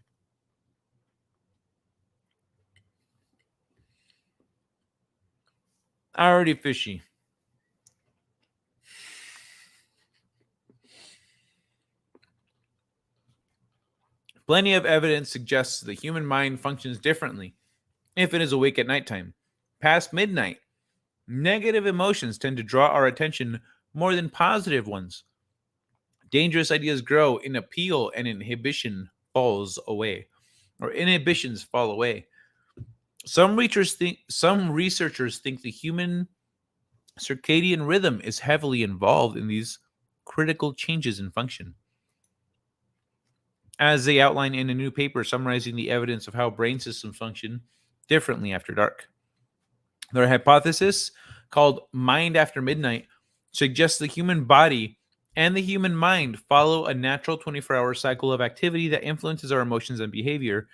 Already fishy. Plenty of evidence suggests the human mind functions differently if it is awake at nighttime. Past midnight, negative emotions tend to draw our attention more than positive ones. Dangerous ideas grow in appeal and inhibition falls away, or inhibitions fall away. Some researchers think the human circadian rhythm is heavily involved in these critical changes in function, as they outline in a new paper summarizing the evidence of how brain systems function differently after dark. Their hypothesis, called Mind After Midnight, suggests the human body and the human mind follow a natural 24-hour cycle of activity that influences our emotions and behavior.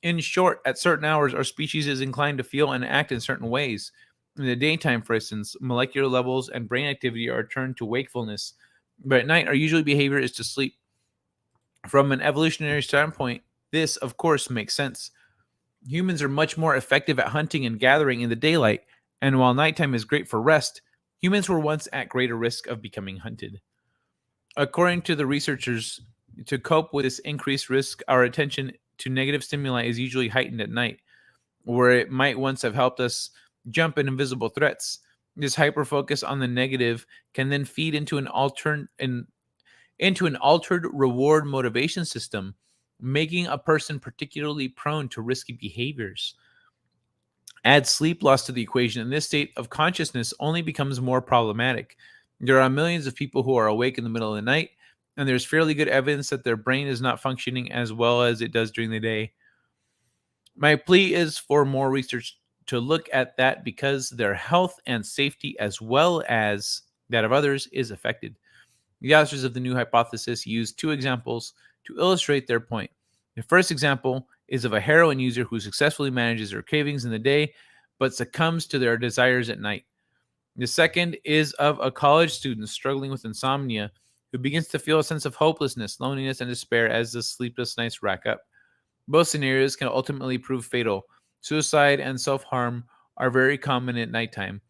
In short, at certain hours, our species is inclined to feel and act in certain ways. In the daytime, for instance, molecular levels and brain activity are turned to wakefulness, but at night, our usual behavior is to sleep. From an evolutionary standpoint, this, of course, makes sense. Humans are much more effective at hunting and gathering in the daylight, and while nighttime is great for rest, humans were once at greater risk of becoming hunted. According to the researchers, to cope with this increased risk, our attention to negative stimuli is usually heightened at night, where it might once have helped us jump at invisible threats. This hyperfocus on the negative can then feed into an altered reward motivation system, making a person particularly prone to risky behaviors. Add sleep loss to the equation, and this state of consciousness only becomes more problematic. There are millions of people who are awake in the middle of the night, and there's fairly good evidence that their brain is not functioning as well as it does during the day. My plea is for more research to look at that because their health and safety, as well as that of others, is affected. The authors of the new hypothesis use two examples to illustrate their point. The first example is of a heroin user who successfully manages their cravings in the day but succumbs to their desires at night. The second is of a college student struggling with insomnia who begins to feel a sense of hopelessness, loneliness, and despair as the sleepless nights rack up. Both scenarios can ultimately prove fatal. Suicide and self-harm are very common at nighttime.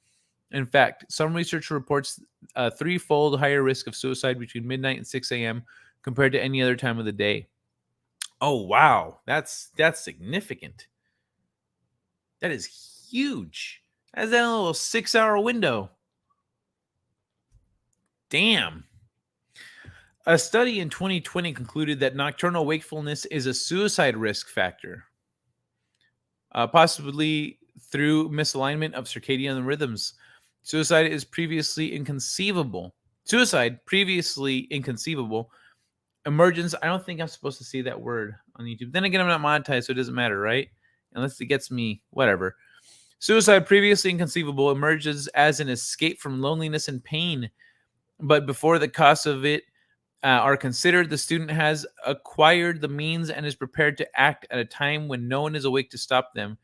In fact, some research reports a threefold higher risk of suicide between midnight and 6 a.m. compared to any other time of the day. Oh wow, that's significant. That is huge. That's that little 6-hour window. Damn. A study in 2020 concluded that nocturnal wakefulness is a suicide risk factor, possibly through misalignment of circadian rhythms. Suicide previously inconceivable. Emergence. I don't think I'm supposed to say that word on YouTube. Then again, I'm not monetized, so it doesn't matter, right? Unless it gets me, whatever. Suicide, previously inconceivable, emerges as an escape from loneliness and pain. But before the costs of it are considered, the student has acquired the means and is prepared to act at a time when no one is awake to stop them.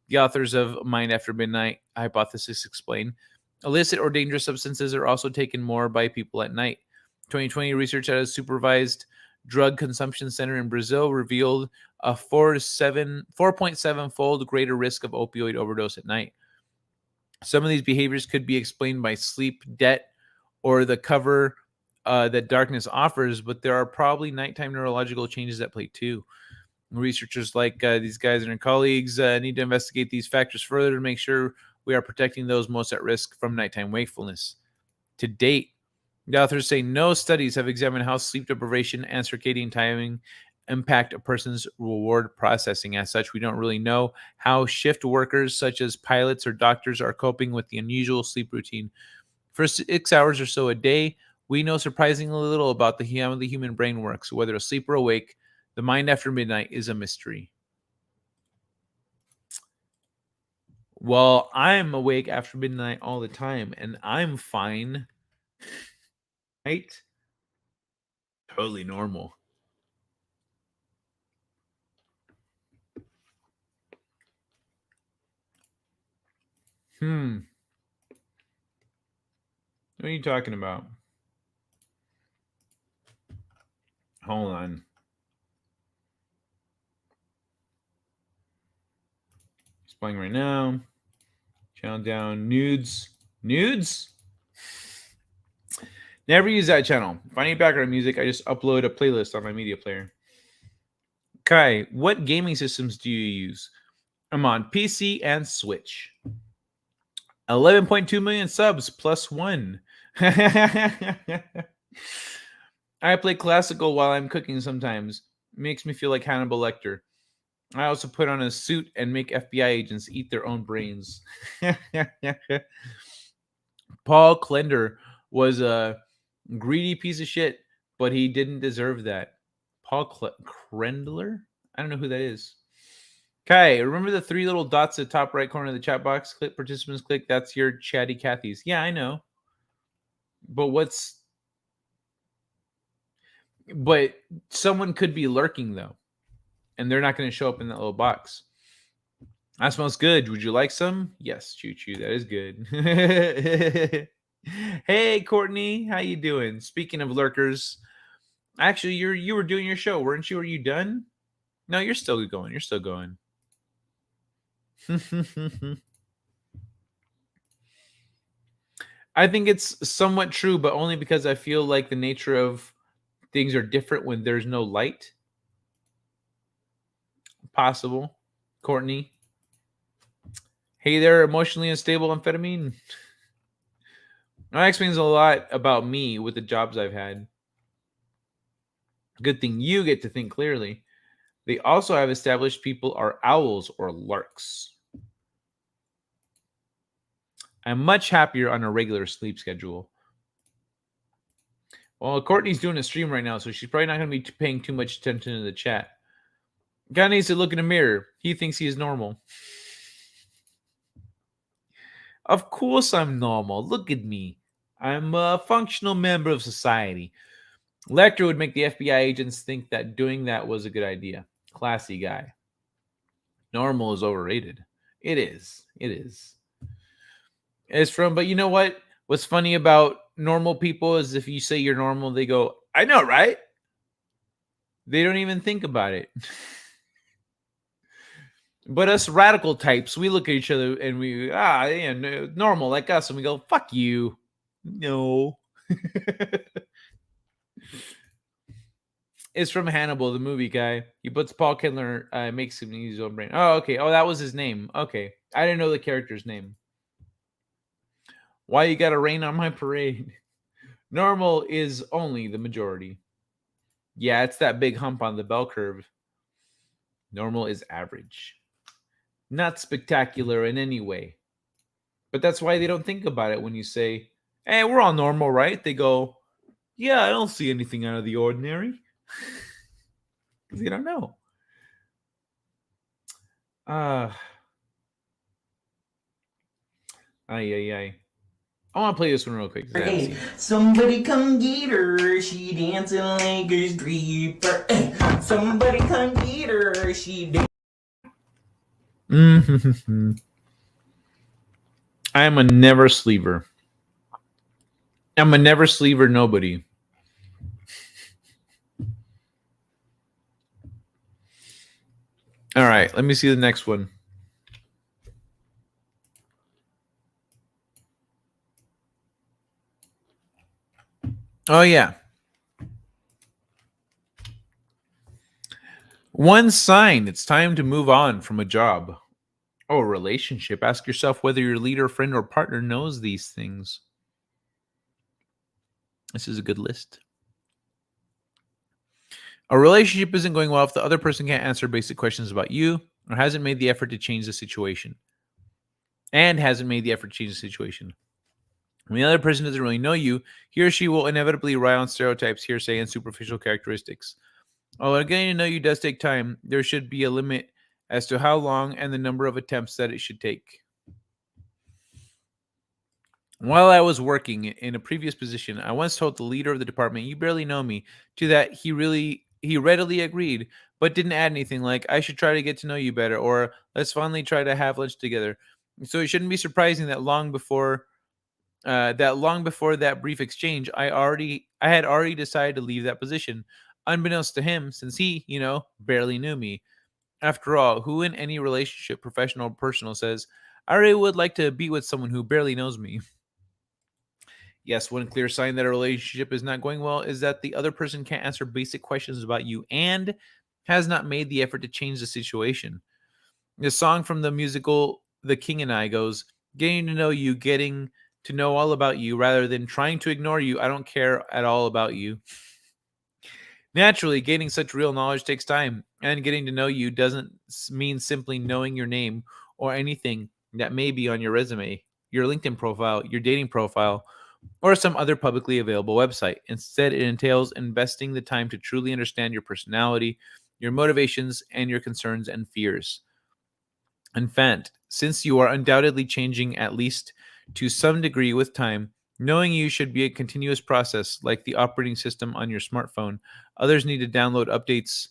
The authors of Mind After Midnight hypothesis explain. Illicit or dangerous substances are also taken more by people at night. 2020 research at a supervised drug consumption center in Brazil revealed a 4.7-fold greater risk of opioid overdose at night. Some of these behaviors could be explained by sleep debt or the cover that darkness offers, but there are probably nighttime neurological changes at play too. Researchers like these guys and their colleagues need to investigate these factors further to make sure we are protecting those most at risk from nighttime wakefulness. To date, the authors say no studies have examined how sleep deprivation and circadian timing impact a person's reward processing. As such, we don't really know how shift workers such as pilots or doctors are coping with the unusual sleep routine. For 6 hours or so a day, we know surprisingly little about how the human brain works. Whether asleep or awake, the mind after midnight is a mystery. Well, I'm awake after midnight all the time, and I'm fine. Right? Totally normal. What are you talking about? Hold on. It's playing right now. Channel down. Nudes. Nudes? Never use that channel. If I need background music, I just upload a playlist on my media player. Kai, what gaming systems do you use? I'm on PC and Switch. 11.2 million subs plus one. I play classical while I'm cooking sometimes. Makes me feel like Hannibal Lecter. I also put on a suit and make FBI agents eat their own brains. Paul Klender was a greedy piece of shit, but he didn't deserve that. Paul Krendler? I don't know who that is. Okay, remember the three little dots at the top right corner of the chat box? Click participants, click. That's your chatty Cathy's. Yeah, I know. But someone could be lurking though, and they're not going to show up in that little box. That smells good. Would you like some? Yes, choo-choo. That is good. Hey, Courtney, how you doing? Speaking of lurkers, actually, you were doing your show, weren't you? Are you done? No, you're still going. You're still going. I think it's somewhat true, but only because I feel like the nature of things are different when there's no light. Possible. Courtney. Hey there, emotionally unstable amphetamine. That explains a lot about me with the jobs I've had. Good thing you get to think clearly. They also have established people are owls or larks. I'm much happier on a regular sleep schedule. Well, Courtney's doing a stream right now, so she's probably not going to be paying too much attention to the chat. Guy needs to look in a mirror. He thinks he is normal. Of course I'm normal. Look at me. I'm a functional member of society. Lecter would make the FBI agents think that doing that was a good idea. Classy guy. Normal is overrated. It is. It is. It's from, but you know what? What's funny about normal people is if you say you're normal, they go, I know, right? They don't even think about it. But us radical types, we look at each other and we, yeah, normal like us. And we go, fuck you. No. It's from Hannibal, the movie guy. He puts Paul Kindler, makes him use his own brain. Oh, okay. Oh, that was his name. Okay. I didn't know the character's name. Why you gotta rain on my parade? Normal is only the majority. Yeah, it's that big hump on the bell curve. Normal is average. Not spectacular in any way. But that's why they don't think about it when you say, hey, we're all normal, right? They go, yeah, I don't see anything out of the ordinary. Because they don't know. Ay. I want to play this one real quick. Hey, somebody come get her. She dancing like a stripper. Hey, somebody come get her. She I am a never sleever. I'm a never sleever nobody. All right, let me see the next one. Oh, yeah. One sign it's time to move on from a job or a relationship. Ask yourself whether your leader, friend, or partner knows these things. This is a good list. A relationship isn't going well if the other person can't answer basic questions about you or hasn't made the effort to change the situation. When the other person doesn't really know you, he or she will inevitably rely on stereotypes, hearsay, and superficial characteristics. Although getting to know you does take time, there should be a limit as to how long and the number of attempts that it should take. While I was working in a previous position, I once told the leader of the department, "You barely know me." To that, he readily agreed, but didn't add anything like, "I should try to get to know you better," or "Let's finally try to have lunch together." So it shouldn't be surprising that long before that brief exchange, I had already decided to leave that position, unbeknownst to him, since he, barely knew me. After all, who in any relationship, professional or personal, says, "I really would like to be with someone who barely knows me"? Yes, one clear sign that a relationship is not going well is that the other person can't answer basic questions about you and has not made the effort to change the situation. The song from the musical The King and I goes, "Getting to know you, getting to know all about you rather than trying to ignore you. I don't care at all about you." Naturally, gaining such real knowledge takes time, and getting to know you doesn't mean simply knowing your name or anything that may be on your resume, your LinkedIn profile, your dating profile, or some other publicly available website. Instead, it entails investing the time to truly understand your personality, your motivations, and your concerns and fears. In fact, since you are undoubtedly changing at least to some degree with time, knowing you should be a continuous process like the operating system on your smartphone. Others need to download updates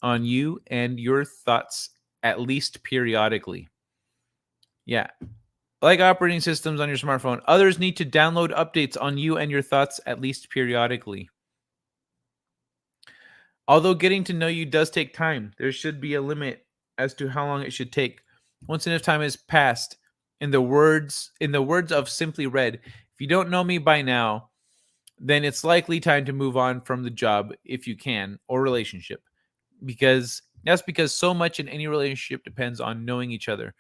on you and your thoughts at least periodically. Yeah. Like operating systems on your smartphone, others need to download updates on you and your thoughts at least periodically. Although getting to know you does take time, there should be a limit as to how long it should take. Once enough time has passed, in the words of Simply Red, if you don't know me by now, then it's likely time to move on from the job if you can, or relationship. Because so much in any relationship depends on knowing each other.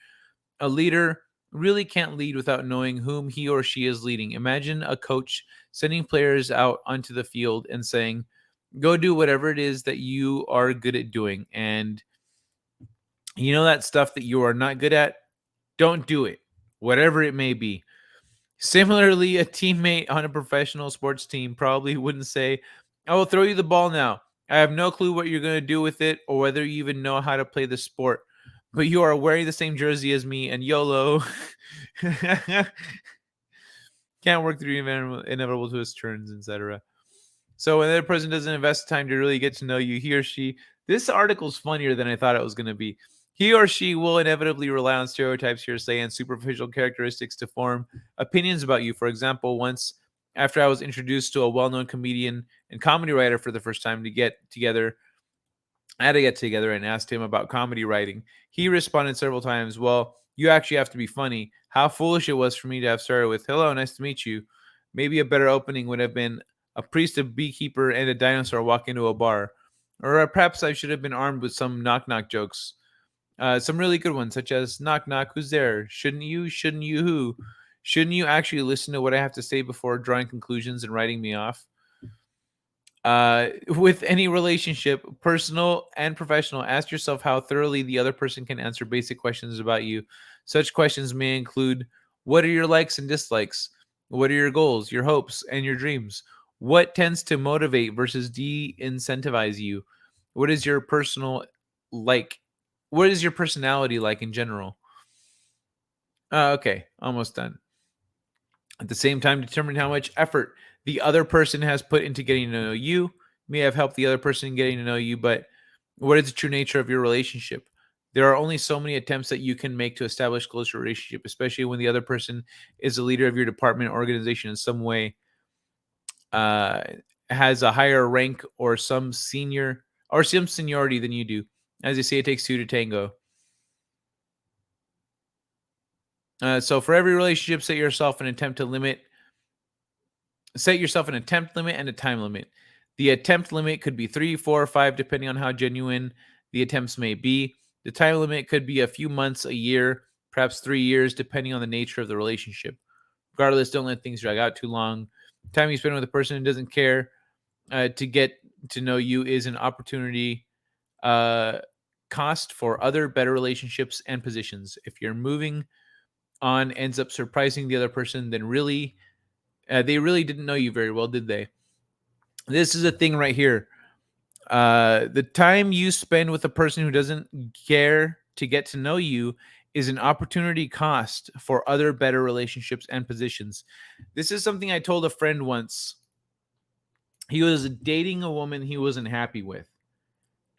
A leader really can't lead without knowing whom he or she is leading. Imagine a coach sending players out onto the field and saying, "Go do whatever it is that you are good at doing. And that stuff that you are not good at, don't do it, whatever it may be." Similarly, a teammate on a professional sports team probably wouldn't say, I will throw you the ball now. I have no clue what you're going to do with it or whether you even know how to play the sport. But you are wearing the same jersey as me and YOLO. Can't work through inevitable twists, turns, etc. So when the other person doesn't invest time to really get to know you, he or she, this article's funnier than I thought it was going to be. He or she will inevitably rely on stereotypes, hearsay, and superficial characteristics to form opinions about you. For example, once after I was introduced to a well-known comedian and comedy writer for the first time I had to get together and asked him about comedy writing. He responded several times, well, you actually have to be funny. How foolish it was for me to have started with, hello, nice to meet you. Maybe a better opening would have been a priest, a beekeeper, and a dinosaur walk into a bar. Or perhaps I should have been armed with some knock-knock jokes. Some really good ones, such as, knock, knock, who's there? Shouldn't you? Shouldn't you who? Shouldn't you actually listen to what I have to say before drawing conclusions and writing me off? With any relationship, personal and professional, ask yourself how thoroughly the other person can answer basic questions about you. Such questions may include, what are your likes and dislikes? What are your goals, your hopes, and your dreams? What tends to motivate versus de-incentivize you? What is your personal like? What is your personality like in general? Okay, almost done. At the same time, determine how much effort the other person has put into getting to know you. May have helped the other person in getting to know you, but what is the true nature of your relationship? There are only so many attempts that you can make to establish closer relationship, especially when the other person is the leader of your department or organization in some way, has a higher rank or some seniority than you do. As they say, it takes two to tango. So for every relationship, set yourself an attempt limit and a time limit. The attempt limit could be 3, 4, or 5, depending on how genuine the attempts may be. The time limit could be a few months, a year, perhaps 3 years, depending on the nature of the relationship. Regardless, don't let things drag out too long. Time you spend with a person who doesn't care to get to know you is an opportunity cost for other better relationships and positions. If you're moving on ends up surprising the other person, then really they really didn't know you very well, did they? This is a thing right here. The time you spend with a person who doesn't care to get to know you is an opportunity cost for other better relationships and positions. This is something I told a friend once. He was dating a woman he wasn't happy with.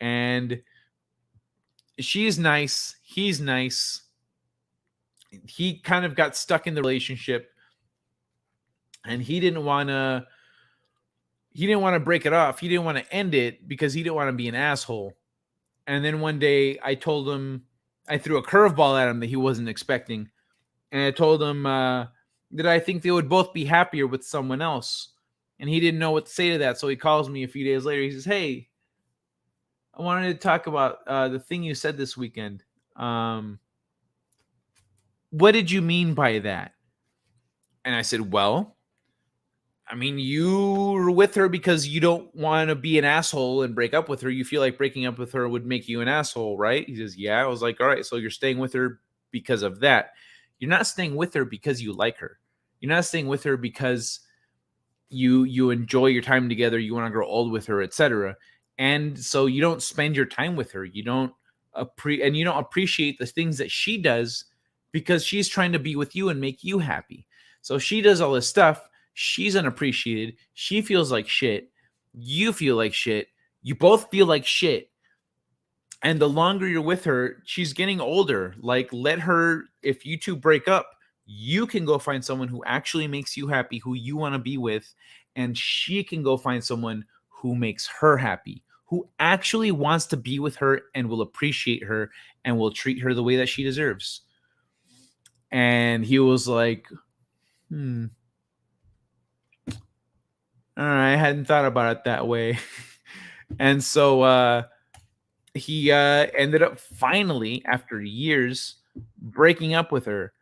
And she's nice. He's nice. He kind of got stuck in the relationship. And he didn't want to break it off. He didn't want to end it because he didn't want to be an asshole. And then one day I told him, I threw a curveball at him that he wasn't expecting. And I told him that I think they would both be happier with someone else. And he didn't know what to say to that. So he calls me a few days later. He says, hey, I wanted to talk about the thing you said this weekend. What did you mean by that? And I said, well, I mean, you were with her because you don't want to be an asshole and break up with her. You feel like breaking up with her would make you an asshole, right? He says, yeah. I was like, all right, so you're staying with her because of that. You're not staying with her because you like her. You're not staying with her because you enjoy your time together. You want to grow old with her, etc. And so you don't spend your time with her. You don't appreciate the things that she does because she's trying to be with you and make you happy. So she does all this stuff. She's unappreciated. She feels like shit. You feel like shit. You both feel like shit. And the longer you're with her, she's getting older. Like, let her, if you two break up, you can go find someone who actually makes you happy, who you want to be with. And she can go find someone who makes her happy, who actually wants to be with her and will appreciate her and will treat her the way that she deserves. And he was like, all right, I hadn't thought about it that way. And so he ended up finally, after years, breaking up with her.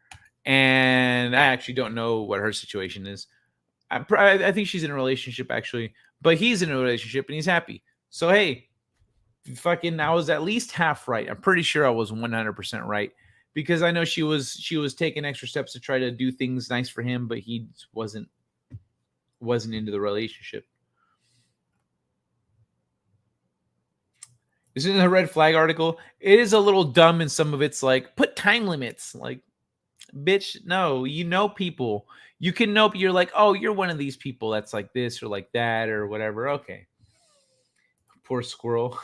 And I actually don't know what her situation is. I think she's in a relationship, actually. But he's in a relationship and he's happy. So, hey, fucking, I was at least half right. I'm pretty sure I was 100% right. because I know she was taking extra steps to try to do things nice for him, but he wasn't into the relationship. Isn't it a red flag article? It is a little dumb in some of it's like put time limits. Like, bitch, no, you know people. You can know you're like, oh, you're one of these people that's like this or like that or whatever. Okay. Poor squirrel.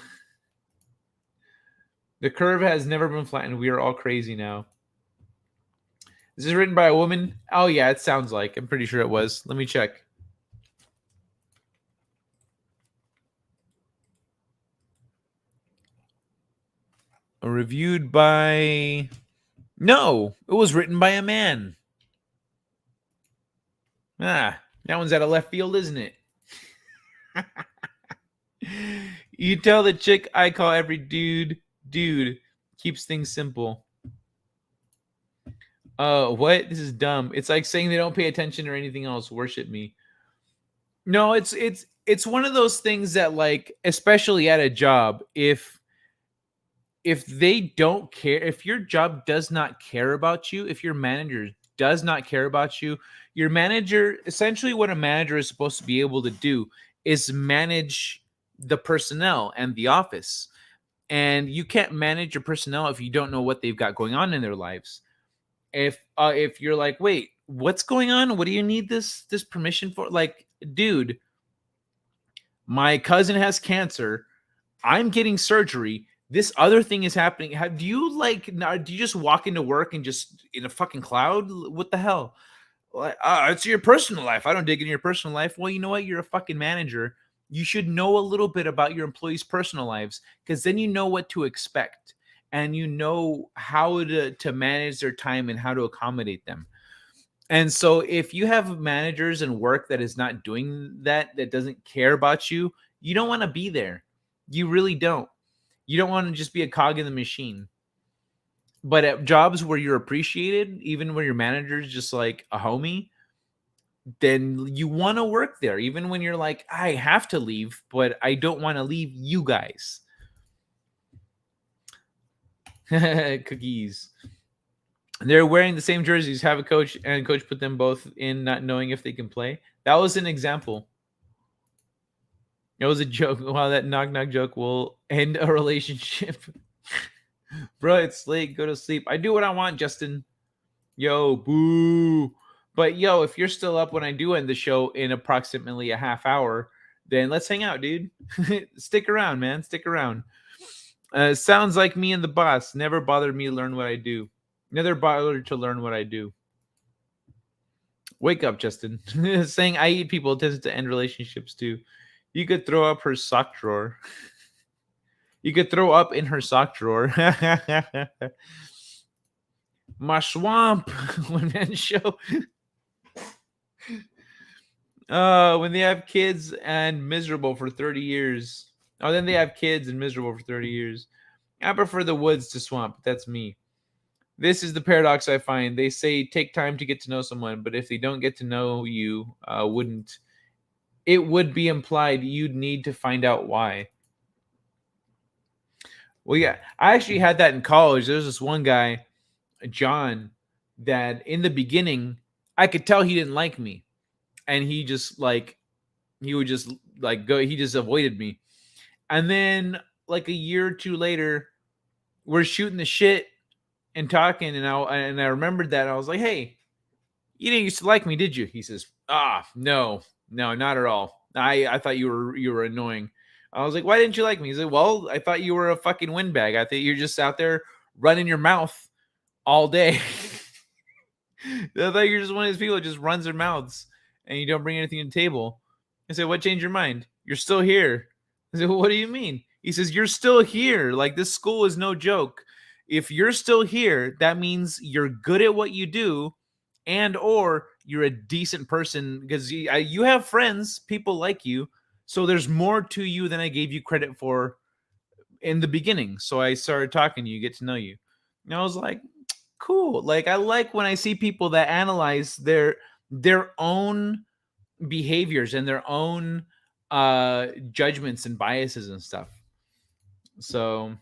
The curve has never been flattened. We are all crazy now. This is written by a woman. Oh yeah, it sounds like. I'm pretty sure it was. Let me check. Reviewed by... No, it was written by a man. Ah, that one's out of left field, isn't it? You tell the chick I call every dude, keeps things simple. What? This is dumb. It's like saying they don't pay attention or anything else. Worship me. No, it's one of those things that, like, especially at a job, if they don't care, if your job does not care about you, if your manager does not care about you, your manager, essentially what a manager is supposed to be able to do is manage the personnel and the office. And you can't manage your personnel if you don't know what they've got going on in their lives. If you're like, wait, what's going on? What do you need this permission for? Like, dude, my cousin has cancer. I'm getting surgery. This other thing is happening. Do you just walk into work and just in a fucking cloud? What the hell? Like, it's your personal life. I don't dig in your personal life. Well, you know what? You're a fucking manager. You should know a little bit about your employees' personal lives, because then you know what to expect and you know how to manage their time and how to accommodate them. And so if you have managers and work that is not doing that doesn't care about you, you don't want to be there. You really don't. You don't want to just be a cog in the machine. But at jobs where you're appreciated, even where your manager is just like a homie, then you want to work there. Even when you're like, I have to leave, but I don't want to leave you guys. Cookies. They're wearing the same jerseys, have a coach, and coach put them both in, not knowing if they can play. That was an example. It was a joke. Wow, that knock joke will end a relationship. Bro, it's late. Go to sleep. I do what I want, Justin. Yo, boo. But yo, if you're still up when I do end the show in approximately a half hour, then let's hang out, dude. Stick around, man. Stick around. Sounds like me and the boss. Never bothered me to learn what I do. Never bothered to learn what I do. Wake up, Justin. Saying I eat people tends to end relationships too. You could throw up her sock drawer. You could throw up in her sock drawer. My swamp. When men show. When they have kids and miserable for 30 years. Oh, then they have kids and miserable for 30 years. I prefer the woods to swamp. That's me. This is the paradox I find. They say take time to get to know someone, but if they don't get to know you, it would be implied you'd need to find out why. Well, yeah, I actually had that in college. There was this one guy, John, that in the beginning, I could tell he didn't like me. And he would just go, he just avoided me. And then like a year or two later, we're shooting the shit and talking, and I remembered that. I was like, hey, you didn't used to like me, did you? He says, no, not at all. I thought you were annoying. I was like, why didn't you like me? He's like, well, I thought you were a fucking windbag. I thought you're just out there running your mouth all day. I thought you're just one of these people that just runs their mouths and you don't bring anything to the table. I said, what changed your mind? You're still here. I said, well, what do you mean? He says, you're still here. Like, this school is no joke. If you're still here, that means you're good at what you do, and or you're a decent person, because you have friends, people like you. So there's more to you than I gave you credit for in the beginning. So I started talking to you, get to know you. And I was like, cool. Like, I like when I see people that analyze their own behaviors and their own judgments and biases and stuff. So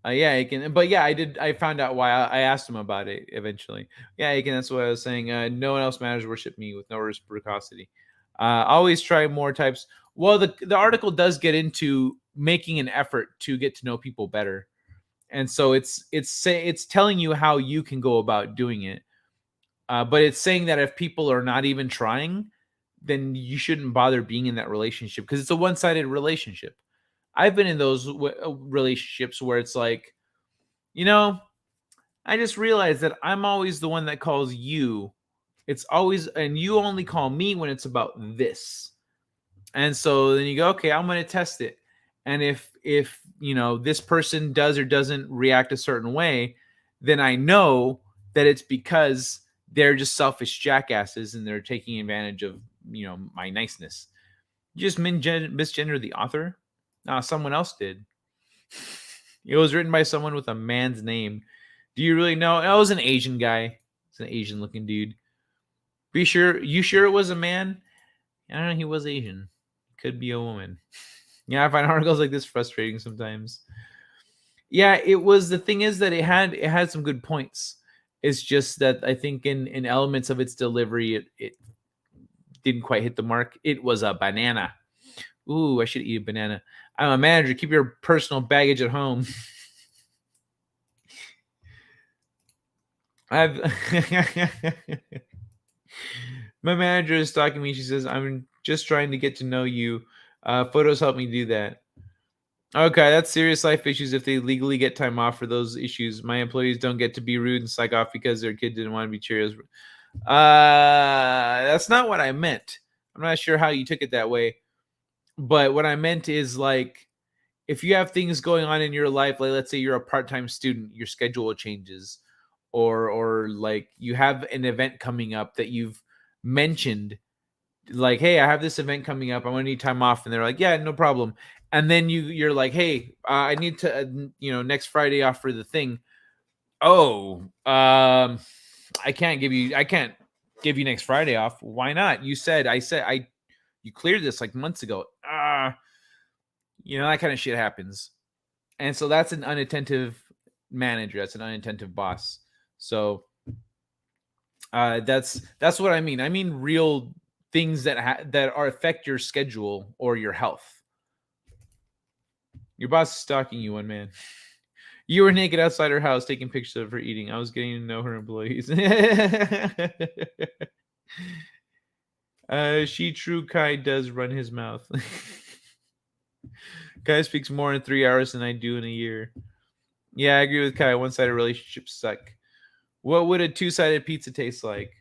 Yeah, Aiken. But yeah, I found out why. I asked him about it eventually. Yeah, Aiken, that's what I was saying. No one else matters. Worship me with no reciprocity. Always try more types. Well, the article does get into making an effort to get to know people better, and so it's telling you how you can go about doing it. But it's saying that if people are not even trying, then you shouldn't bother being in that relationship because it's a one-sided relationship. I've been in those relationships where it's like, I just realized that I'm always the one that calls you. It's always, and you only call me when it's about this. And so then you go, okay, I'm going to test it. And if this person does or doesn't react a certain way, then I know that it's because they're just selfish jackasses and they're taking advantage of my niceness. You just misgender the author? No, someone else did. It was written by someone with a man's name. Do you really know? It was an Asian guy. It's an Asian looking dude. Be sure. You sure it was a man? I don't know. He was Asian. Could be a woman. Yeah, I find articles like this frustrating sometimes. Yeah, it was. The thing is that it had some good points. It's just that I think in elements of its delivery, it didn't quite hit the mark. It was a banana. Ooh, I should eat a banana. I'm a manager. Keep your personal baggage at home. My manager is stalking to me. She says, I'm just trying to get to know you. Photos help me do that. Okay, that's serious life issues if they legally get time off for those issues. My employees don't get to be rude and psych off because their kid didn't want to be Cheerios. That's not what I meant. I'm not sure how you took it that way. But what I meant is like, if you have things going on in your life, like let's say you're a part-time student, your schedule changes, or like you have an event coming up that you've mentioned, like, hey, I have this event coming up, I'm gonna need time off, and they're like, yeah, no problem. And then you're like, hey, I need to next Friday off for the thing. Oh, I can't give you next Friday off. Why not? You cleared this like months ago. That kind of shit happens. And so that's an unattentive manager. That's an unattentive boss. So that's what I mean. I mean real things that affect your schedule or your health. Your boss is stalking you, one man. You were naked outside her house taking pictures of her eating. I was getting to know her employees. She true Kai does run his mouth. Kai speaks more in 3 hours than I do in a year. Yeah, I agree with Kai. One-sided relationships suck. What would a two-sided pizza taste like?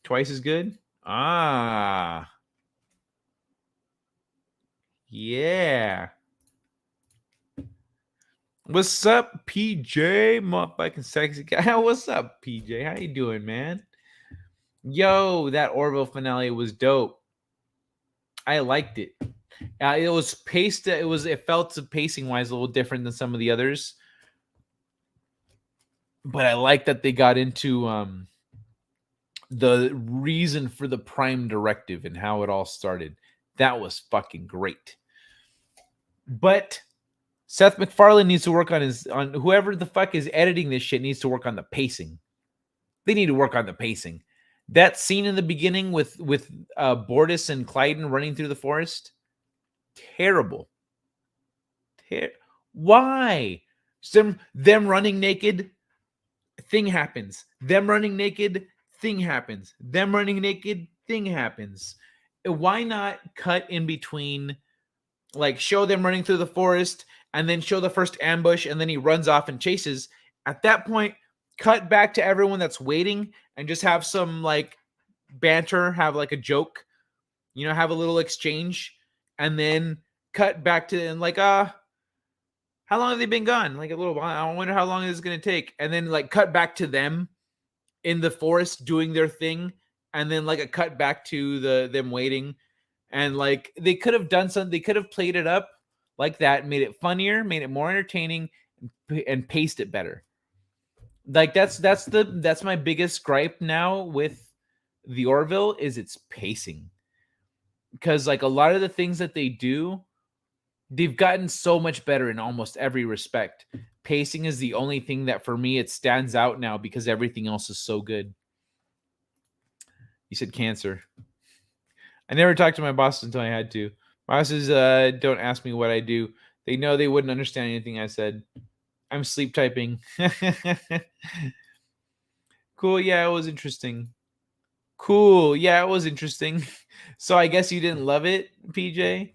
Twice as good? Ah. Yeah. What's up, PJ? Motherfucking sexy guy. What's up, PJ? How you doing, man? Yo, that Orville finale was dope. I liked it. It was paced. It felt pacing wise a little different than some of the others. But I like that they got into the reason for the Prime Directive and how it all started. That was fucking great. But Seth MacFarlane needs to work on whoever the fuck is editing this shit needs to work on the pacing. They need to work on the pacing. That scene in the beginning with Bortus and Clyden running through the forest, terrible. Why? Them running naked, thing happens. Them running naked, thing happens. Them running naked, thing happens. Why not cut in between, like show them running through the forest and then show the first ambush and then he runs off and chases? At that point, cut back to everyone that's waiting and just have some like banter, have like a joke, have a little exchange, and then cut back to and like how long have they been gone? Like a little while. I wonder how long this is going to take. And then like cut back to them in the forest doing their thing, and then like a cut back to them waiting. And like they could have done something. They could have played it up like that, made it funnier, made it more entertaining, and paced it better. Like that's my biggest gripe now with the Orville is its pacing. Because like a lot of the things that they do they've gotten so much better in almost every respect. Pacing is the only thing that for me it stands out now because everything else is so good. You said cancer. I never talked to my boss until I had to. My bosses don't ask me what I do. They know they wouldn't understand anything I said. I'm sleep typing. Cool. Yeah, it was interesting. Cool. Yeah, it was interesting. So I guess you didn't love it, PJ?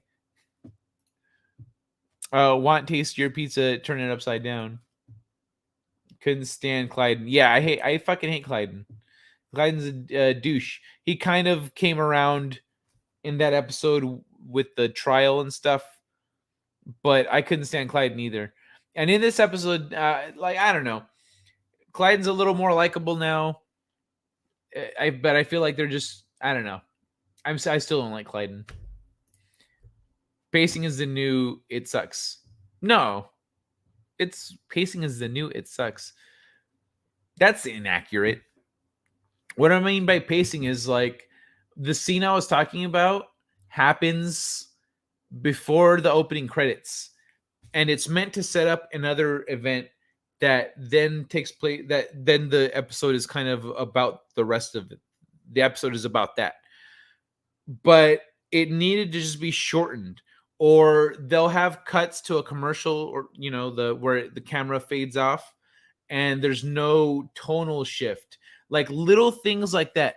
Want taste your pizza, turn it upside down. Couldn't stand Clyden. Yeah, I fucking hate Clyden. Clyden's a douche. He kind of came around in that episode with the trial and stuff, but I couldn't stand Clyden either. And in this episode, like, I don't know, Clyden's a little more likable now. But I feel like they're just, I don't know. I still don't like Clyden. Pacing is the new it sucks. No, it's pacing is the new it sucks. That's inaccurate. What I mean by pacing is like the scene I was talking about happens before the opening credits, and it's meant to set up another event that then takes place, that then the episode is kind of about the rest of it. The episode is about that, but it needed to just be shortened, or they'll have cuts to a commercial, or where the camera fades off and there's no tonal shift, like little things like that,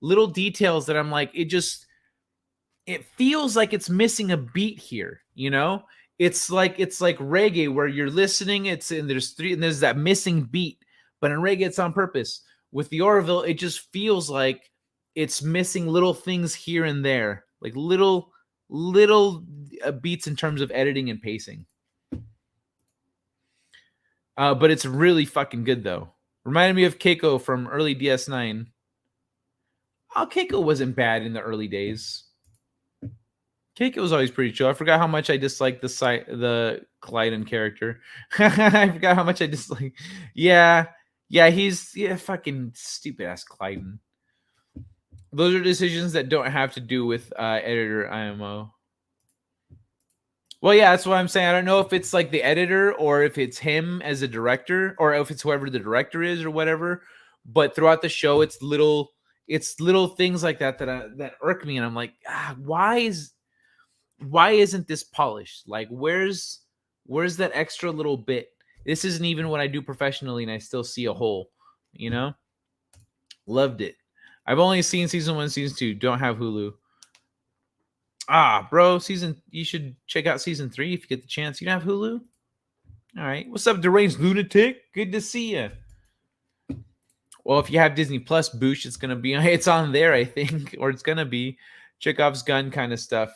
little details that I'm like, it feels like it's missing a beat here. It's like reggae where you're listening, and there's that missing beat, but in reggae it's on purpose. With the Orville, it just feels like it's missing little things here and there, like little beats in terms of editing and pacing. But it's really fucking good though. Reminded me of Keiko from early DS9. Oh, Keiko wasn't bad in the early days. Keiko was always pretty chill. I forgot how much I disliked the Clyden character. I forgot how much I dislike. Yeah, he's fucking stupid ass Clyden. Those are decisions that don't have to do with editor IMO. Well, yeah, that's what I'm saying. I don't know if it's like the editor or if it's him as a director or if it's whoever the director is or whatever. But throughout the show, it's little things like that that irk me, and I'm like, why isn't this polished? Like, where's that extra little bit? This isn't even what I do professionally, and I still see a hole. Loved it. I've only seen season 1, season 2. Don't have Hulu. Bro, you should check out season 3 if you get the chance. You don't have Hulu? All right. What's up, deranged lunatic? Good to see you. Well, if you have Disney Plus, Boosh, it's on there, I think, or it's gonna be Chekhov's gun kind of stuff.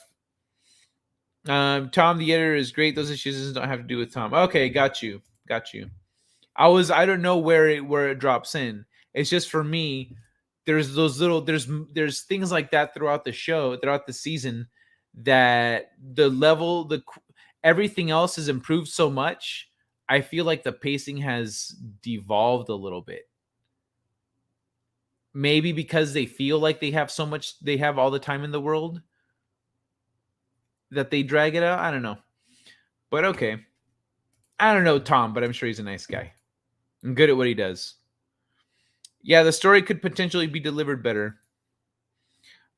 Tom, the editor, is great. Those issues don't have to do with Tom. Okay, got you. I don't know where it drops in. It's just for me. There's those little there's things like that throughout the show, throughout the season, that everything else has improved so much. I feel like the pacing has devolved a little bit. Maybe because they feel like they have all the time in the world that they drag it out. I don't know. But okay. I don't know Tom, but I'm sure he's a nice guy and good at what he does. Yeah, the story could potentially be delivered better.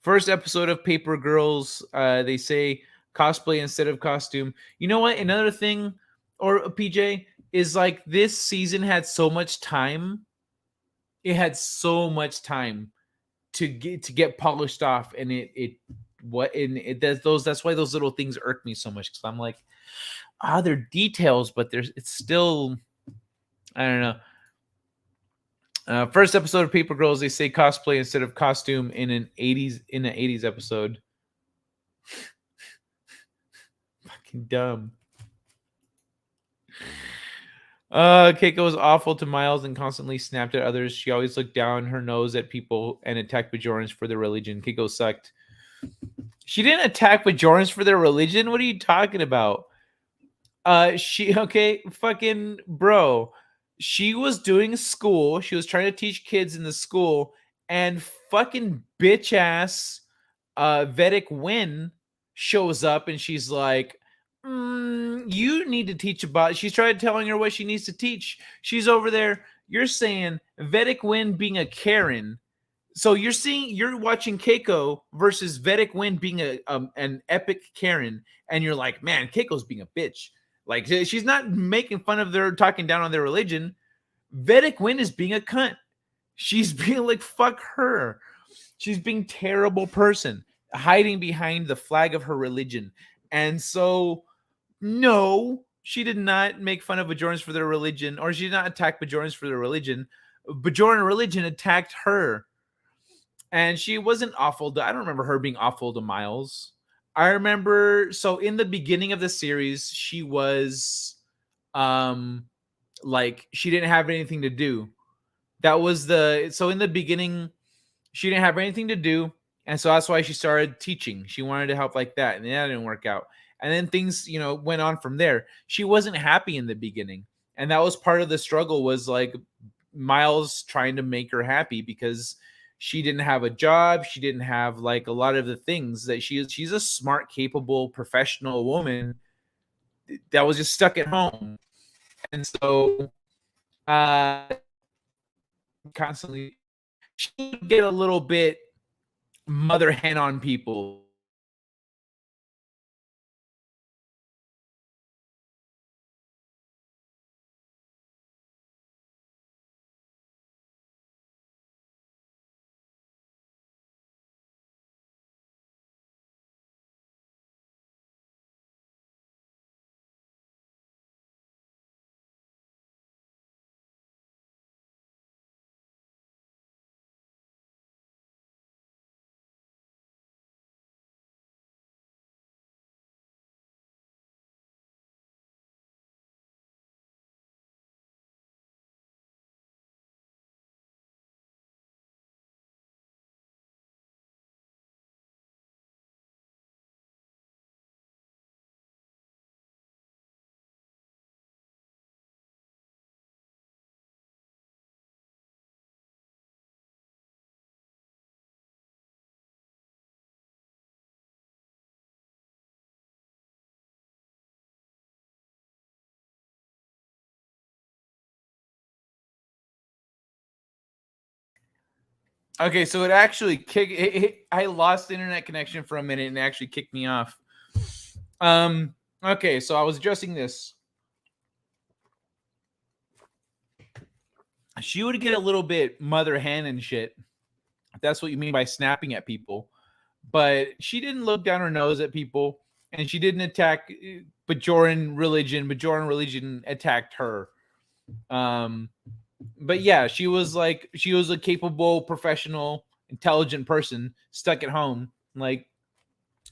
First episode of Paper Girls, they say cosplay instead of costume. You know what? Another thing, or PJ, is like this season had so much time. It had so much time to get polished off, and that's why those little things irk me so much, because I'm like, they're details, but it's still, I don't know. First episode of Paper Girls, they say cosplay instead of costume in an 80s episode. Fucking dumb. Keiko was awful to Miles and constantly snapped at others. She always looked down her nose at people and attacked Bajorans for their religion. Keiko sucked. She didn't attack Bajorans for their religion? What are you talking about? Fucking bro. She was doing school. She was trying to teach kids in the school, and fucking bitch ass Vedic Wynn shows up and she's like, you need to teach about. She's tried telling her what she needs to teach. She's over there. You're saying Vedic Wind being a Karen. So you're watching Keiko versus Vedic Wind being an epic Karen, and you're like, man, Keiko's being a bitch. Like, she's not making fun of their talking down on their religion. Vedic Wind is being a cunt. She's being like, fuck her. She's being terrible person, hiding behind the flag of her religion. And so, no, she did not make fun of Bajorans for their religion, or she did not attack Bajorans for their religion. Bajoran religion attacked her. And she wasn't awful. I don't remember her being awful to Miles. I remember, so in the beginning of the series, she was like, she didn't have anything to do. So in the beginning, she didn't have anything to do. And so that's why she started teaching. She wanted to help like that. And that didn't work out. And then things, went on from there. She wasn't happy in the beginning. And that was part of the struggle, was like Miles trying to make her happy, because she didn't have a job. She didn't have like a lot of the things that she's a smart, capable, professional woman that was just stuck at home. And so constantly she would get a little bit mother hen on people. Okay, so it actually kicked. I lost internet connection for a minute and it actually kicked me off. Okay, so I was addressing this. She would get a little bit mother hen and shit. If that's what you mean by snapping at people. But she didn't look down her nose at people, and she didn't attack Bajoran religion. Bajoran religion attacked her. But yeah, she was a capable, professional, intelligent person stuck at home. Like,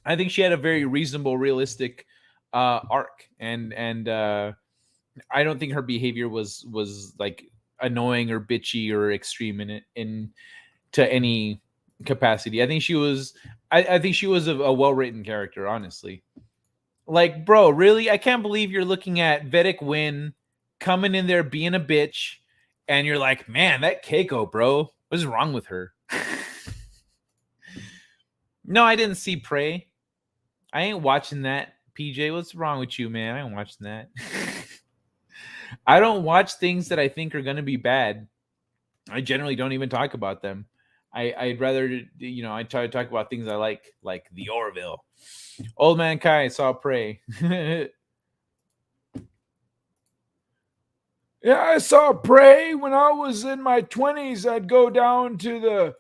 I think she had a very reasonable, realistic arc, and I don't think her behavior was like annoying or bitchy or extreme in to any capacity. I think she was a well-written character, honestly. Like, bro, really? I can't believe you're looking at Vedic Win coming in there being a bitch, and you're like, man, that Keiko, bro. What's wrong with her? No, I didn't see Prey. I ain't watching that. PJ, what's wrong with you, man? I ain't watching that. I don't watch things that I think are going to be bad. I generally don't even talk about them. I'd rather, I try to talk about things I like The Orville. Old Man Kai saw Prey. Yeah, I saw Prey when I was in my 20s. I'd go down to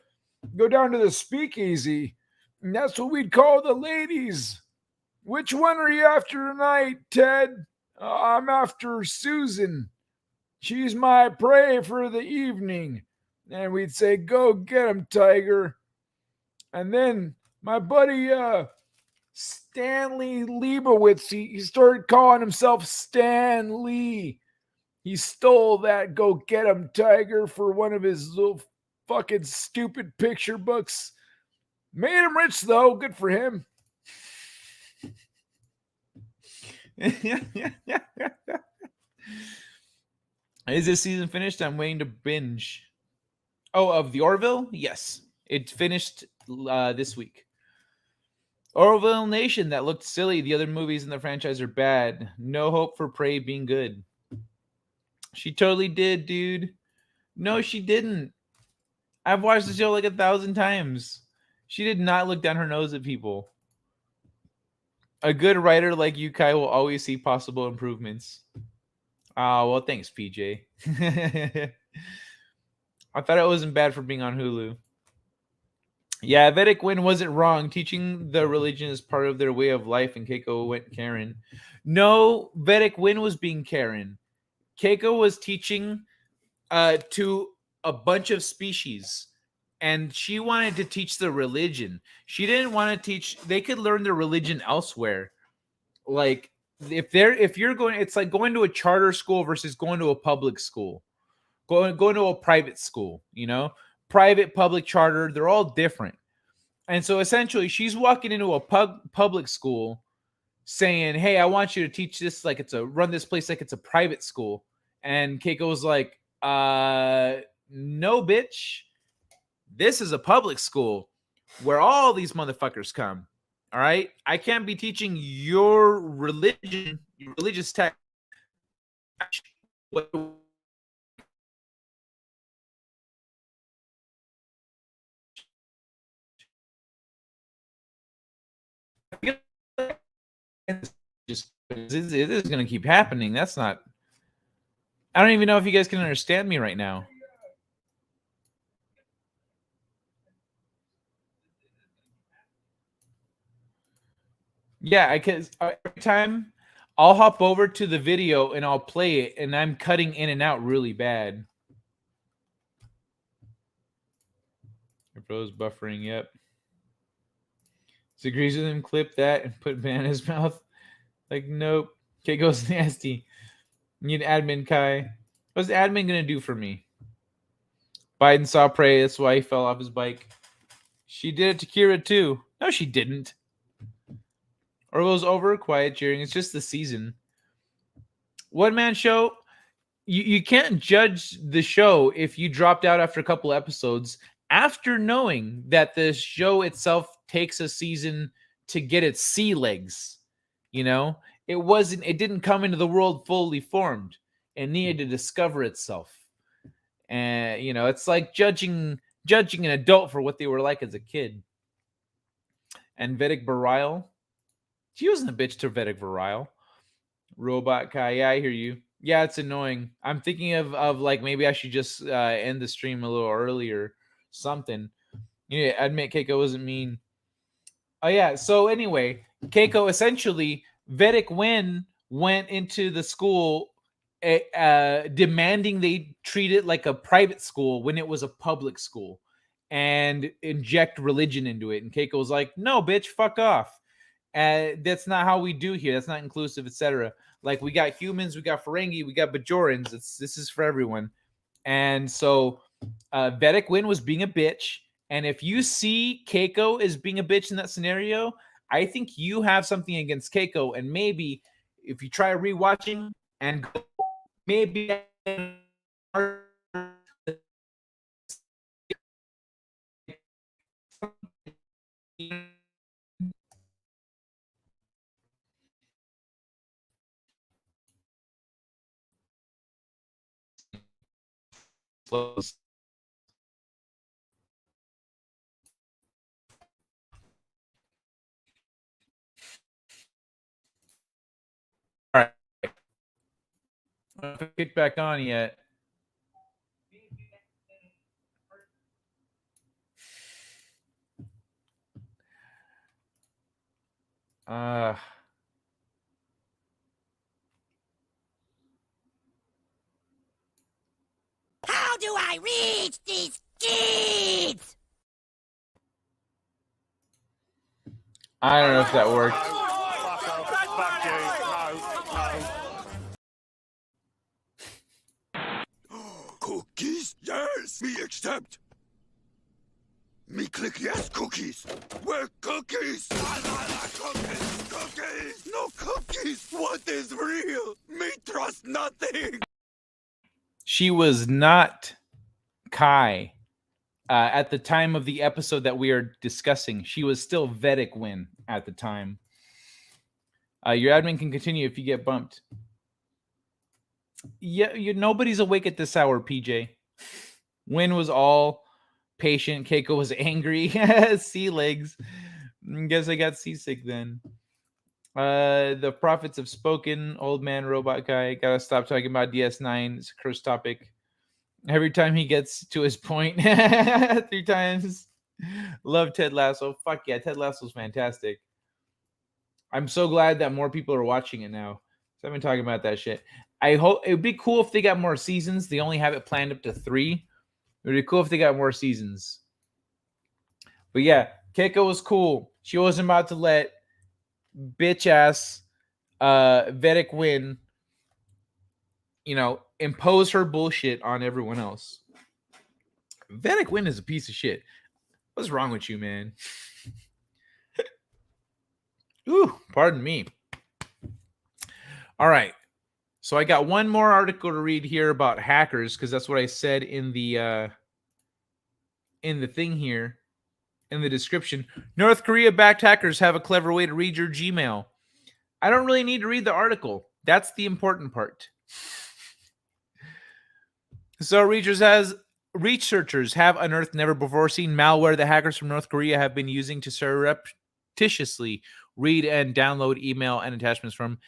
the speakeasy, and that's what we'd call the ladies. Which one are you after tonight, Ted? I'm after Susan. She's my prey for the evening. And we'd say, go get him, Tiger. And then my buddy Stanley Leibowitz, he started calling himself Stan Lee. He stole that "Go Get 'em, Tiger" for one of his little fucking stupid picture books. Made him rich, though. Good for him. Is this season finished? I'm waiting to binge. Oh, of The Orville? Yes. It finished this week. Orville Nation, that looked silly. The other movies in the franchise are bad. No hope for Prey being good. She totally did, dude. No, she didn't. I've watched the show like 1,000 times. She did not look down her nose at people. A good writer like you, Kai, will always see possible improvements. Oh, well, thanks, PJ. I thought it wasn't bad for being on Hulu. Yeah, Vedic Win wasn't wrong. Teaching the religion is part of their way of life, and Keiko went Karen. No, Vedic Win was being Karen. Keiko was teaching to a bunch of species, and she wanted to teach the religion. She didn't want to teach. They could learn their religion elsewhere. Like if you're going, it's like going to a charter school versus going to a public school. Going to a private school, you know, private, public, charter, they're all different. And so essentially she's walking into a public school saying, hey, I want you to teach this like run this place like it's a private school. And Keiko was like, no, bitch. This is a public school where all these motherfuckers come. All right. I can't be teaching your religion, your religious text. Just it is going to keep happening. That's not. I don't even know if you guys can understand me right now. Yeah, I can. Every time I'll hop over to the video and I'll play it, and I'm cutting in and out really bad. Bro's buffering. Yep. Disagrees with him. Clip that and put ban in his mouth. Like, nope. Keiko's nasty. Need admin, Kai. What's the admin gonna do for me? Biden saw Prey. That's why he fell off his bike. She did it to Kira too. No, she didn't. Orlo's over. Quiet cheering. It's just the season. One man show. You can't judge the show if you dropped out after a couple episodes after knowing that the show itself takes a season to get its sea legs. You know, it didn't come into the world fully formed. It needed to discover itself. And you know, it's like judging an adult for what they were like as a kid. And Vedic Barile, she wasn't a bitch to Vedic Barile. Robot Kai, yeah, I hear you. Yeah, it's annoying. I'm thinking of like maybe I should just end the stream a little earlier, something. Yeah, admit Keiko wasn't mean. Oh yeah. So anyway, Keiko essentially Vedic Win went into the school demanding they treat it like a private school when it was a public school and inject religion into it. And Keiko was like, no, bitch, fuck off. That's not how we do here. That's not inclusive, etc. Like, we got humans, we got Ferengi, we got Bajorans. This is for everyone. And so Vedic Win was being a bitch. And if you see Keiko as being a bitch in that scenario, I think you have something against Keiko. And maybe if you try rewatching and go, maybe close. All right. I haven't kicked back on yet. How do I reach these kids? I don't know if that worked. Cookies? Yes, me accept. Me click yes, cookies. Where cookies? Cookies, cookies, no cookies. What is real? Me trust nothing. She was not Kai at the time of the episode that we are discussing. She was still Vedic Win. at the time. Your admin can continue if you get bumped. Yeah, nobody's awake at this hour, PJ. Win was all patient. Keiko was angry. Sea legs. Guess I got seasick then. The prophets have spoken. Old man robot guy. Gotta stop talking about DS9. It's a cursed topic. Every time he gets to his point. 3 times. Love Ted Lasso. Fuck yeah, Ted Lasso's fantastic. I'm so glad that more people are watching it now. So I've been talking about that shit. I hope it would be cool if they got more seasons. They only have it planned up to 3. It would be cool if they got more seasons. But yeah, Keiko was cool. She wasn't about to let bitch ass Vedic Win, impose her bullshit on everyone else. Vedic Win is a piece of shit. What's wrong with you, man? Ooh, pardon me. All right. So I got one more article to read here about hackers, because that's what I said in the thing here, in the description. North Korea-backed hackers have a clever way to read your Gmail. I don't really need to read the article. That's the important part. So researchers have unearthed never-before-seen malware that hackers from North Korea have been using to surreptitiously read and download email and attachments from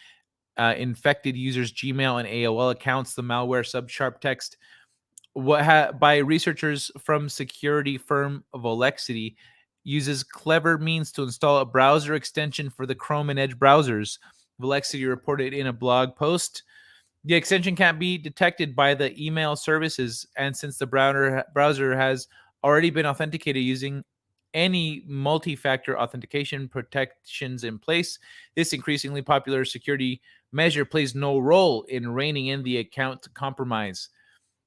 infected users' Gmail and AOL accounts. The malware subsharp text by researchers from security firm Volexity uses clever means to install a browser extension for the Chrome and Edge browsers. Volexity reported in a blog post. The extension can't be detected by the email services, and since the browser has already been authenticated using any multi-factor authentication protections in place, this increasingly popular security measure plays no role in reining in the account compromise.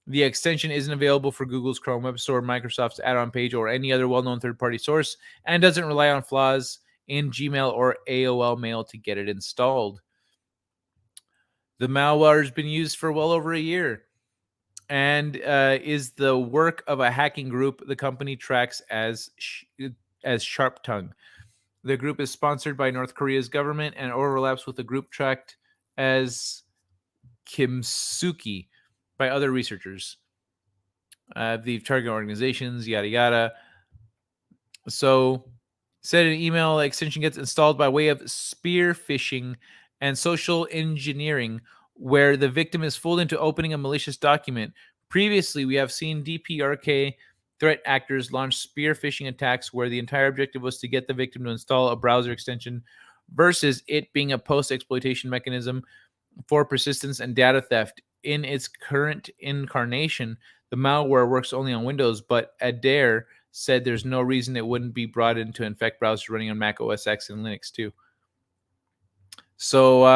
The extension isn't available for Google's Chrome Web Store, Microsoft's add-on page, or any other well-known third-party source, and doesn't rely on flaws in Gmail or AOL Mail to get it installed. The malware has been used for well over a year and is the work of a hacking group the company tracks as Sharp Tongue. The group is sponsored by North Korea's government and overlaps with a group tracked as Kimsuki by other researchers. The target organizations, yada yada. So, said an email extension gets installed by way of spear phishing and social engineering, where the victim is fooled into opening a malicious document. Previously, we have seen DPRK threat actors launch spear phishing attacks where the entire objective was to get the victim to install a browser extension, versus it being a post-exploitation mechanism for persistence and data theft. In its current incarnation, the malware works only on Windows, but Adair said there's no reason it wouldn't be brought in to infect browsers running on Mac OS X and Linux too. So,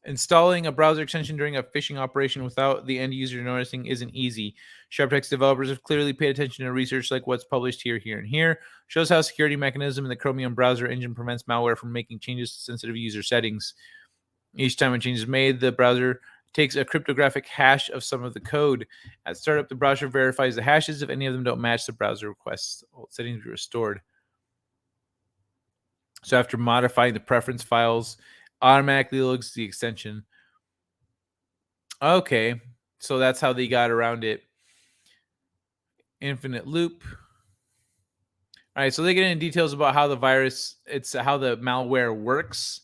installing a browser extension during a phishing operation without the end user noticing isn't easy. SharpText developers have clearly paid attention to research like what's published here, and here. Shows how security mechanism in the Chromium browser engine prevents malware from making changes to sensitive user settings. Each time a change is made, the browser takes a cryptographic hash of some of the code. At startup, the browser verifies the hashes. If any of them don't match, the browser requests settings be restored. So after modifying the preference files, automatically loads the extension. Okay, so that's how they got around it. Infinite loop. All right, so they get into details about how the how the malware works.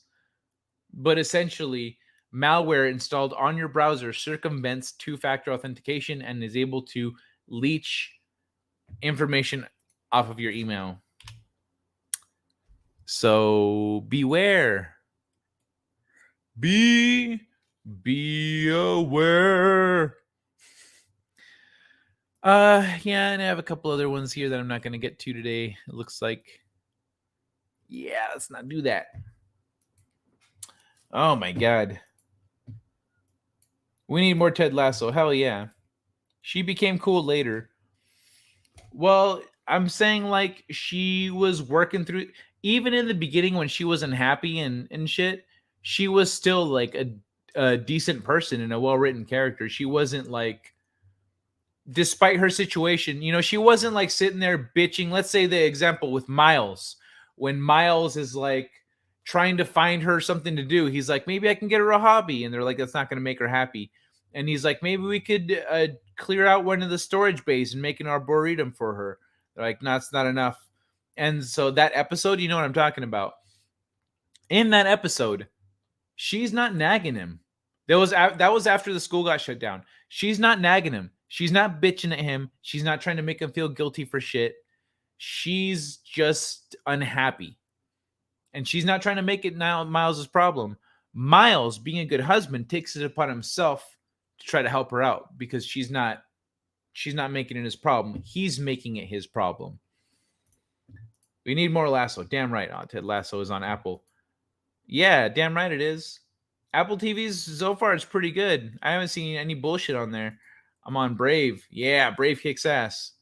But essentially, malware installed on your browser circumvents two-factor authentication and is able to leech information off of your email. So beware. Be aware. Yeah, and I have a couple other ones here that I'm not going to get to today. It looks like, yeah, let's not do that. Oh my God. We need more Ted Lasso. Hell yeah. She became cool later. Well, I'm saying like she was working through, even in the beginning when she wasn't happy and shit, she was still like a decent person and a well-written character. She wasn't like, despite her situation, she wasn't like sitting there bitching. Let's say the example with Miles, When Miles is like trying to find her something to do, he's like, maybe I can get her a hobby. And they're like, that's not going to make her happy. And he's like, maybe we could clear out one of the storage bays and make an arboretum for her. They're like, no, that's not enough. And so that episode, you know what I'm talking about. In that episode, she's not nagging him. That was after the school got shut down. She's not nagging him. She's not bitching at him. She's not trying to make him feel guilty for shit. She's just unhappy. And she's not trying to make it now Miles' problem. Miles, being a good husband, takes it upon himself to try to help her out because she's not making it his problem. He's making it his problem. We need more Lasso. Damn right. Ted Lasso is on Apple. Yeah, damn right it is. Apple TV's so far it's pretty good. I haven't seen any bullshit on there. I'm on Brave. Yeah, Brave kicks ass.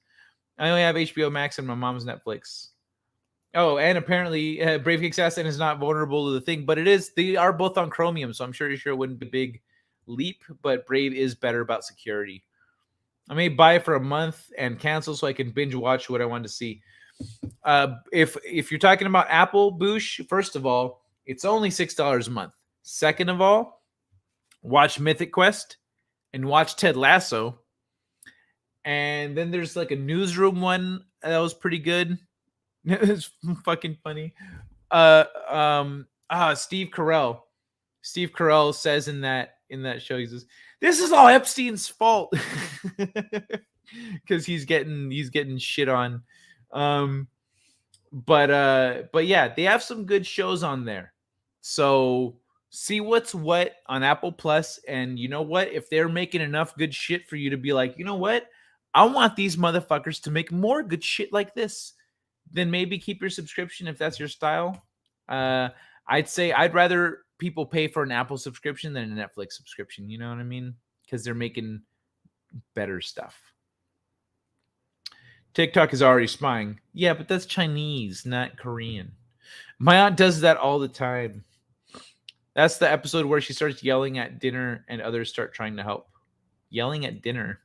I only have HBO Max and my mom's Netflix. Oh, and apparently Brave kicks ass and is not vulnerable to the thing, but it is. They are both on Chromium, so I'm sure it wouldn't be a big leap, but Brave is better about security. I may buy it for a month and cancel so I can binge watch what I want to see. If you're talking about Apple, Boosh, first of all, it's only $6 a month. Second of all, watch Mythic Quest and watch Ted Lasso. And then there's like a newsroom one that was pretty good. It's fucking funny. Steve Carell. Steve Carell says in that show, he says, "This is all Epstein's fault," because he's getting shit on. But yeah, they have some good shows on there. So see what's what on Apple Plus, and you know what? If they're making enough good shit for you to be like, you know what? I want these motherfuckers to make more good shit like this, then maybe keep your subscription if that's your style. I'd say I'd rather people pay for an Apple subscription than a Netflix subscription. You know what I mean? Because they're making better stuff. TikTok is already spying. Yeah, but that's Chinese, not Korean. My aunt does that all the time. That's the episode where she starts yelling at dinner and others start trying to help. Yelling at dinner.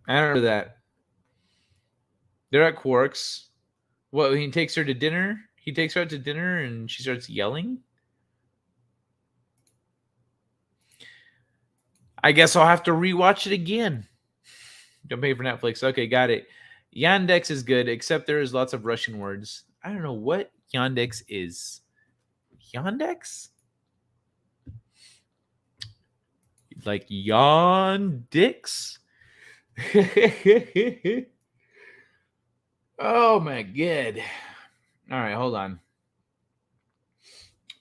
I don't remember that. They're at Quarks. What, he takes her to dinner? He takes her out to dinner and she starts yelling? I guess I'll have to rewatch it again. Don't pay for Netflix. Okay, got it. Yandex is good, except there is lots of Russian words. I don't know what Yandex is. Yandex? Like Yandix? Oh my god. All right, hold on.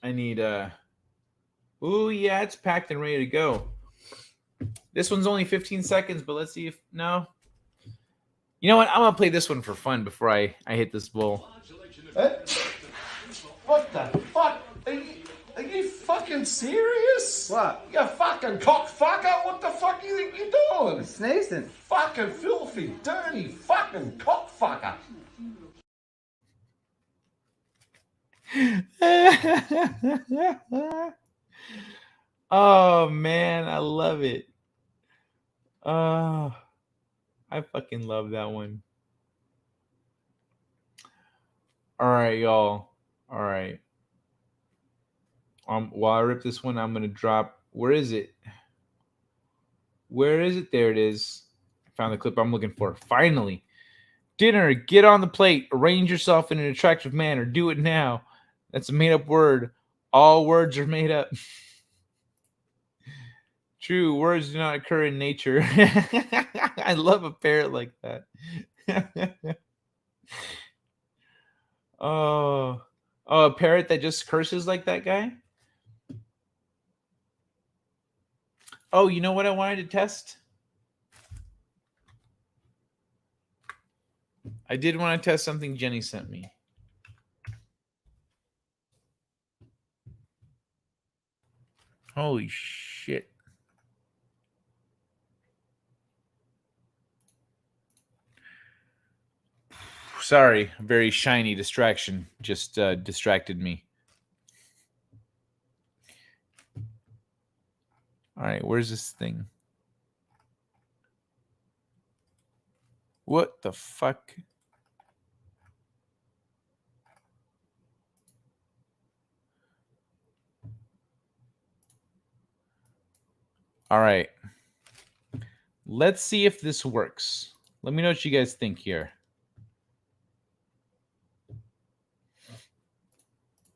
I need oh yeah, it's packed and ready to go. This one's only 15 seconds, but let's see if no. You know what? I'm gonna play this one for fun before I hit this bull. What the fuck? Are you fucking serious? What? You fucking cockfucker! What the fuck you think you're doing? Sneezing. Fucking filthy, dirty, fucking cockfucker! Oh man, I love it. Oh, I fucking love that one. All right, y'all. All right. While I rip this one, I'm gonna drop. Where is it? Where is it? There it is. I found the clip I'm looking for. Finally. Dinner, get on the plate. Arrange yourself in an attractive manner. Do it now. That's a made-up word. All words are made up. True, words do not occur in nature. I love a parrot like that. Oh, a parrot that just curses like that guy? Oh, you know what I wanted to test? I did want to test something Jenny sent me. Holy shit. Sorry, very shiny distraction just distracted me. All right, where's this thing? What the fuck? All right. Let's see if this works. Let me know what you guys think here.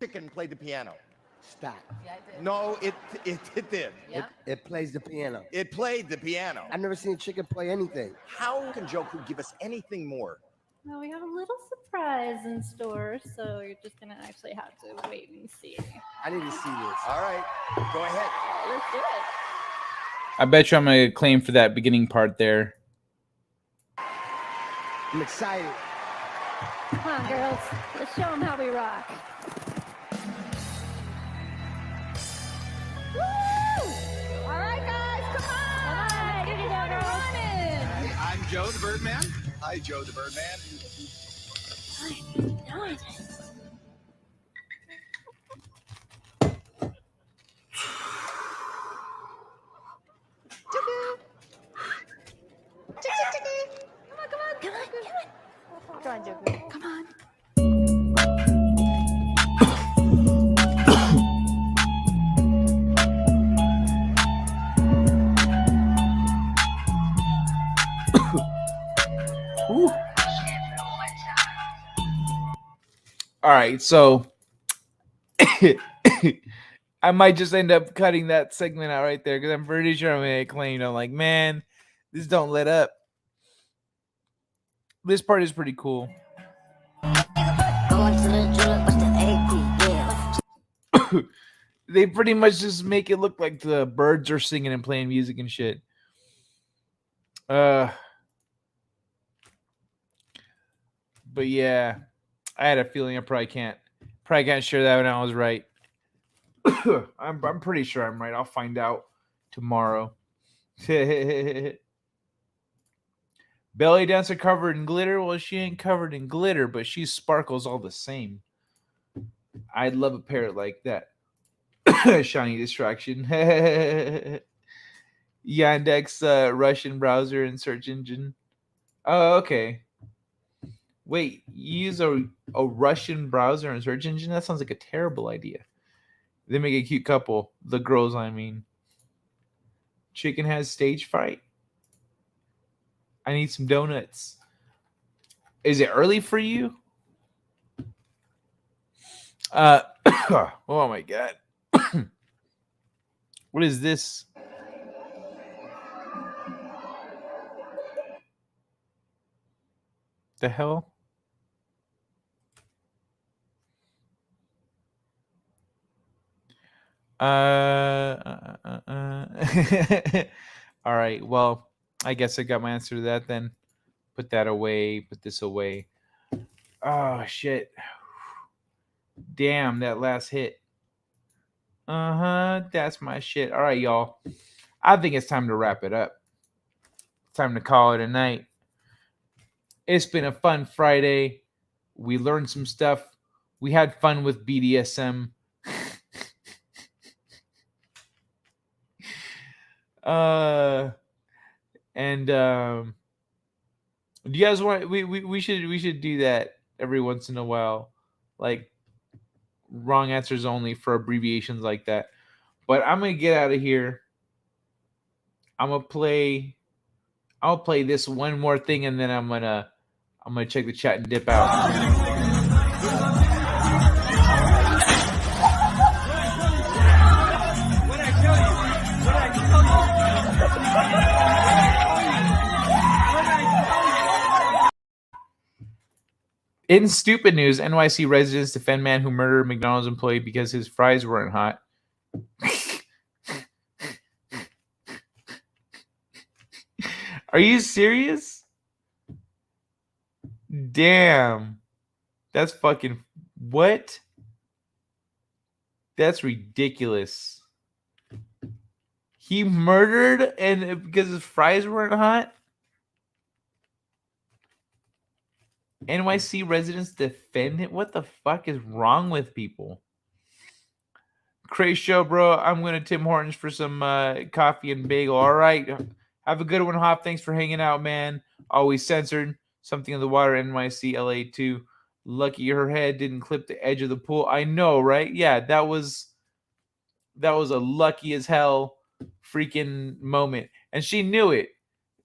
Chicken played the piano. Stop. Yeah, I did. No, it did. Yeah? It plays the piano. It played the piano. I've never seen a chicken play anything. How can Joku give us anything more? Well, we have a little surprise in store, so you're just gonna actually have to wait and see. I need to see this. All right, go ahead. Let's do it. I bet you I'm going to claim for that beginning part there. I'm excited. Come on, girls. Let's show them how we rock. Woo! All right, guys, come on! Get it out running! I'm Joe the Birdman. Hi, Joe the Birdman. Come on, Joker. Come on. All right, so I might just end up cutting that segment out right there because I'm pretty sure I'm going to claim. I'm like, man, this don't let up. This part is pretty cool. They pretty much just make it look like the birds are singing and playing music and shit. But yeah, I had a feeling I probably can't share that when I was right. I'm pretty sure I'm right. I'll find out tomorrow. Belly dancer covered in glitter. Well, she ain't covered in glitter, but she sparkles all the same. I'd love a parrot like that. Shiny distraction. Yandex Russian browser and search engine. Oh, okay. Wait, you use a Russian browser and search engine? That sounds like a terrible idea. They make a cute couple. The girls, I mean. Chicken has stage fright. I need some donuts. Is it early for you? Oh my god. What is this? The hell? All right. Well, I guess I got my answer to that then. Put that away. Put this away. Oh, shit. Damn, that last hit. That's my shit. All right, y'all. I think it's time to wrap it up. Time to call it a night. It's been a fun Friday. We learned some stuff. We had fun with BDSM. Do you guys want we should do that every once in a while, like wrong answers only for abbreviations like that. But I'm gonna get out of here. I'll play this one more thing, and then I'm gonna check the chat and dip out. In stupid news, NYC residents defend man who murdered McDonald's employee because his fries weren't hot. Are you serious? Damn. That's fucking... What? That's ridiculous. He murdered and because his fries weren't hot? NYC residents defend it? What the fuck is wrong with people? Crazy show, bro. I'm going to Tim Hortons for some coffee and bagel. All right. Have a good one, Hop. Thanks for hanging out, man. Always censored. Something in the water. NYC LA 2. Lucky her head didn't clip the edge of the pool. I know, right? Yeah, that was a lucky as hell freaking moment. And she knew it.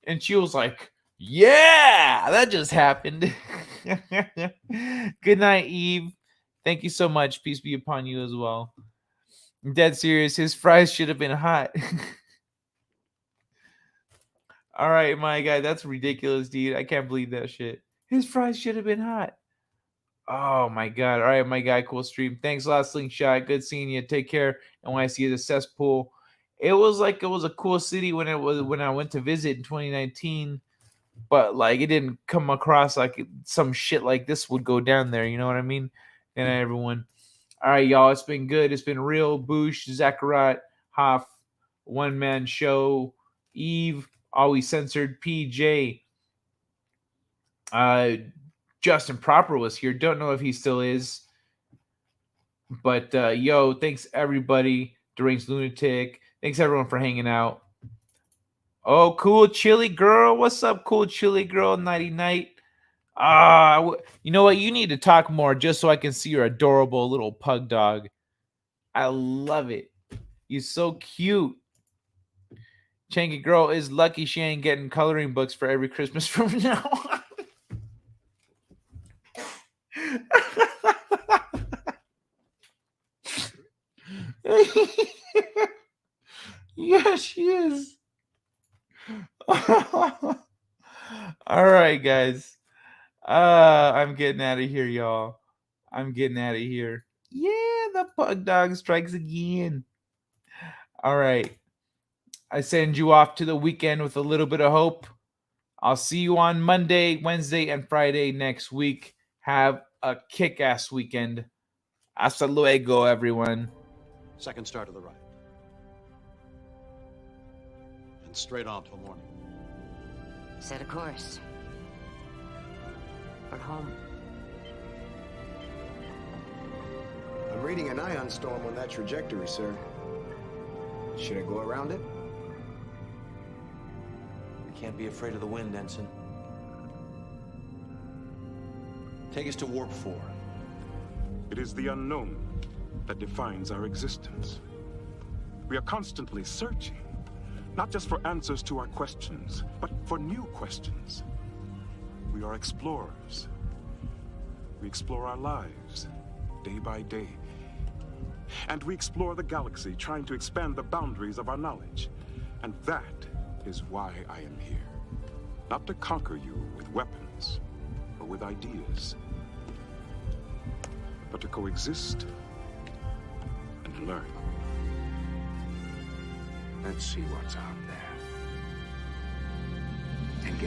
And she was like, yeah, that just happened. Good night, Eve. Thank you so much. Peace be upon you as well. I'm dead serious. His fries should have been hot. All right, my guy. That's ridiculous, dude. I can't believe that shit. His fries should have been hot. Oh my god. All right, my guy. Cool stream. Thanks a lot, Slingshot. Good seeing you. Take care. And when I see the cesspool, it was a cool city when I went to visit in 2019, but like it didn't come across like some shit like this would go down there. You know what I mean? And everyone. All right, y'all. It's been good. It's been real. Boosh, Zachariah, Hoff, One Man Show, Eve, Always Censored, PJ. Justin Proper was here. Don't know if he still is. But yo, thanks everybody. Deranged Lunatic. Thanks everyone for hanging out. Oh, cool chili girl. What's up, cool chili girl? Nighty night. You know what? You need to talk more just so I can see your adorable little pug dog. I love it. He's so cute. Chanky girl is lucky she ain't getting coloring books for every Christmas from now on. Yeah, she is. All right, guys. I'm getting out of here, y'all. I'm getting out of here. Yeah, the pug dog strikes again. All right. I send you off to the weekend with a little bit of hope. I'll see you on Monday, Wednesday, and Friday next week. Have a kick-ass weekend. Hasta luego, everyone. Second star to the right. And straight on till morning. Set a course. For home. I'm reading an ion storm on that trajectory, sir. Should I go around it? We can't be afraid of the wind, Ensign. Take us to Warp 4. It is the unknown that defines our existence. We are constantly searching, not just for answers to our questions, but for new questions. We are explorers. We explore our lives, day by day. And we explore the galaxy, trying to expand the boundaries of our knowledge. And that is why I am here. Not to conquer you with weapons or with ideas, but to coexist and learn. Let's see what's out there.